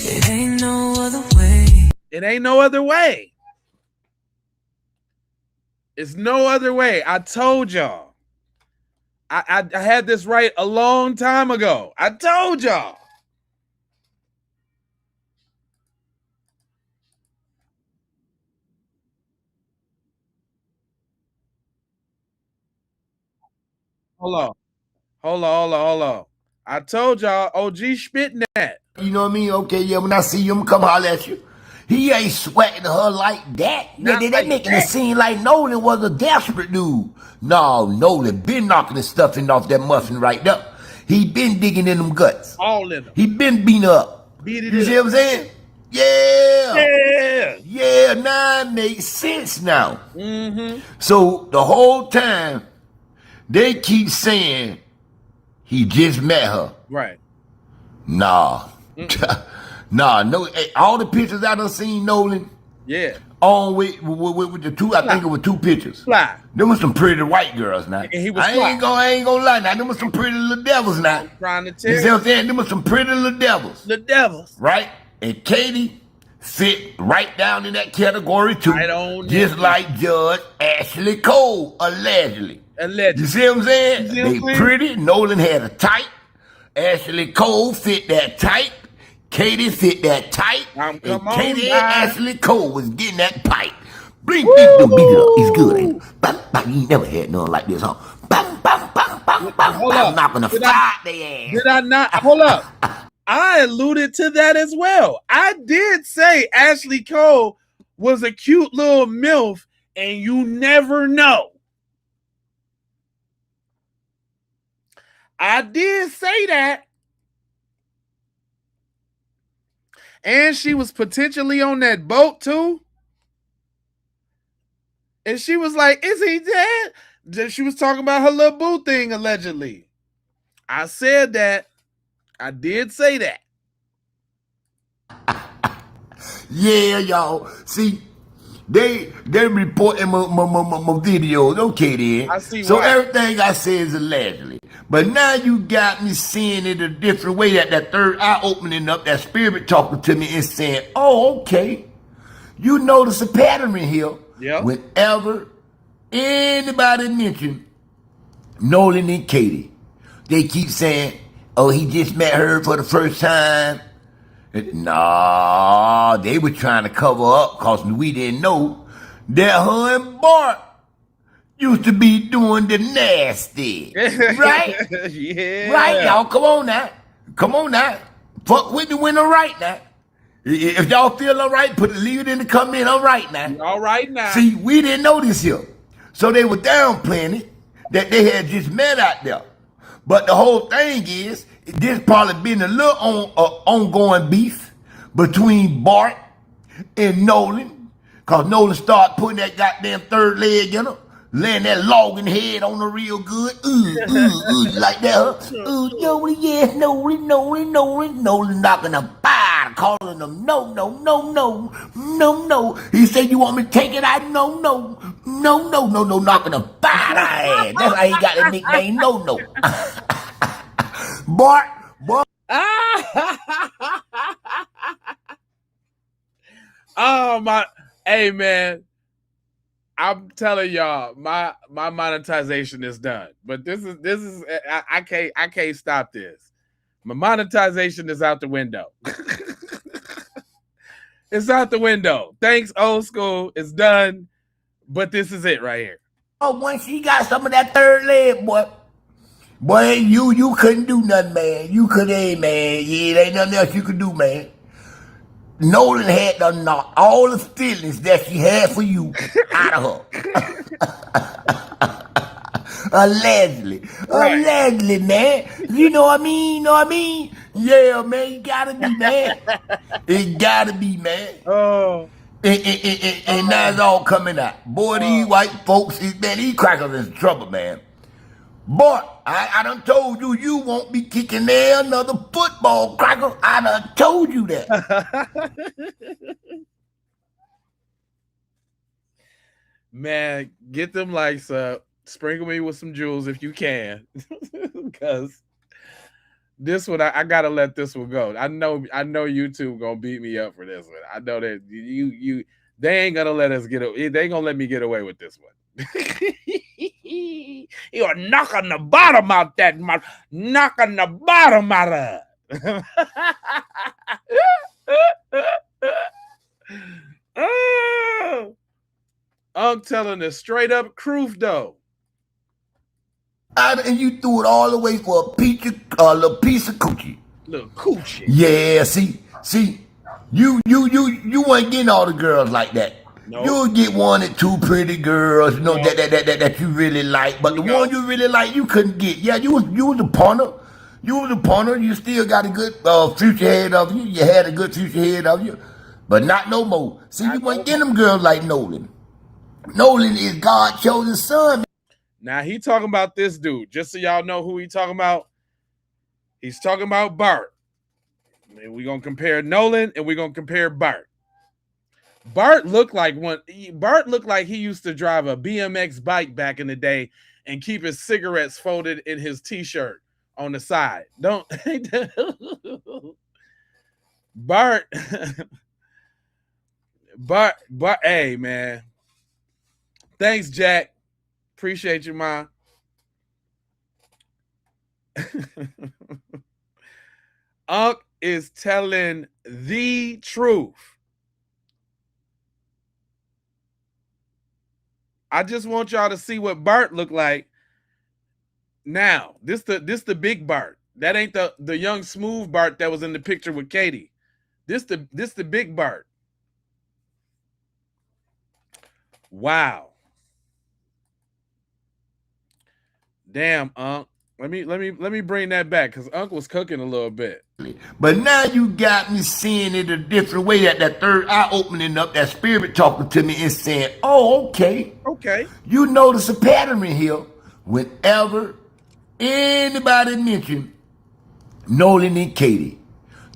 It ain't no other way. It ain't no other way. It's no other way. I told y'all. I had this right a long time ago. I told y'all. Hold on. I told y'all OG spitting that. You know what I mean? Okay, yeah, when I see you, I'm come holler at you. He ain't sweating her like that. They making it seem like Nolan was a desperate dude. No, Nolan been knocking the stuffing off that muffin right there. He been digging in them guts. All in them. He been beating up. You see what I'm saying? Yeah. Yeah, now it makes sense now. Mm-hmm. So the whole time, they keep saying he just met her. Right. Nah. No. Hey, all the pictures I done seen Nolan. Yeah. On with the two, I think it was two pictures. Fly. Them was some pretty white girls now. And he was I ain't gonna lie now. Them was some pretty little devils now. I'm trying to tell you. See what I'm saying? Them was some pretty little devils. The devils. Right? And Katie fit right down in that category too. Right on. Just like Judge Ashley Cole, allegedly. You see what I'm saying? They pretty. Nolan had a type. Ashley Cole fit that type. Katie fit that tight, and Katie and Ashley Cole was getting that pipe. Beat it up. He's good, ain't it? Bam, bam. You never had none like this, huh? Bam, bam, bam, bam, bam. Hold up. Knocking the fire they ass. Did I not? Hold up. I alluded to that as well. I did say Ashley Cole was a cute little MILF, and you never know. I did say that. And she was potentially on that boat too. And she was like, is he dead? She was talking about her little boo thing, allegedly. I said that. I did say that. Yeah, y'all. See, they reporting my videos. Okay, then. I see so why. Everything I say is allegedly. But now you got me seeing it a different way. That third eye opening up, that spirit talking to me and saying, oh, okay. You notice a pattern in here. Yep. Whenever anybody mention Nolan and Katie, they keep saying, oh, he just met her for the first time. Nah, they were trying to cover up because we didn't know that her and Bart used to be doing the nasty. Right? Yeah. Right, y'all. Come on now. Fuck with the winner right now. If y'all feel all right, leave it in the comment. All right now. All right now. See, we didn't know this here. So they were downplaying it, that they had just met out there. But the whole thing is, There's probably been a little ongoing beef between Bart and Nolan, cause Nolan started putting that goddamn third leg in her, laying that logging head on her real good. Like that, huh? Nolan, yes, Nolan, knocking her fire, calling them no. He said, you want me to take it? I no, knocking her fire ass. That's how he got the nickname no. Bart. Oh my, hey man, I'm telling y'all, my monetization is done. But this is I can't stop this. My monetization is out the window. It's out the window. Thanks, old school. It's done. But this is it right here. Oh, once he got some of that third leg, boy, you couldn't do nothing, man. You couldn't, man. Yeah, there ain't nothing else you could do, man. Nolan had to knock all the feelings that she had for you out of her. Allegedly, man. You know what I mean? Yeah, man, it gotta be, man. It gotta be, man. Oh. And now it's all coming out. Boy, these white folks, these crackers in trouble, man. Boy, I done told you, you won't be kicking there another football, cracker. I done told you that. Man, get them likes up. Sprinkle me with some jewels if you can. Because this one, I gotta let this one go. I know YouTube gonna beat me up for this one. I know that they ain't gonna let us they ain't gonna let me get away with this one. You're knocking the bottom out that mouth, knocking the bottom out of it. I'm telling the straight up proof though. And you threw it all away for a little piece of coochie. Little coochie. Yeah, see, you weren't getting all the girls like that. Nope. You'll get one or two pretty girls, that you really like, but the one you really like, you couldn't get. Yeah, you was a punter. You still got a good future ahead of you. You had a good future ahead of you, but not no more. See, you weren't getting them girls like Nolan. Nolan is God's chosen son. Now he talking about this dude. Just so y'all know who he talking about. He's talking about Bart. And we're gonna compare Nolan and we're gonna compare Bart. Bart looked like he used to drive a BMX bike back in the day and keep his cigarettes folded in his t-shirt on the side. Don't Bart, hey man. Thanks, Jack. Appreciate you, Ma. Unc is telling the truth. I just want y'all to see what Bart looked like. Now, this the big Bart. That ain't the young smooth Bart that was in the picture with Katie. This the big Bart. Wow. Damn, Unc. Let me bring that back because Unc was cooking a little bit. But now you got me seeing it a different way. That third eye opening up, that spirit talking to me and saying, "Oh, okay." You notice a pattern in here. Whenever anybody mention Nolan and Katie,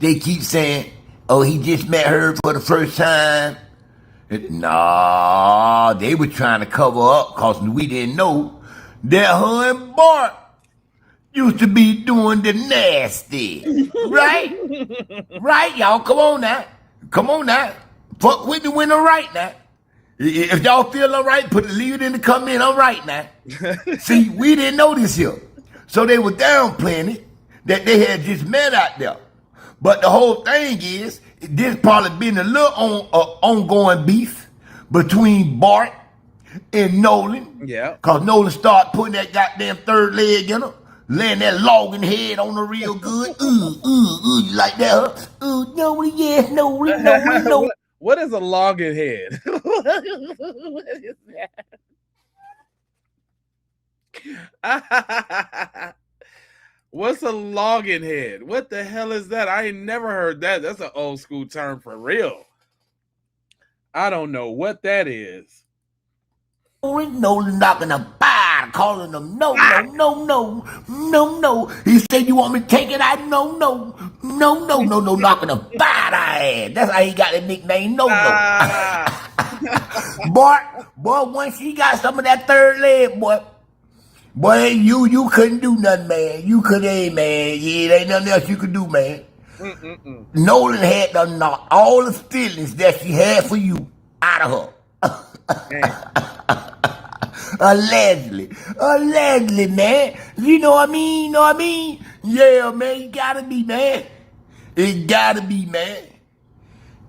they keep saying, "Oh, he just met her for the first time." Nah, they were trying to cover up because we didn't know that her and Bart used to be doing the nasty. Right? Right, y'all? Come on now. Fuck with me when I'm right now. If y'all feel all right, leave it in the comment. I'm right now. See, we didn't know this here. So they were downplaying it that they had just met out there. But the whole thing is, there's probably been a little ongoing beef between Bart and Nolan. Yeah. Because Nolan started putting that goddamn third leg in her, laying that logging head on her real good. Like that, huh? Nolan, yes, Nolan. What is a logging head? What is that? What's a login head? What the hell is that? I ain't never heard that. That's an old school term for real. I don't know what that is. Nolan knocking a bar, calling them no. He said, "You want me to take it?" I no, knocking a bar ass. That's how he got the nickname no. Boy, once he got some of that third leg, boy, you couldn't do nothing, man. You couldn't, man. Yeah, there ain't nothing else you could do, man. Nolan had to knock all the feelings that she had for you out of her. Allegedly, man. You know what I mean? Yeah, man, it gotta be, man. It gotta be, man.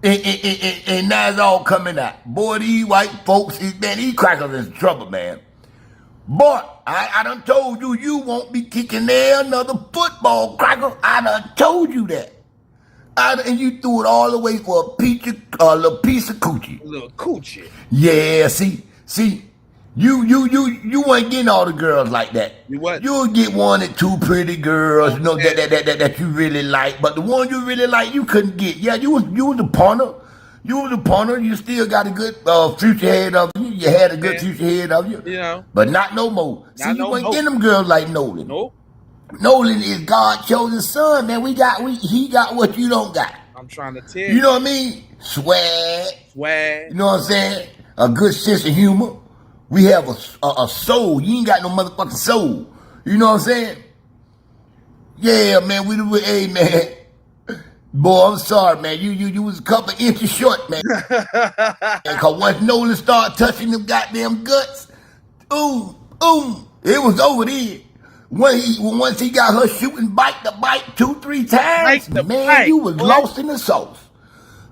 And now it's all coming out. Boy, these white folks, these crackers in trouble, man. Boy, I done told you, you won't be kicking there another football, cracker. I done told you that. And you threw it all away for a little piece of coochie. A little coochie. Yeah, see, you weren't getting all the girls like that. You what? You'll get one or two pretty girls, you know, that you really like, but the one you really like, you couldn't get. Yeah, you was the punter. You still got a good future ahead of you. You had a good future ahead of you. You know. But not no more. See, you ain't getting them girls like Nolan. Nope. Nolan is God's chosen son, man. He got what you don't got. I'm trying to tell you. You know what I mean? Swag. You know what I'm saying? A good sense of humor. We have a soul. You ain't got no motherfucking soul. You know what I'm saying? Yeah, man. Hey, man. Boy, I'm sorry, man. You was a couple inches short, man. Cause once Nolan started touching them goddamn guts, it was over there. Once he got her shooting bite to bite 2-3 times, man, you was lost in the sauce.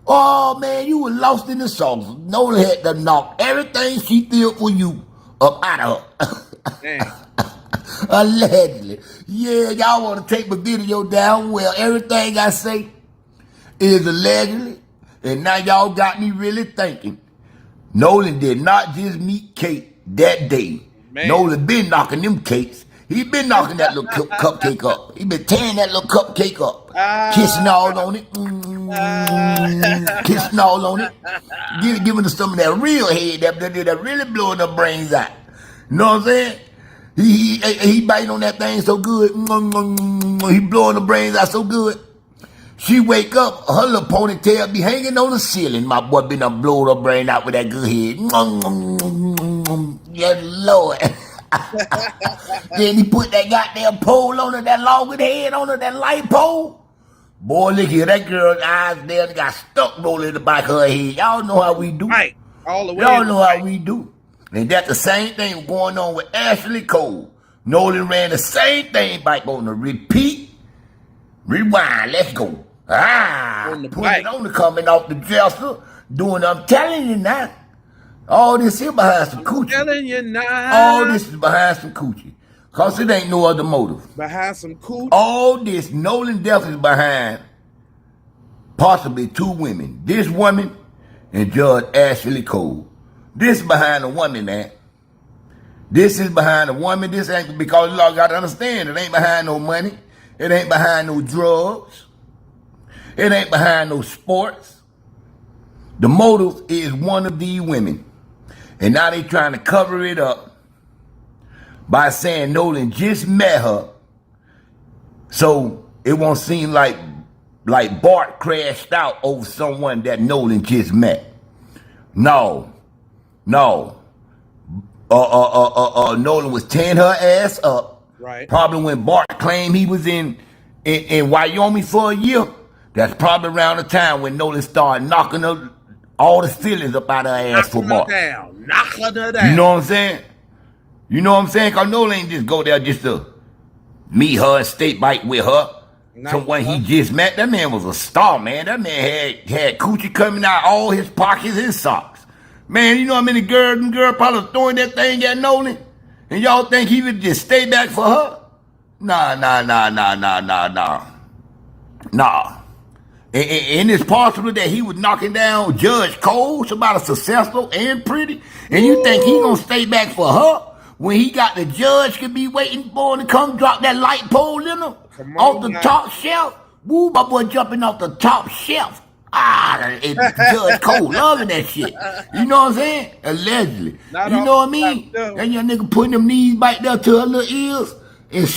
Oh, man, you were lost in the sauce. Nolan had to knock everything she did for you up out of her. Allegedly. Yeah, y'all want to take my video down? Well, everything I say is allegedly. And now y'all got me really thinking. Nolan did not just meet Kate that day. Man. Nolan been knocking them cakes. He been knocking that little cupcake up. He been tearing that little cupcake up. Kissing all on it. Kissing all on it. Giving her some of that real head that really blowing her brains out. You know what I'm saying? He biting on that thing so good. He blowing her brains out so good. She wake up, her little ponytail be hanging on the ceiling. My boy been done blowing her brain out with that good head. Yes, Lord. Then he put that goddamn pole on her, that longer head on her, that light pole. Boy, look here, that girl's eyes there got stuck rolling in the back of her head. Y'all know how we do. Right, all the way. Y'all know how we do. And that's the same thing going on with Ashley Cole. Nolan ran the same thing back on the repeat, rewind, let's go. Put it on the coming off the dresser, doing, I'm telling you now. All this here behind some coochie. I'm telling you now. All this is behind some coochie. Cause it ain't no other motive. Behind some coochie? All this, Nolan Death is behind possibly 2 women. This woman and Judge Ashley Cole. This is behind a woman, man. This is behind a woman. This ain't, because you got to understand, it ain't behind no money. It ain't behind no drugs. It ain't behind no sports. The motive is one of these women. And now they trying to cover it up by saying Nolan just met her, so it won't seem like Bart crashed out over someone that Nolan just met. No. Nolan was tearing her ass up. Right. Probably when Bart claimed he was in Wyoming for a year. That's probably around the time when Nolan started knocking her all the feelings up out of her ass for Bart. Knocking her down. You know what I'm saying? You know what I'm saying? Because Nolan ain't just go there just to meet her and state bite with her. Someone he just met. That man was a star, man. That man had coochie coming out all his pockets and socks. Man, you know how many girls probably throwing that thing at Nolan? And y'all think he would just stay back for her? Nah. And it's possible that he was knocking down Judge Cole, somebody successful and pretty, and you think he gonna stay back for her? when he got the judge could be waiting for him to come drop that light pole in him off the top shelf. Woo, my boy jumping off the top shelf. Judge Cole loving that shit. You know what I'm saying? Allegedly. You know what I mean? That young nigga putting them knees back there to her little ears and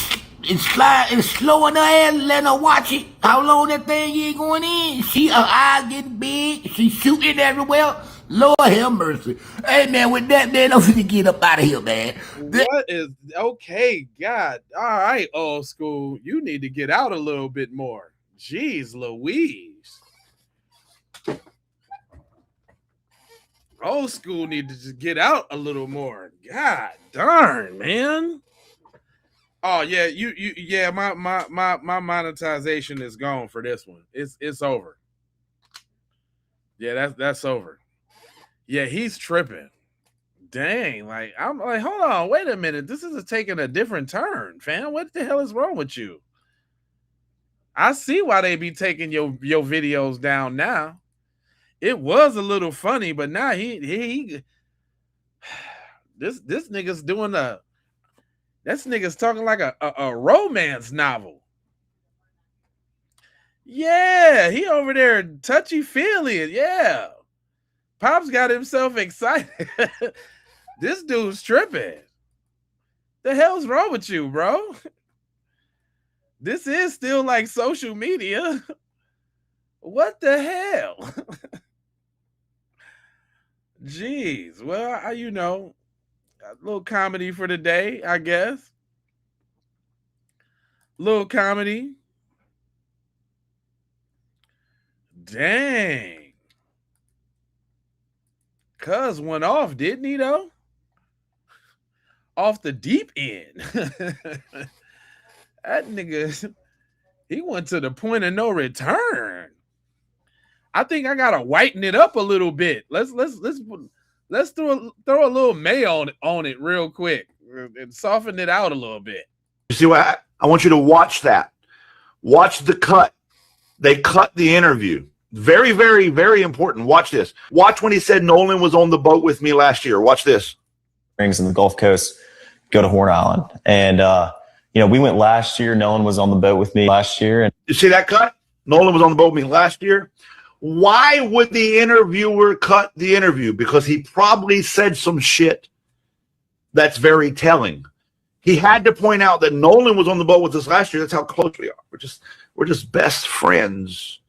slide and slowing her ass, letting her watch it. How long that thing is going in? Her eyes getting big. She shooting everywhere. Lord have mercy. Hey man, with that man, I'm gonna get up out of here, man. What is okay? God, all right, old school. You need to get out a little bit more. Jeez, Louise. Old school need to just get out a little more. God darn, man. Oh yeah, yeah, my monetization is gone for this one. It's over. Yeah, that's over. Yeah, he's tripping. Dang, like I'm like, hold on, wait a minute. This is taking a different turn, fam. What the hell is wrong with you? I see why they be taking your videos down now. It was a little funny, but now he this nigga's doing this nigga's talking like a romance novel. Yeah, he over there touchy-feely. Yeah. Pops got himself excited. This dude's tripping. The hell's wrong with you, bro? This is still like social media. What the hell? Jeez. Well, you know, a little comedy for the day, I guess. Little comedy. Dang. Cuz went off, didn't he, though? Off the deep end. That nigga, he went to the point of no return. I think I gotta whiten it up a little bit. Let's throw a little mayo on it real quick and soften it out a little bit. You see what I want you to watch that. Watch the cut. They cut the interview. Very, very, very important. Watch this. Watch when he said Nolan was on the boat with me last year. Watch this. Rings in the Gulf Coast, go to Horn Island. And, you know, we went last year. Nolan was on the boat with me last year. And you see that cut? Nolan was on the boat with me last year. Why would the interviewer cut the interview? Because he probably said some shit that's very telling. He had to point out that Nolan was on the boat with us last year. That's how close we are. We're just best friends.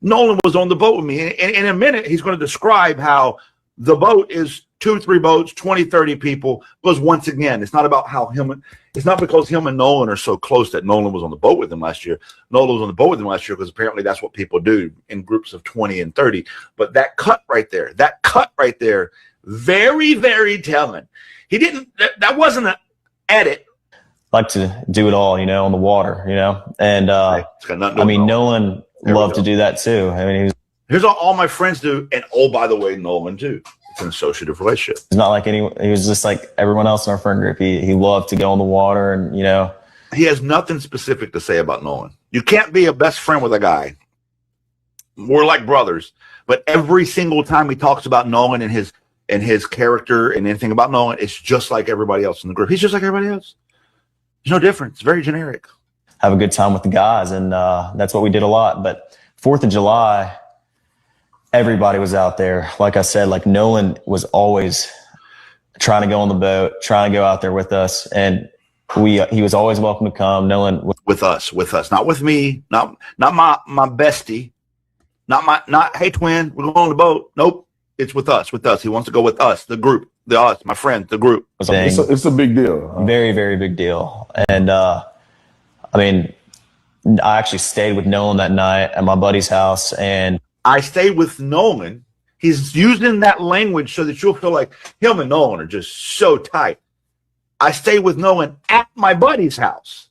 Nolan was on the boat with me. And in a minute, he's going to describe how the boat is 2-3 boats, 20, 30 people. Because once again, it's not about it's not because him and Nolan are so close that Nolan was on the boat with him last year. Nolan was on the boat with him last year because apparently that's what people do in groups of 20 and 30. But that cut right there, very, very telling. He didn't, that wasn't an edit. Like to do it all, you know, on the water, you know. And I mean, Nolan loved to do that too. I mean, here's all my friends do, and oh, by the way, Nolan too. It's an associative relationship. It's not like he was just like everyone else in our friend group. He loved to go on the water, and you know, he has nothing specific to say about Nolan. You can't be a best friend with a guy. We're like brothers, but every single time he talks about Nolan and his character and anything about Nolan, it's just like everybody else in the group. He's just like everybody else. There's no difference. It's very generic. Have a good time with the guys, and that's what we did a lot. But 4th of July, everybody was out there. Like I said, like Nolan was always trying to go on the boat, trying to go out there with us, and he was always welcome to come. Nolan with us, not with me, not my bestie, not hey twin, we're going on the boat. Nope, it's with us. He wants to go with us, the group, my friends, the group. It's a big deal. Very, very big deal. And I mean, I actually stayed with Nolan that night at my buddy's house, and I stayed with Nolan. He's using that language so that you'll feel like him and Nolan are just so tight. I stayed with Nolan at my buddy's house.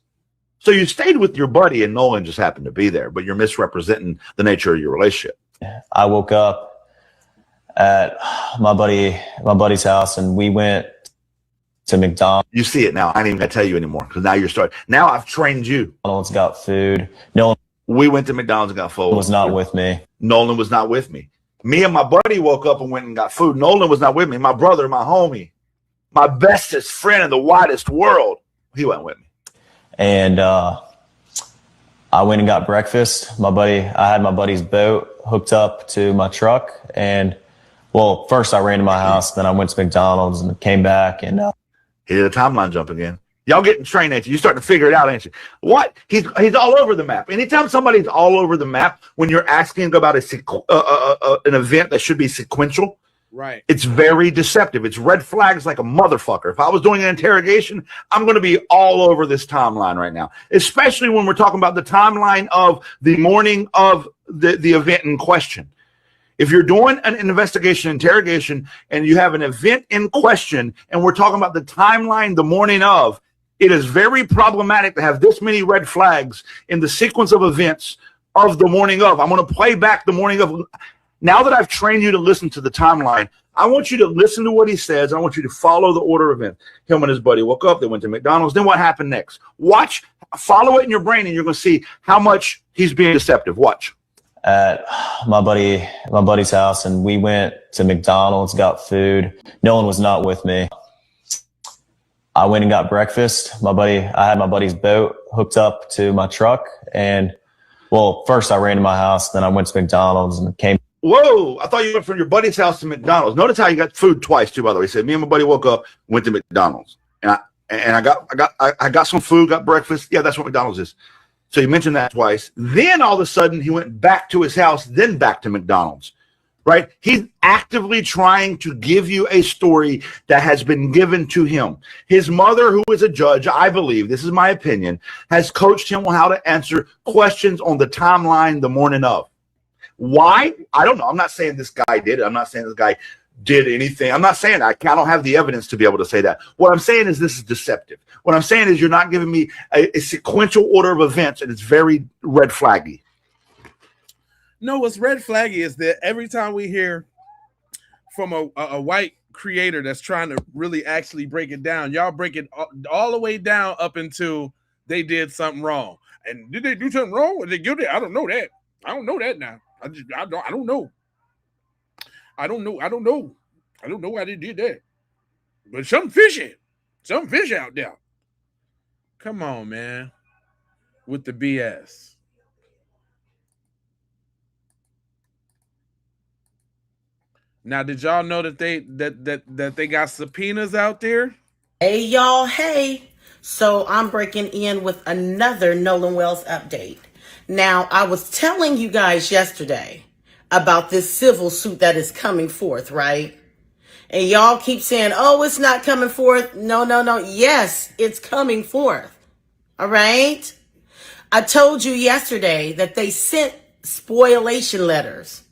So you stayed with your buddy and Nolan just happened to be there, but you're misrepresenting the nature of your relationship. I woke up at my buddy's house, and we went to McDonald's. You see it now. I ain't even gonna tell you anymore because now you're starting. Now I've trained you. Nolan's got food. Nolan. We went to McDonald's and got food. Was not with me. Nolan was not with me. Me and my buddy woke up and went and got food. Nolan was not with me. My brother, my homie. my bestest friend in the widest world. He went with me. And I went and got breakfast. I had my buddy's boat hooked up to my truck. And, well, first I ran to my house, then I went to McDonald's and came back. And here's the timeline jump again. Y'all getting trained, ain't you? You starting to figure it out, ain't you? What? He's all over the map. Anytime somebody's all over the map, when you're asking about an event that should be sequential, right? It's very deceptive. It's red flags like a motherfucker. If I was doing an interrogation, I'm going to be all over this timeline right now, especially when we're talking about the timeline of the morning of the event in question. If you're doing an investigation, interrogation, and you have an event in question, and we're talking about the timeline the morning of, it is very problematic to have this many red flags in the sequence of events of the morning of. I'm going to play back the morning of. Now that I've trained you to listen to the timeline, I want you to listen to what he says. I want you to follow the order of events. Him and his buddy woke up. They went to McDonald's. Then what happened next? Watch, follow it in your brain, and you're going to see how much he's being deceptive. Watch. At my buddy's house, and we went to McDonald's, got food. Nolan was not with me. I went and got breakfast. I had my buddy's boat hooked up to my truck. And, well, first I ran to my house, then I went to McDonald's and came. Whoa, I thought you went from your buddy's house to McDonald's. Notice how you got food twice, too, by the way. He said, me and my buddy woke up, went to McDonald's. And I got some food, got breakfast. Yeah, that's what McDonald's is. So you mentioned that twice. Then all of a sudden he went back to his house, then back to McDonald's, right? He's actively trying to give you a story that has been given to him. His mother, who is a judge, I believe, this is my opinion, has coached him on how to answer questions on the timeline the morning of. Why? I don't know. I'm not saying this guy did it. I'm not saying this guy did anything. I'm not saying that. I don't have the evidence to be able to say that. What I'm saying is this is deceptive. What I'm saying is you're not giving me a sequential order of events, and it's very red flaggy. No, what's red flaggy is that every time we hear from a white creator that's trying to really actually break it down, y'all break it all the way down up into they did something wrong. And did they do something wrong? Were they guilty? I don't know that. I don't know that now. I don't know. I don't know why they did that. But something fishy. Some fish out there. Come on, man. With the BS. Now, did y'all know that they got subpoenas out there? Hey, y'all. Hey. So I'm breaking in with another Nolan Wells update. Now, I was telling you guys yesterday about this civil suit that is coming forth, right? And y'all keep saying, oh, it's not coming forth. No. Yes, it's coming forth. All right? I told you yesterday that they sent spoliation letters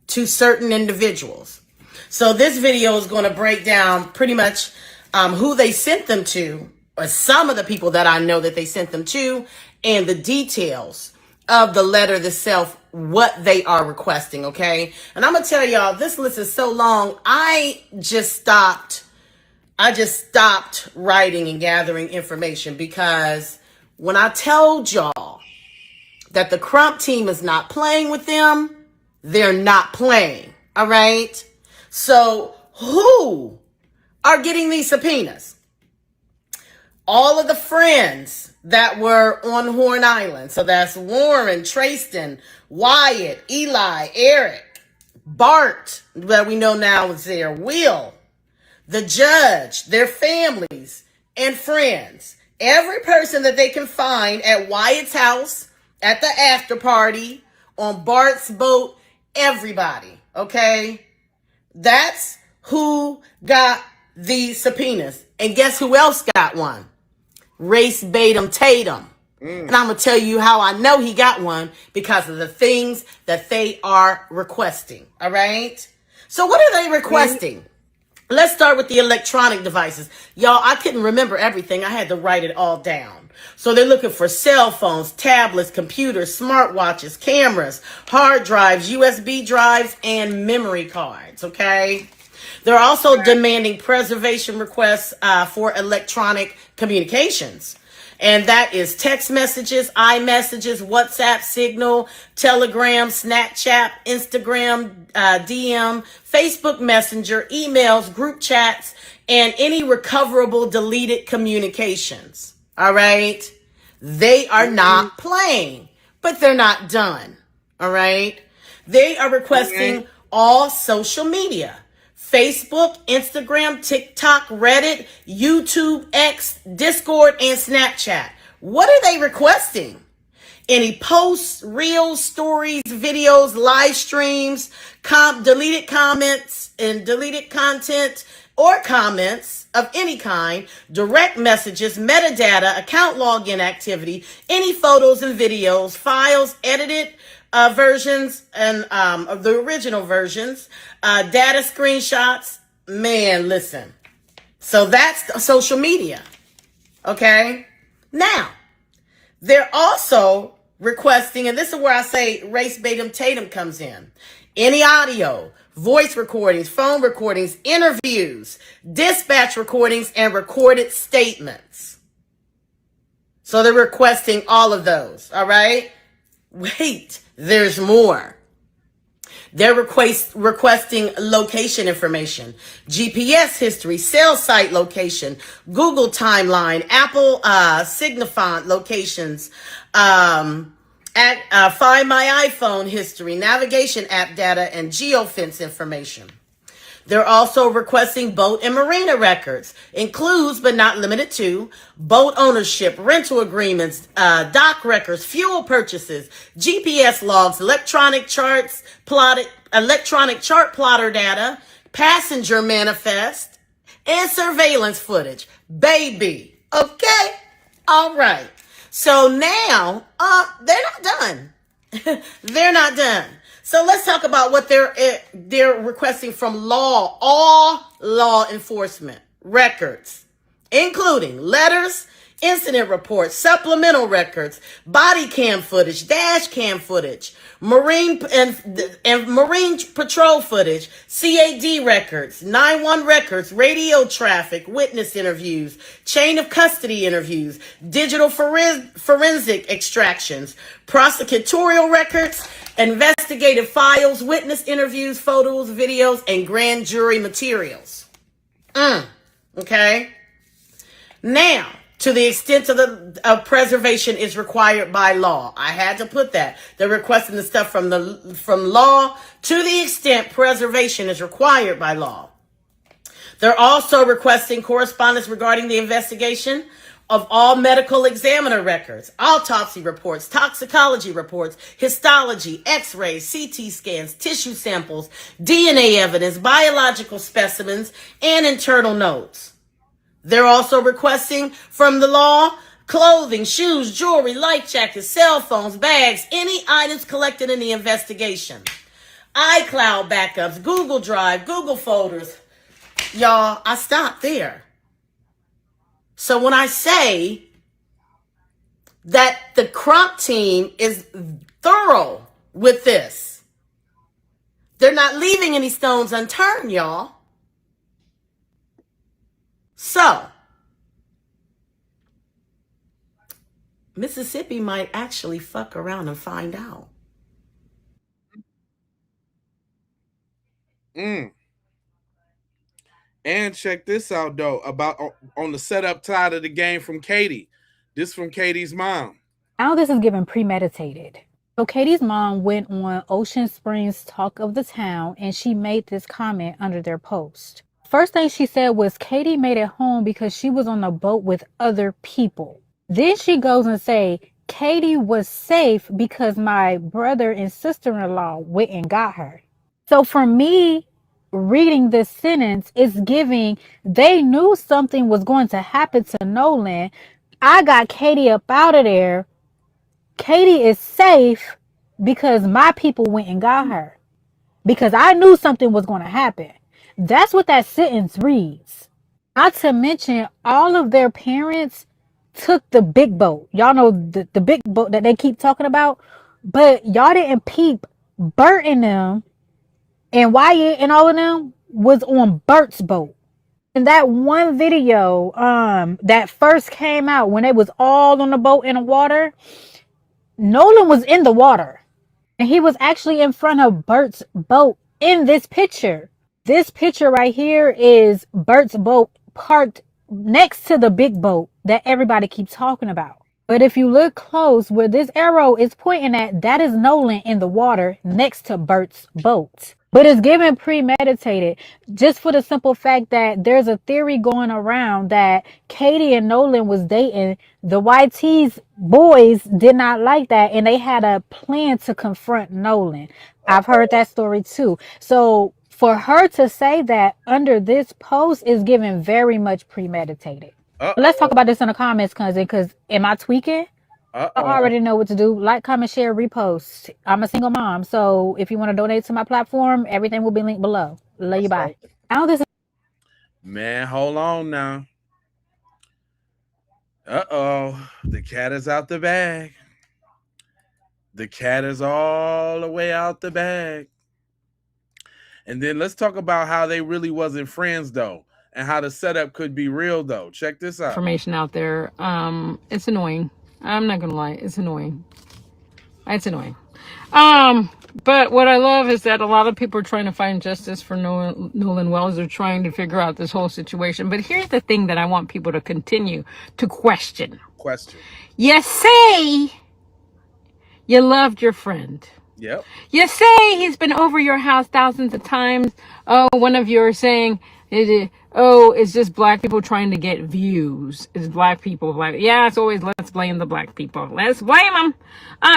to certain individuals. So this video is going to break down pretty much who they sent them to, or some of the people that I know that they sent them to, and the details of the letter itself, what they are requesting, okay? And I'm gonna tell y'all, this list is so long, I just stopped writing and gathering information, because when I told y'all that the Crump team is not playing with them, they're not playing, all right? So who are getting these subpoenas? All of the friends that were on Horn Island. So that's Warren, Trayston, Wyatt, Eli, Eric, Bart, that we know now is there, Will, the judge, their families, and friends. Every person that they can find at Wyatt's house, at the after party, on Bart's boat, everybody, okay? That's who got these subpoenas. And guess who else got one? Race Batum Tatum. And I'm going to tell you how I know he got one, because of the things that they are requesting. All right? So what are they requesting? Let's start with the electronic devices. Y'all, I couldn't remember everything. I had to write it all down. So they're looking for cell phones, tablets, computers, smartwatches, cameras, hard drives, USB drives, and memory cards. Okay? They're also demanding preservation requests for electronic communications. And that is text messages, iMessages, WhatsApp, Signal, Telegram, Snapchat, Instagram, DM, Facebook Messenger, emails, group chats, and any recoverable deleted communications. All right? They are not playing, but they're not done. All right? They are requesting all social media. Facebook, Instagram, TikTok, Reddit, YouTube, X, Discord, and Snapchat. What are they requesting? Any posts, reels, stories, videos, live streams, deleted comments and deleted content or comments of any kind, direct messages, metadata, account login activity, any photos and videos, files, edited versions and of the original versions, data screenshots. Man, listen. So that's social media. Okay? Now, they're also requesting, and this is where I say race baitum Tatum comes in. Any audio, voice recordings, phone recordings, interviews, dispatch recordings, and recorded statements. So they're requesting all of those. All right? Wait, there's more. They're requesting location information, GPS history, cell site location, Google timeline, Apple Signifont locations, Find My iPhone history, navigation app data, and geofence information. They're also requesting boat and marina records, includes but not limited to boat ownership, rental agreements, dock records, fuel purchases, GPS logs, electronic chart plotter data, passenger manifest, and surveillance footage. Baby. Okay? All right. So now, they're not done. They're not done. So let's talk about what they're requesting from all law enforcement records, including letters, incident reports, supplemental records, body cam footage, dash cam footage, marine patrol footage, CAD records, 911 records, radio traffic, witness interviews, chain of custody interviews, digital forensic extractions, prosecutorial records, investigative files, witness interviews, photos, videos, and grand jury materials. Okay? Now, to the extent of preservation is required by law. I had to put that. They're requesting the stuff from law to the extent preservation is required by law. They're also requesting correspondence regarding the investigation of all medical examiner records, autopsy reports, toxicology reports, histology, x-rays, CT scans, tissue samples, DNA evidence, biological specimens, and internal notes. They're also requesting from the law clothing, shoes, jewelry, life jackets, cell phones, bags, any items collected in the investigation. iCloud backups, Google Drive, Google folders. Y'all, I stopped there. So when I say that the Crump team is thorough with this, they're not leaving any stones unturned, y'all. So, Mississippi might actually fuck around and find out. And check this out, though, about on the setup side of the game from Katie. This from Katie's mom. Now this is given premeditated. So Katie's mom went on Ocean Springs Talk of the Town and she made this comment under their post. First thing she said was Katie made it home because she was on a boat with other people. Then she goes and say Katie was safe because my brother and sister-in-law went and got her. So for me, reading this sentence is giving they knew something was going to happen to Nolan. I got Katie up out of there. Katie is safe because my people went and got her. Because I knew something was going to happen. That's what that sentence reads. Not to mention, all of their parents took the big boat. Y'all know the big boat that they keep talking about. But y'all didn't peep Bert and them and Wyatt and all of them was on Bert's boat. In that one video, that first came out when they was all on the boat in the water, Nolan was in the water. And he was actually in front of Bert's boat in this picture. This picture right here is Bert's boat parked next to the big boat that everybody keeps talking about. But if you look close, where this arrow is pointing at, that is Nolan in the water next to Bert's boat. But it's given premeditated, just for the simple fact that there's a theory going around that Katie and Nolan was dating. The YT's boys did not like that, and they had a plan to confront Nolan. I've heard that story too. So for her to say that under this post is given very much premeditated. Let's talk about this in the comments, cousin, because am I tweaking? I already know what to do. Like, comment, share, repost. I'm a single mom, so if you want to donate to my platform, everything will be linked below. Love you, bye. Now this. Man, hold on now. The cat is out the bag. The cat is all the way out the bag. And then let's talk about how they really wasn't friends, though, and how the setup could be real, though. Check this out. Information out there. It's annoying. I'm not gonna lie, it's annoying. It's annoying. But what I love is that a lot of people are trying to find justice for Nolan Wells. They're trying to figure out this whole situation. But here's the thing that I want people to continue to question. You say you loved your friend. Yep. You say he's been over your house thousands of times. Oh, one of you are saying, it's just black people trying to get views. It's black people. Yeah, it's always let's blame the black people. Let's blame them.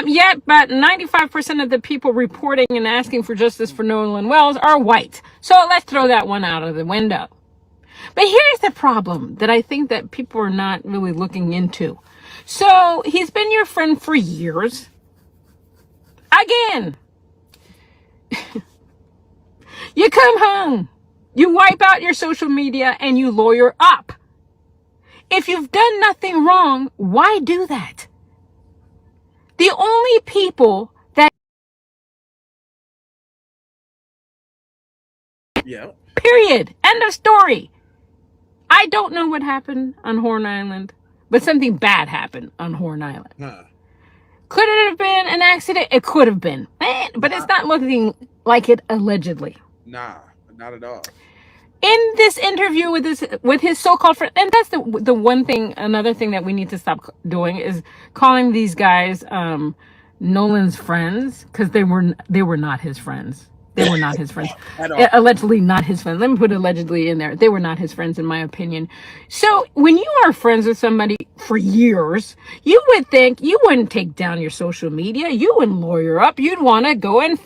Yet, but 95% of the people reporting and asking for justice for Nolan Wells are white. So let's throw that one out of the window. But here's the problem that I think that people are not really looking into. So he's been your friend for years. Again, you come home, you wipe out your social media, and you lawyer up. If you've done nothing wrong, why do that? The only people that... Yeah. Period. End of story. I don't know what happened on Horn Island, but something bad happened on Horn Island. Could it have been an accident? It could have been. But it's not looking like it allegedly. Nah, not at all. In this interview with his so-called friend, and that's the one thing, another thing that we need to stop doing is calling these guys Nolan's friends, because they were not his friends. They were not his friends. Allegedly not his friends. Let me put allegedly in there. They were not his friends, in my opinion. So when you are friends with somebody for years, you would think you wouldn't take down your social media. You wouldn't lawyer up. You'd want to go and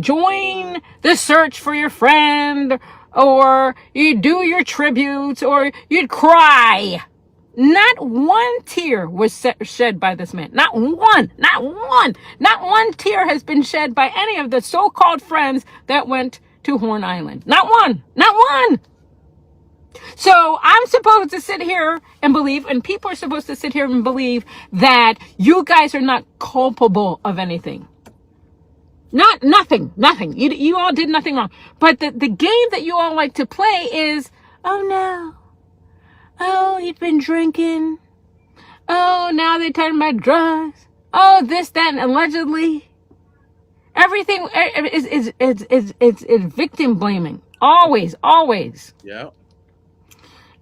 join the search for your friend, or you'd do your tributes, or you'd cry. Not one tear was shed by this man. Not one tear has been shed by any of the so-called friends that went to Horn Island. Not one. So I'm supposed to sit here and believe, and people are supposed to sit here and believe that you guys are not culpable of anything. Nothing. You all did nothing wrong. But the game that you all like to play is, oh no. Oh, he'd been drinking. Oh, now they're talking about drugs. Oh, this, that, and allegedly. Everything is victim blaming. Always. Yeah.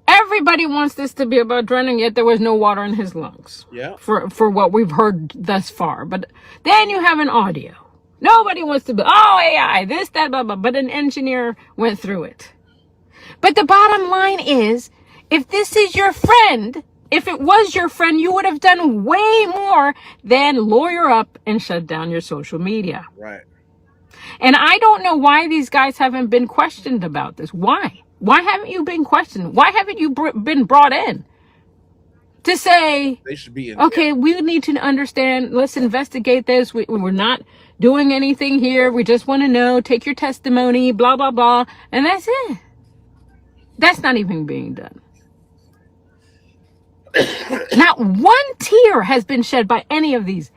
Everybody wants this to be about drowning, yet there was no water in his lungs. Yeah. For what we've heard thus far. But then you have an audio. Nobody wants to be, AI, this, that, blah, blah. But an engineer went through it. But the bottom line is, if this is your friend, if it was your friend, you would have done way more than lawyer up and shut down your social media. Right. And I don't know why these guys haven't been questioned about this. Why? Why haven't you been questioned? Why haven't you been brought in to say, they should be in okay, we need to understand, let's investigate this. We're not doing anything here. We just want to know, take your testimony, blah, blah, blah. And that's it. That's not even being done. Not one tear has been shed by any of these.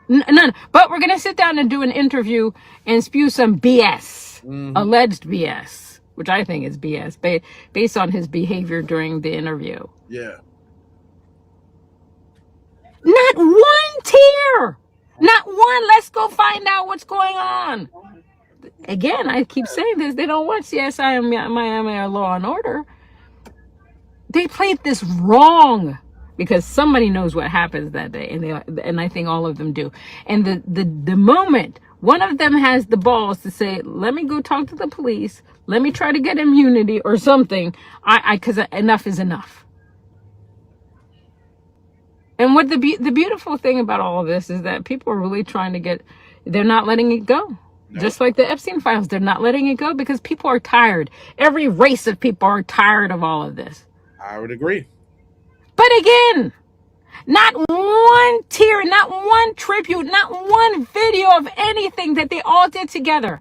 None. But we're going to sit down and do an interview and spew some BS. Alleged BS. which I think is BS, based on his behavior during the interview. Yeah. Not one tear. Not one. Let's go find out what's going on. Again, I keep saying this. They don't watch CSI and Miami or Law and Order. They played this wrong because somebody knows what happens that day, and I think all of them do. And the moment one of them has the balls to say, "Let me go talk to the police. Let me try to get immunity or something," because enough is enough. And what the beautiful thing about all of this is that people are really trying to get, they're not letting it go. Nope. Just like the Epstein files, they're not letting it go because people are tired. Every race of people are tired of all of this. I would agree. But again, not one tear, not one tribute, not one video of anything that they all did together.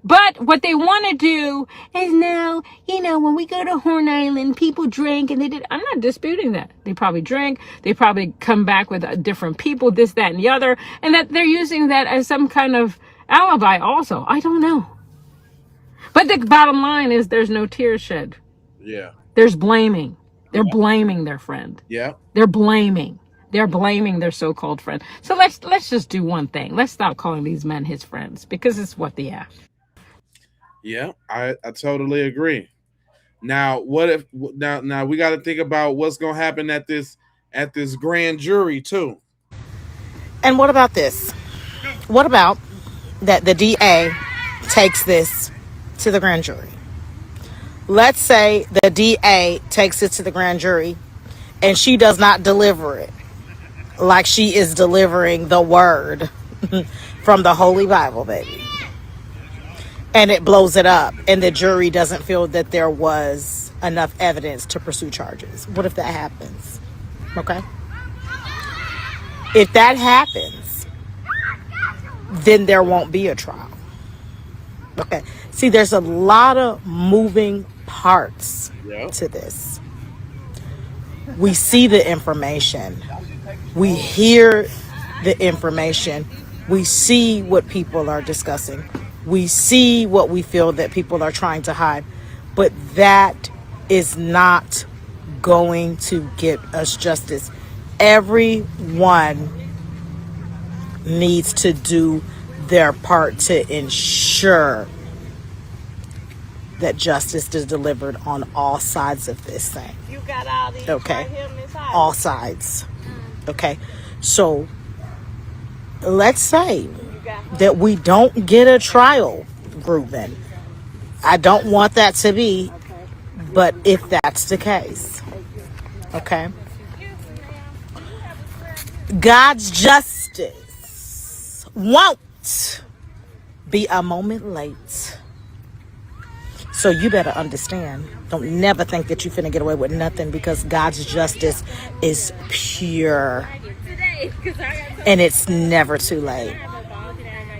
But what they want to do is now, when we go to Horn Island, people drink and they did. I'm not disputing that. They probably drink. They probably come back with different people, this, that, and the other. And that they're using that as some kind of alibi also. I don't know. But the bottom line is there's no tears shed. Yeah. There's blaming. They're blaming their friend. Yeah. They're blaming their so-called friend. So let's just do one thing. Let's stop calling these men his friends because it's what they are. Yeah, I totally agree. Now, what if now we got to think about what's going to happen at this grand jury too. And what about this? What about that the DA takes this to the grand jury? Let's say the DA takes it to the grand jury and she does not deliver it like she is delivering the word from the Holy Bible, baby. And it blows it up and the jury doesn't feel that there was enough evidence to pursue charges. What if that happens? Okay. If that happens, then there won't be a trial. Okay. See, there's a lot of moving parts to this. We see the information. We hear the information. We see what people are discussing. We see what we feel that people are trying to hide. But that is not going to get us justice. Everyone needs to do their part to ensure that justice is delivered on all sides of this thing. You got all these okay. All sides. Okay. So let's say that we don't get a trial, Ruben. I don't want that to be, but if that's the case, okay. God's justice won't be a moment late. So you better understand. Don't never think that you're finna get away with nothing because God's justice is pure. And it's never too late.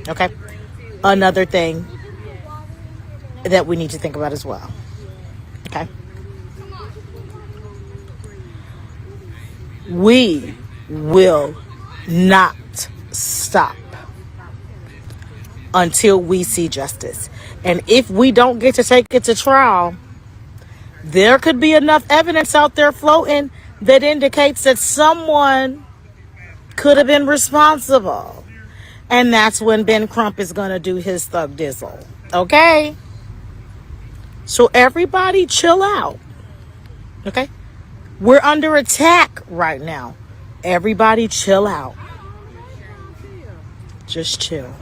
Okay? Another thing that we need to think about as well. Okay? We will not stop until we see justice. And if we don't get to take it to trial, there could be enough evidence out there floating that indicates that someone could have been responsible. And that's when Ben Crump is going to do his thug dizzle. Okay? So everybody chill out. Okay? We're under attack right now. Everybody chill out. Just chill.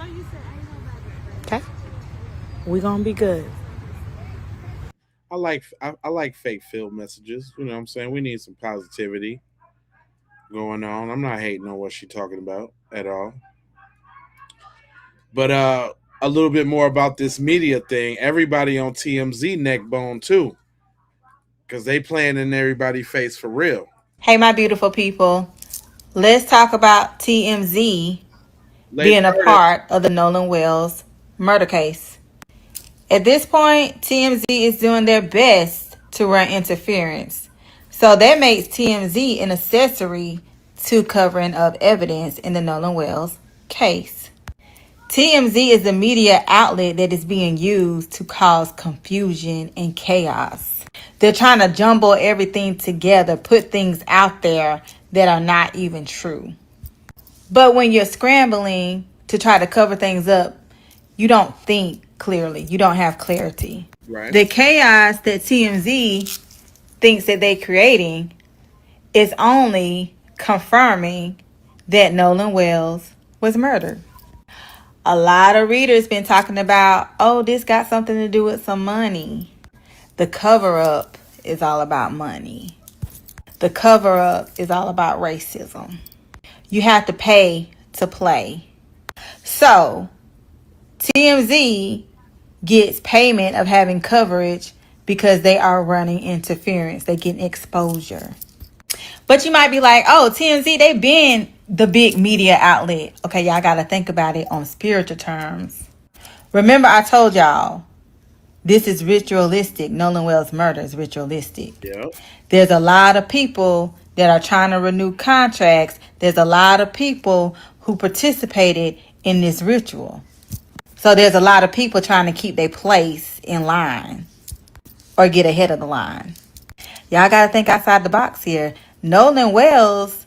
Okay? We're going to be good. I like fake filled messages. You know what I'm saying? We need some positivity going on. I'm not hating on what she's talking about at all. But a little bit more about this media thing. Everybody on TMZ neck bone too. Because they playing in everybody's face for real. Hey, my beautiful people. Let's talk about TMZ being a part of the Nolan Wells murder case. At this point, TMZ is doing their best to run interference. So that makes TMZ an accessory to covering up evidence in the Nolan Wells case. TMZ is the media outlet that is being used to cause confusion and chaos. They're trying to jumble everything together, put things out there that are not even true. But when you're scrambling to try to cover things up, you don't think clearly. You don't have clarity. Right. The chaos that TMZ thinks that they're creating is only confirming that Nolan Wells was murdered. A lot of readers been talking about, oh, this got something to do with some money. The cover-up is all about money. The cover-up is all about racism. You have to pay to play. So, TMZ gets payment of having coverage because they are running interference. They get exposure. But you might be like, oh, TMZ, they been the big media outlet. Okay, y'all got to think about it on spiritual terms. Remember, I told y'all, this is ritualistic. Nolan Wells' murder is ritualistic. Yep. There's a lot of people that are trying to renew contracts. There's a lot of people who participated in this ritual. So there's a lot of people trying to keep their place in line or get ahead of the line. Y'all got to think outside the box here. Nolan Wells,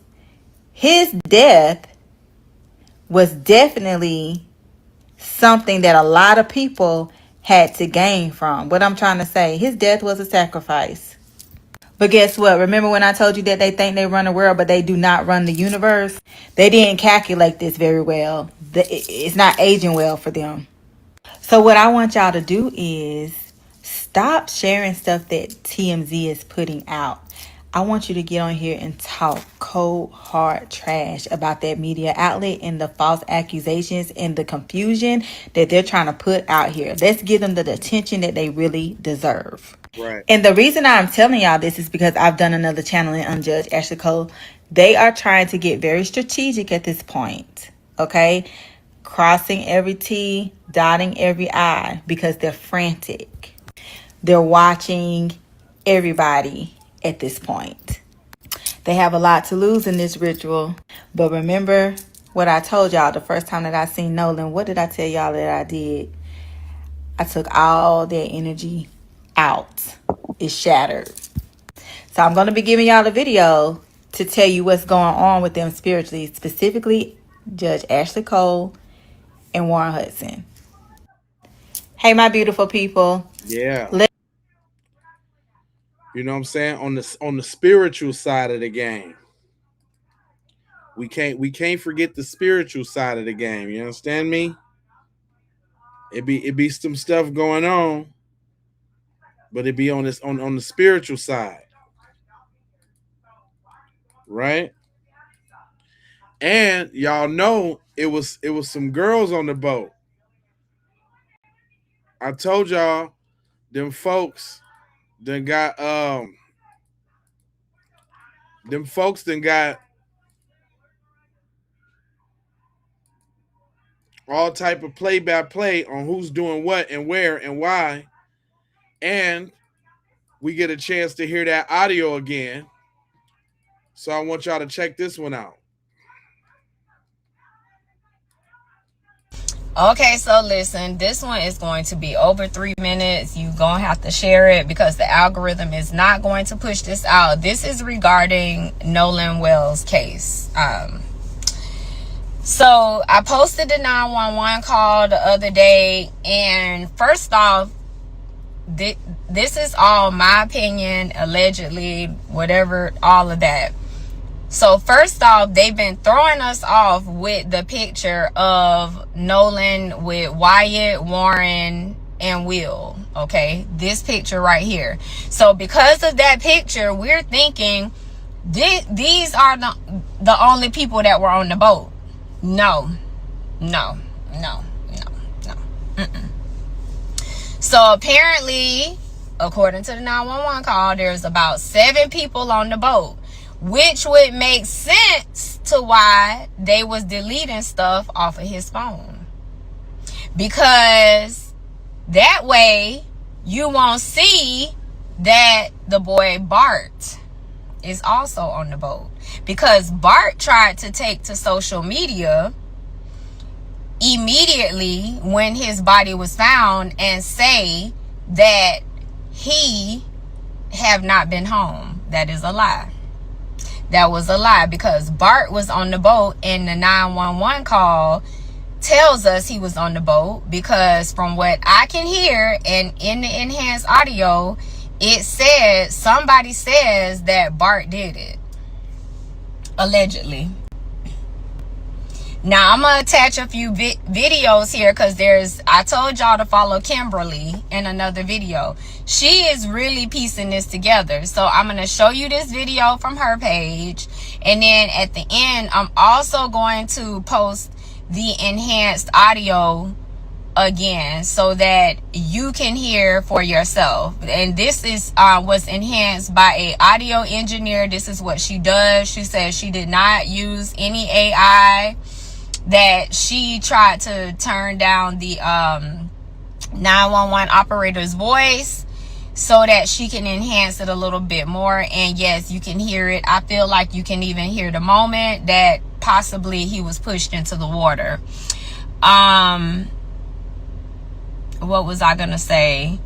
his death was definitely something that a lot of people had to gain from. What I'm trying to say, his death was a sacrifice. But guess what? Remember when I told you that they think they run the world, but they do not run the universe? They didn't calculate this very well. It's not aging well for them. So what I want y'all to do is stop sharing stuff that TMZ is putting out. I want you to get on here and talk cold, hard trash about that media outlet and the false accusations and the confusion that they're trying to put out here. Let's give them the attention that they really deserve. Right. And the reason I'm telling y'all this is because I've done another channel in Unjudged Ashley Cole. They are trying to get very strategic at this point. Okay? Crossing every T, dotting every I, because they're frantic. They're watching everybody at this point. They have a lot to lose in this ritual. But remember what I told y'all the first time that I seen Nolan. What did I tell y'all that I did? I took all their energy out. It's shattered. So I'm going to be giving y'all a video to tell you what's going on with them spiritually. Specifically, Judge Ashley Cole and Warren Hudson. Hey, my beautiful people. Yeah. You know what I'm saying? On the spiritual side of the game. We can't forget the spiritual side of the game. You understand me? It be some stuff going on, but it be on the spiritual side. Right? And y'all know it was some girls on the boat. I told y'all them folks then got all type of play-by-play on who's doing what and where and why. And we get a chance to hear that audio again. So I want y'all to check this one out. Okay, so listen, this one is going to be over 3 minutes. You're going to have to share it because the algorithm is not going to push this out. This is regarding Nolan Wells' case. So I posted the 911 call the other day, and first off, this is all my opinion, allegedly, whatever, all of that. So first off, they've been throwing us off with the picture of Nolan with Wyatt, Warren, and Will. Okay, this picture right here. So because of that picture, we're thinking these are the only people that were on the boat. No. So apparently, according to the 911 call, there's about 7 people on the boat, which would make sense to why they was deleting stuff off of his phone. Because that way you won't see that the boy Bart is also on the boat. Because Bart tried to take to social media immediately when his body was found and say that he have not been home. That is a lie. That was a lie, because Bart was on the boat, and the 911 call tells us he was on the boat, because from what I can hear and in the enhanced audio, it said, somebody says that Bart did it. Allegedly. Now, I'm going to attach a few videos here, because I told y'all to follow Kimberly in another video. She is really piecing this together. So I'm going to show you this video from her page. And then at the end, I'm also going to post the enhanced audio again, so that you can hear for yourself. And this is was enhanced by a audio engineer. This is what she does. She says she did not use any AI, that she tried to turn down the 911 operator's voice so that she can enhance it a little bit more. And yes, you can hear it. I feel like you can even hear the moment that possibly he was pushed into the water. What was I gonna say?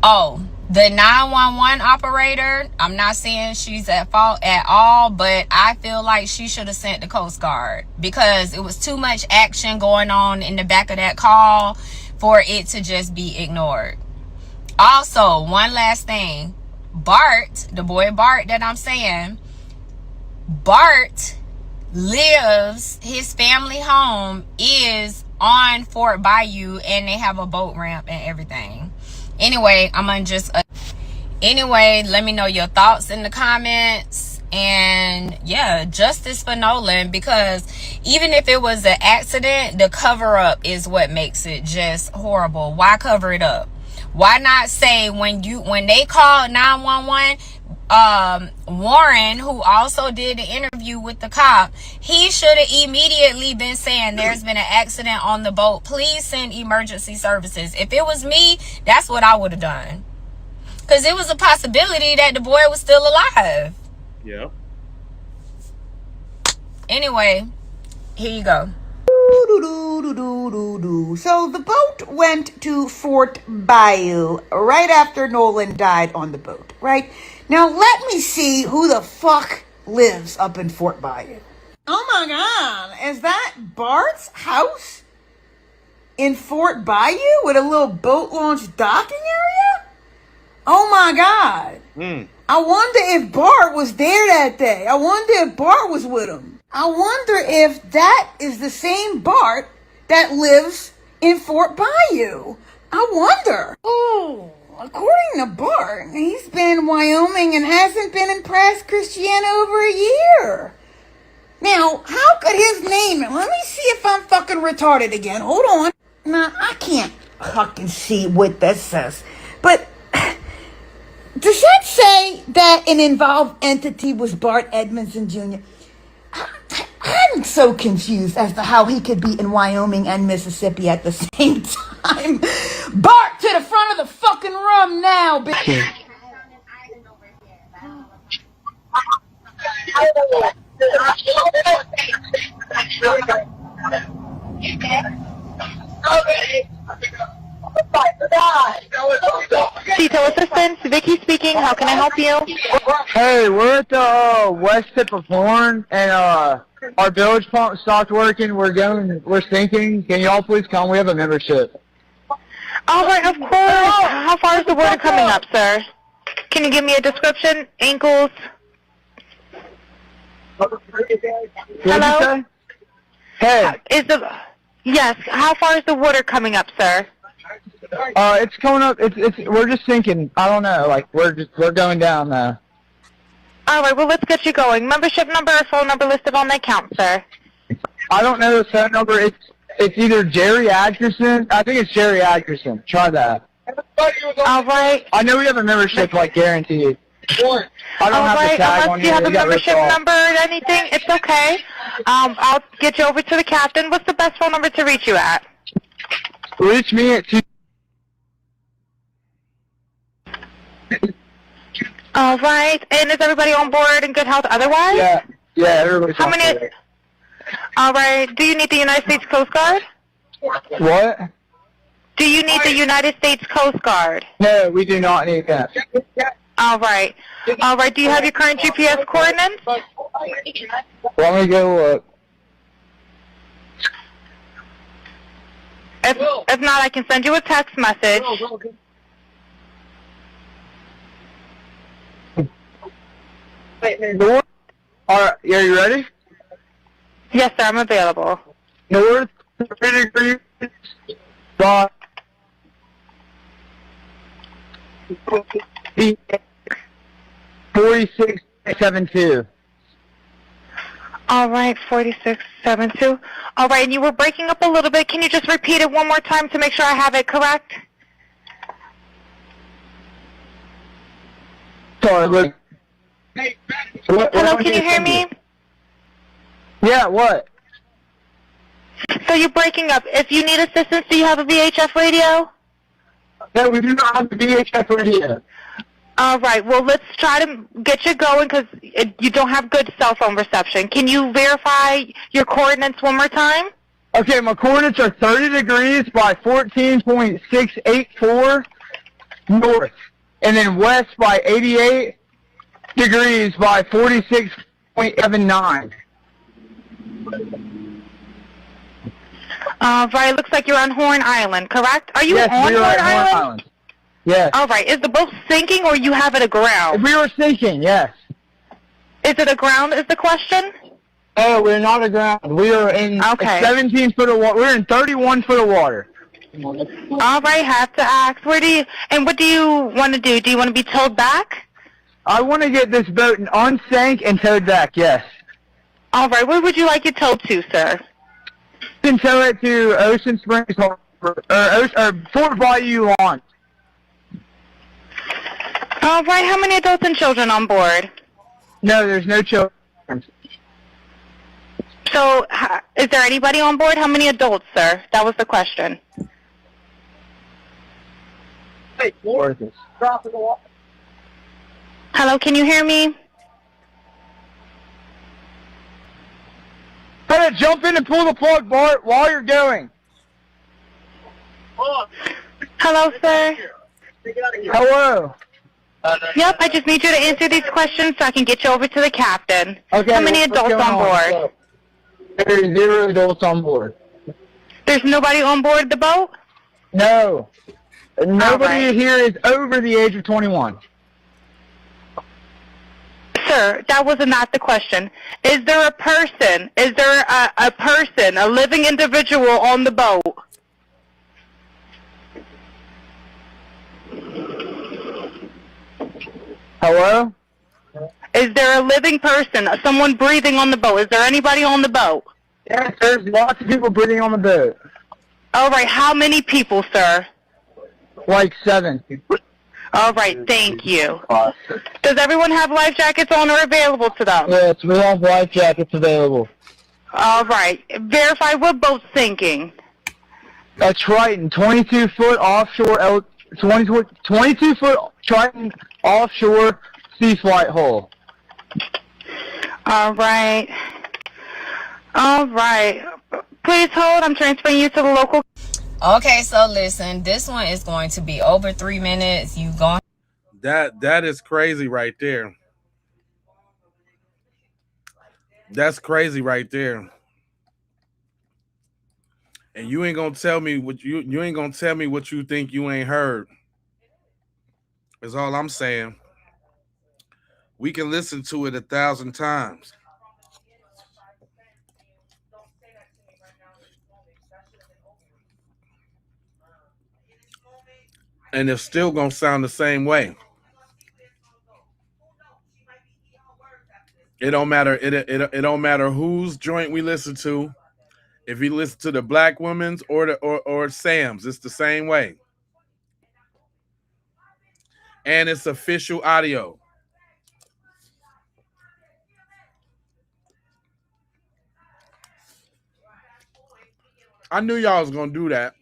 Oh, the 911 operator, I'm not saying she's at fault at all, but I feel like she should have sent the Coast Guard, because it was too much action going on in the back of that call for it to just be ignored. Also, one last thing. Bart, the boy Bart that I'm saying, Bart lives, his family home is on Fort Bayou, and they have a boat ramp and everything. Anyway, I'm gonna just anyway, let me know your thoughts in the comments. And yeah, justice for Nolan, because even if it was an accident, the cover up is what makes it just horrible. Why cover it up? Why not say when they called 911, Warren, who also did the interview with the cop, he should have immediately been saying there's been an accident on the boat, please send emergency services. If it was me, that's what I would have done, because it was a possibility that the boy was still alive. Yeah. Anyway, here you go. So the boat went to Fort Bayou right after Nolan died on the boat, right? Now let me see who the fuck lives up in Fort Bayou. Oh my God, is that Bart's house in Fort Bayou with a little boat launch docking area? Oh my God. I wonder if Bart was there that day. I wonder if Bart was with him. I wonder if that is the same Bart that lives in Fort Bayou. I wonder. Oh, according to Bart, he's been in Wyoming and hasn't been in Press Christiana over a year. Now, how could his name... Let me see if I'm fucking retarded again. Hold on. Nah, I can't fucking see what that says. But... does that say that an involved entity was Bart Edmondson Jr.? I'm so confused as to how he could be in Wyoming and Mississippi at the same time. Bart, to the front of the fucking room now, bitch. Detail assistance, Vicky speaking. How can I help you? Hey, we're at the west tip of Horn, and our bilge pump stopped working. We're sinking. Can y'all please come? We have a membership. All right, of course. How far is the water coming up, sir? Can you give me a description? Ankles? Hello? Hey. Yes. How far is the water coming up, sir? It's coming up. We're just sinking. I don't know. Like we're going down now. All right. Well, let's get you going. Membership number or phone number listed on the account, sir. I don't know the phone number. It's either Jerry Atkerson. I think it's Jerry Atkerson. Try that. All right. I know we have a membership, like guaranteed. I don't have the tag on Unless you have a membership number or anything, it's okay. I'll get you over to the captain. What's the best phone number to reach you at? Reach me at 2. All right. And is everybody on board in good health otherwise? Yeah, everybody's How on many? board. All right. Do you need the United States Coast Guard? What? Do you need the United States Coast Guard? No, we do not need that. All right. All right. Do you have your current GPS coordinates? Let me go look. If not, I can send you a text message. North. Are you ready? Yes, sir. I'm available. North 3 degrees. By 4672. All right, 4672. All right, and you were breaking up a little bit. Can you just repeat it one more time to make sure I have it correct? Sorry, look. Hello, can you hear me? Yeah, what? So you're breaking up. If you need assistance, do you have a VHF radio? No, we do not have the VHF radio. All right, well, let's try to get you going because you don't have good cell phone reception. Can you verify your coordinates one more time? Okay, my coordinates are 30 degrees by 14.684 north, and then west by 88 degrees by 46.79. Right, looks like you're on Horn Island, correct? Are you Yes, on we are Horn at Horn Island? Island. Yes. All right, is the boat sinking or you have it aground? We were sinking, yes. Is it aground is the question? Oh, we're not aground. We are in 17 foot of water. We're in 31 foot of water. All right, have to ask. What do you want to do? Do you want to be towed back? I want to get this boat unsank and towed back, yes. All right, where would you like it towed to, sir? You can tow it to Ocean Springs Harbor, or Fort Bayou lawn. All right, how many adults and children on board? No, there's no children. So, is there anybody on board? How many adults, sir? That was the question. Hello, can you hear me? Try to jump in and pull the plug, Bart, while you're going. Hello, sir. Hello. Yep, I just need you to answer these questions so I can get you over to the captain. Okay, How many what's adults going on board? There are 0 adults on board. There's nobody on board the boat? No. Nobody here is over the age of 21. Sir, that was not the question. Is there a person, a living individual on the boat? Hello? Is there a living person, someone breathing on the boat? Is there anybody on the boat? Yes, there's lots of people breathing on the boat. All right, how many people, sir? Like 7. All right, thank you. Does everyone have life jackets on or available to them? Yes, we have life jackets available. All right, verify what boat's sinking. A Triton, 22 foot offshore, 22 foot Triton offshore sea flight hull. All right. All right. Please hold. I'm transferring you to the local. Okay, so listen, this one is going to be over 3 minutes. You going? That is crazy right there. That's crazy right there. And you ain't gonna tell me what you ain't gonna tell me what you think you ain't heard. Is all I'm saying. We can listen to it 1,000 times. And it's still gonna sound the same way. It don't matter. It don't matter whose joint we listen to. If you listen to the black woman's or Sam's, it's the same way. And it's official audio. I knew y'all was gonna do that.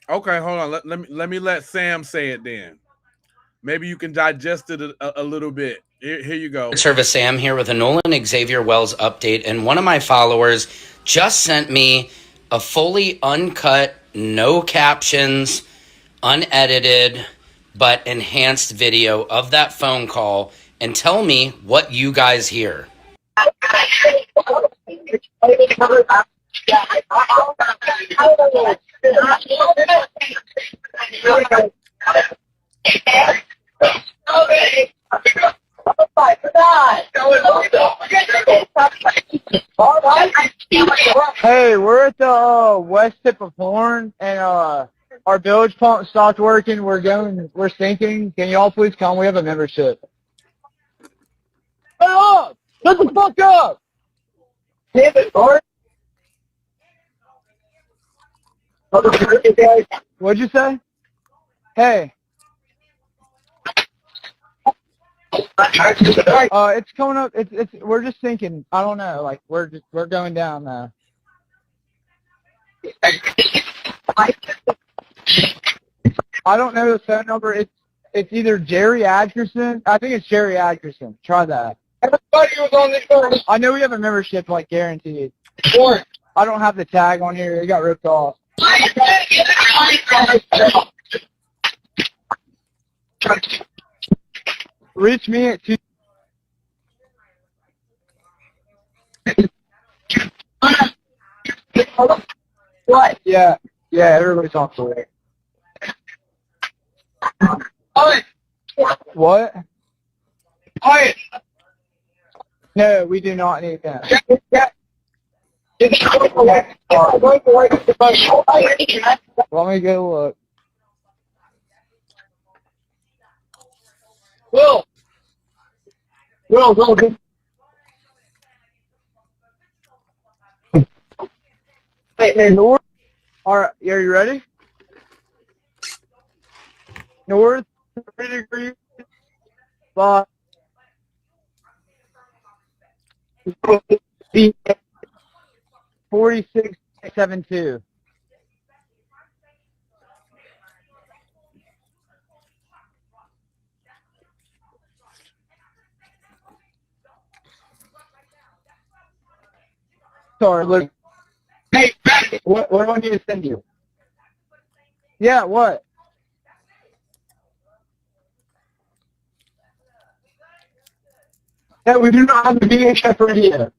Okay, hold on. Let me let Sam say it then. Maybe you can digest it a little bit. Here you go. Service Sam here with a Nolan Wells update, and one of my followers just sent me a fully uncut, no captions, unedited, but enhanced video of that phone call and tell me what you guys hear. Hey, we're at the west tip of Horn, and our bilge pump stopped working. We're sinking. Can y'all please come? We have a membership. Shut up! Shut the fuck up! Damn it, Bart. What'd you say? Hey. It's coming up. We're just sinking. I don't know. Like we're going down now. I don't know the phone number. It's either Jerry Atkerson. I think it's Jerry Atkerson. Try that. Everybody was on this phone. I know we have a membership, like guaranteed. Or I don't have the tag on here. It got ripped off. Reach me at 2. What? Yeah, everybody's on the way. What? No, we do not need that. Let me go look. Will, go. Hey, North. Are you ready? North 3 degrees. 46.72. Sorry, look. Hey, what do I need to send you? Yeah, what? Yeah, we do not have a VHF radio.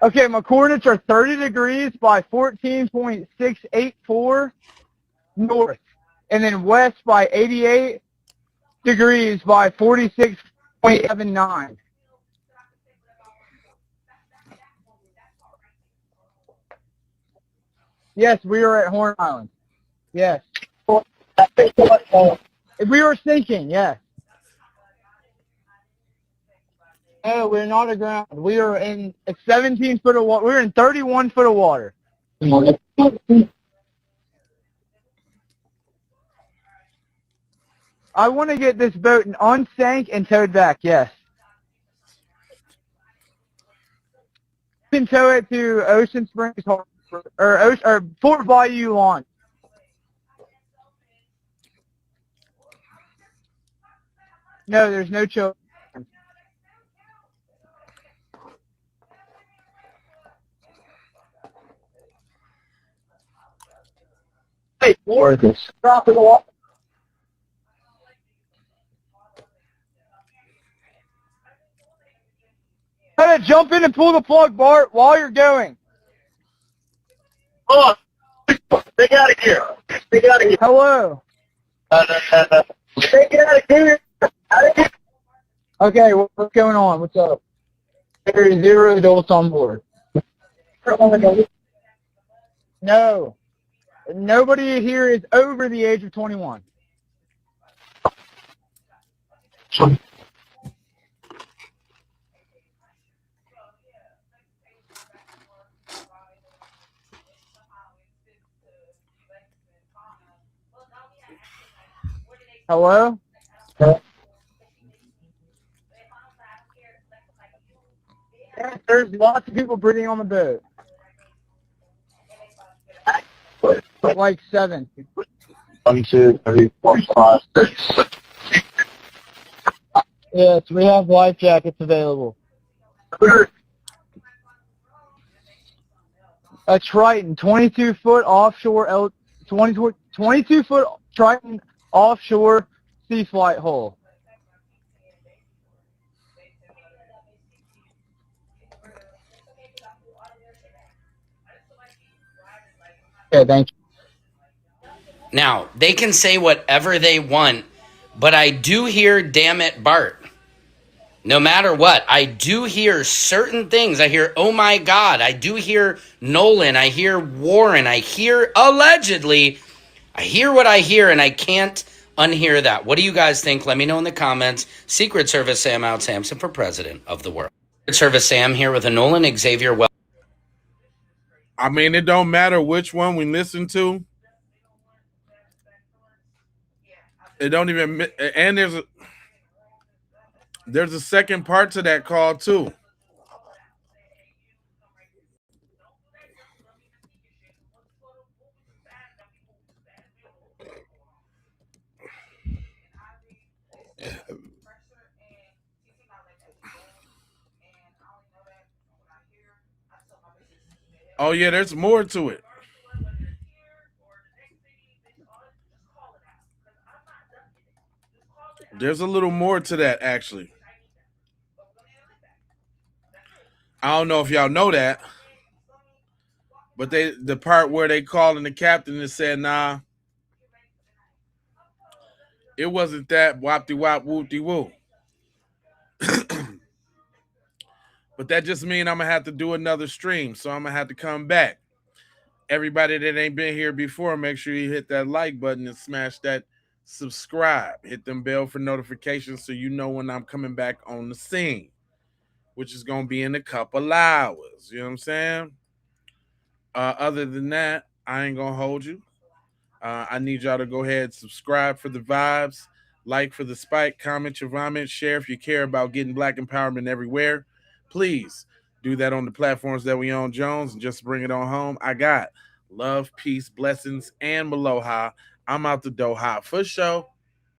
Okay, my coordinates are 30 degrees by 14.684 north, and then west by 88 degrees by 46.79. Yes, we are at Horn Island. Yes. We were sinking, yes. No, we're not aground. We are in 17 foot of water. We're in 31 foot of water. I want to get this boat unsank and towed back, yes. You can tow it to Ocean Springs Harbor, or Fort Bayou launch. No, there's no children. Hey, where is this? Drop in the water. Try to jump in and pull the plug, Bart, while you're going. Oh, stay out of here. Stay out of here. Hello. Stay out of here. Okay, what's going on? What's up? There are 0 adults on board. No. Nobody here is over the age of 21. Hello? There's lots of people breathing on the boat. Like 7. 1, 2, 3, 4, 5, 6. Yes, we have life jackets available. A Triton, 22-foot offshore, 22-foot Triton offshore sea flight hull. Okay, thank you. Now, they can say whatever they want, but I do hear, damn it, Bart. No matter what, I do hear certain things. I hear, oh my God. I do hear Nolan. I hear Warren. I hear, allegedly, I hear what I hear, and I can't unhear that. What do you guys think? Let me know in the comments. Secret Service Sam out Samson for president of the world. Secret Service Sam here with a Nolan Xavier Wells. I mean, it don't matter which one we listen to. It don't even, and there's a second part to that call too. Oh yeah, there's more to it. There's a little more to that actually. I don't know if y'all know that, but the part where they called in the captain and said, nah, it wasn't that whoopty wop whoopty woo. But that just means I'm gonna have to do another stream, so I'm gonna have to come back. Everybody that ain't been here before, make sure you hit that like button and smash that subscribe. Hit them bell for notifications so you know when I'm coming back on the scene, which is gonna be in a couple hours. You know what I'm saying? Other than that, I ain't gonna hold you. I need y'all to go ahead, subscribe for the vibes, like for the spike, comment your vomit, share if you care about getting black empowerment everywhere. Please do that on the platforms that we own, Jones, and just bring it on home. I got love, peace, blessings, and maloha. I'm out the Doha for show.